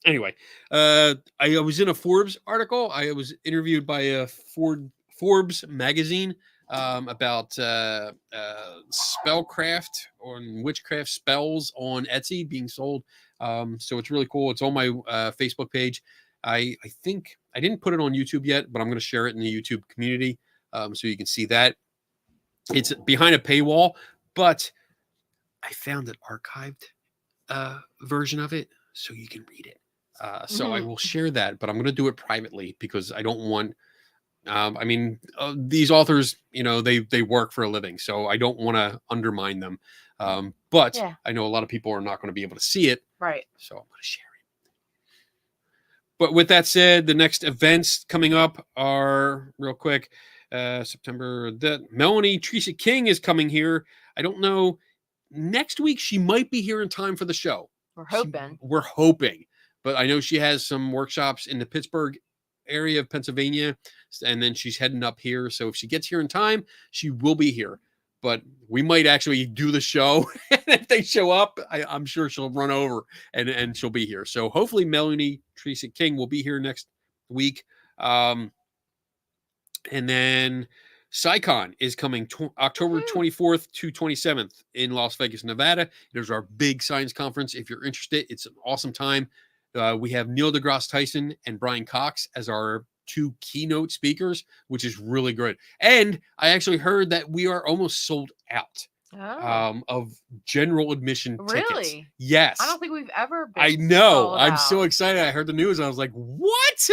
anyway. I was in a Forbes article. I was interviewed by a Forbes magazine about spellcraft or witchcraft spells on Etsy being sold. So it's really cool. It's on my Facebook page. I think I didn't put it on YouTube yet, but I'm going to share it in the YouTube community so you can see that. It's behind a paywall, but I found an archived version of it so you can read it. So I will share that, but I'm going to do it privately because I don't want. These authors, you know, they work for a living, so I don't want to undermine them. But yeah. I know a lot of people are not going to be able to see it, right? So I'm going to share it. But with that said, the next events coming up are real quick. September. Melanie Teresa King is coming here. I don't know. Next week she might be here in time for the show. We're hoping. We're hoping, but I know she has some workshops in the Pittsburgh area of Pennsylvania, and then she's heading up here. So if she gets here in time, she will be here. But we might actually do the show, and if they show up, I'm sure she'll run over and she'll be here. So hopefully Melanie Teresa King will be here next week. And then SciCon is coming October 24th to 27th in Las Vegas, Nevada. It is our big science conference. If you're interested, it's an awesome time. We have Neil deGrasse Tyson and Brian Cox as our two keynote speakers, which is really good. And I actually heard that we are almost sold out of general admission tickets. Really? Yes. I don't think we've ever been I know. sold I'm out. so excited. I heard the news and I was like, what?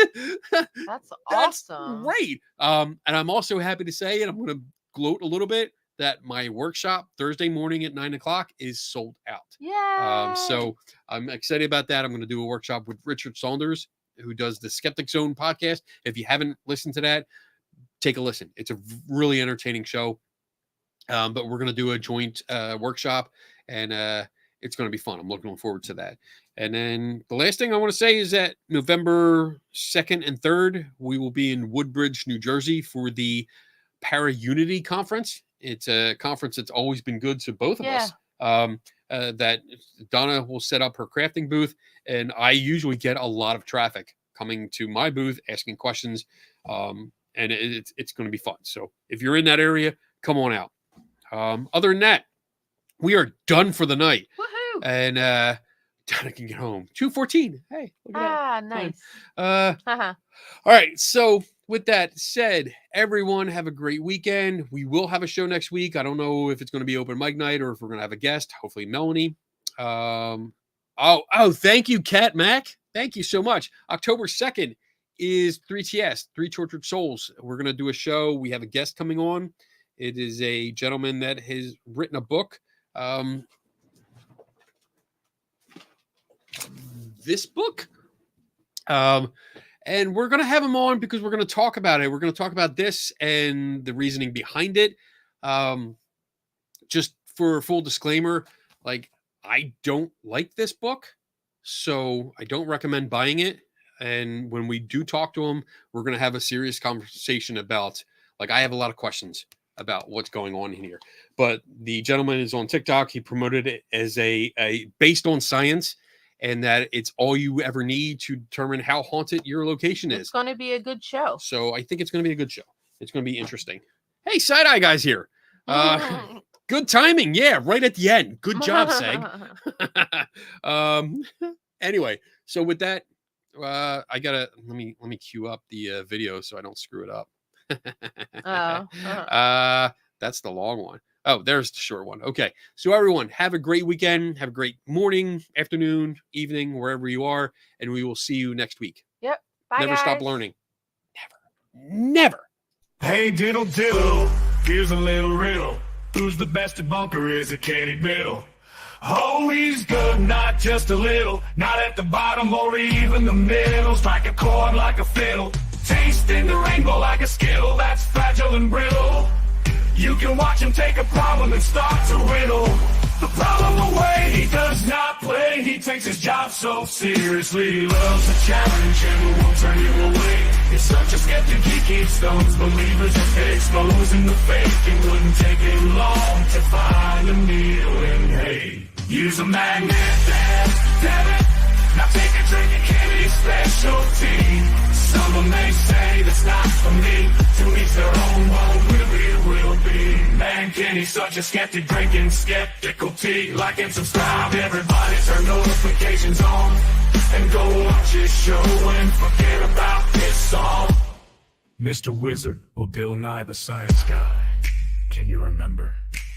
That's awesome. Great. And I'm also happy to say, and I'm going to gloat a little bit, that my workshop Thursday morning at 9:00 is sold out. Yeah. So I'm excited about that. I'm going to do a workshop with Richard Saunders, who does the Skeptic Zone podcast. If you haven't listened to that, take a listen. It's a really entertaining show. But we're going to do a joint workshop, and it's going to be fun. I'm looking forward to that. And then the last thing I want to say is that November 2nd and 3rd, we will be in Woodbridge, New Jersey for the Para Unity Conference. It's a conference that's always been good to both of us. That Donna will set up her crafting booth, and I usually get a lot of traffic coming to my booth asking questions, and it's going to be fun. So if you're in that area, come on out. Other than that, we are done for the night. Woohoo! And Donna can get home 2:14. Hey, look at that. Nice. All right. So with that said, everyone have a great weekend. We will have a show next week. I don't know if it's going to be open mic night or if we're going to have a guest. Hopefully, Melanie. Thank you, Kat Mack. Thank you so much. October 2nd is 3TS, Three Tortured Souls. We're going to do a show. We have a guest coming on. It is a gentleman that has written a book. This book. And we're going to have him on because we're going to talk about it. We're going to talk about this and the reasoning behind it. Just for full disclaimer, like, I don't like this book, so I don't recommend buying it. And when we do talk to him, we're going to have a serious conversation about, like, I have a lot of questions about what's going on in here. But the gentleman is on TikTok. He promoted it as a based on science, and that it's all you ever need to determine how haunted your location is. It's going to be a good show. So I think it's going to be a good show. It's going to be interesting. Hey, Side Eye Guy's here. Good timing. Yeah, right at the end. Good job, Seg. Anyway, so with that, I gotta let me cue up the video so I don't screw it up. That's the long one. Oh, there's the short one. Okay, so everyone, have a great weekend. Have a great morning, afternoon, evening, wherever you are, and we will see you next week. Yep. Bye, Never guys. stop learning. Never. Hey, diddle diddle, here's a little riddle. Who's the best debunker? Is it Kenny Biddle? Oh, he's good, not just a little. Not at the bottom or even the middle. Strike a chord like a fiddle. Tasting the rainbow like a skittle. That's fragile and brittle. You can watch him take a problem and start to riddle the problem away. He does not play. He takes his job so seriously. He loves a challenge and won't turn you away. He's such a skeptic, he keeps those believers exposing the fake. It wouldn't take him long to find a needle in hay. Use a magnet, damn it. Now take a drink of Kenny's specialty. Someone may say that's not for me. To each their own, what will be. Man, Kenny's such a skeptic, drinking skeptical tea. Like and subscribe, everybody turn notifications on. And go watch his show and forget about this song. Mr. Wizard or Bill Nye the Science Guy. Can you remember?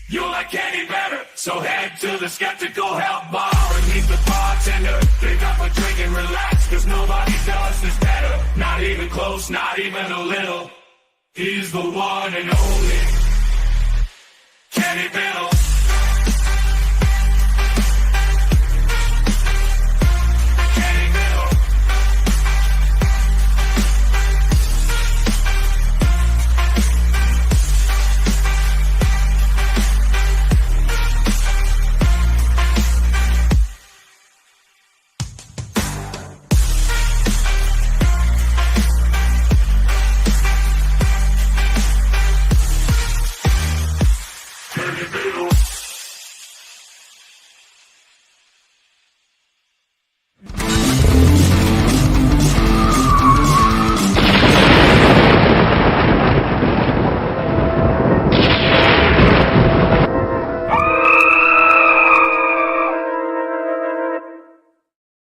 You like Kenny better, so head to the Skeptical Help Bar and meet the bartender. Pick up a drink and relax, cause nobody does this better. Not even close, not even a little. He's the one and only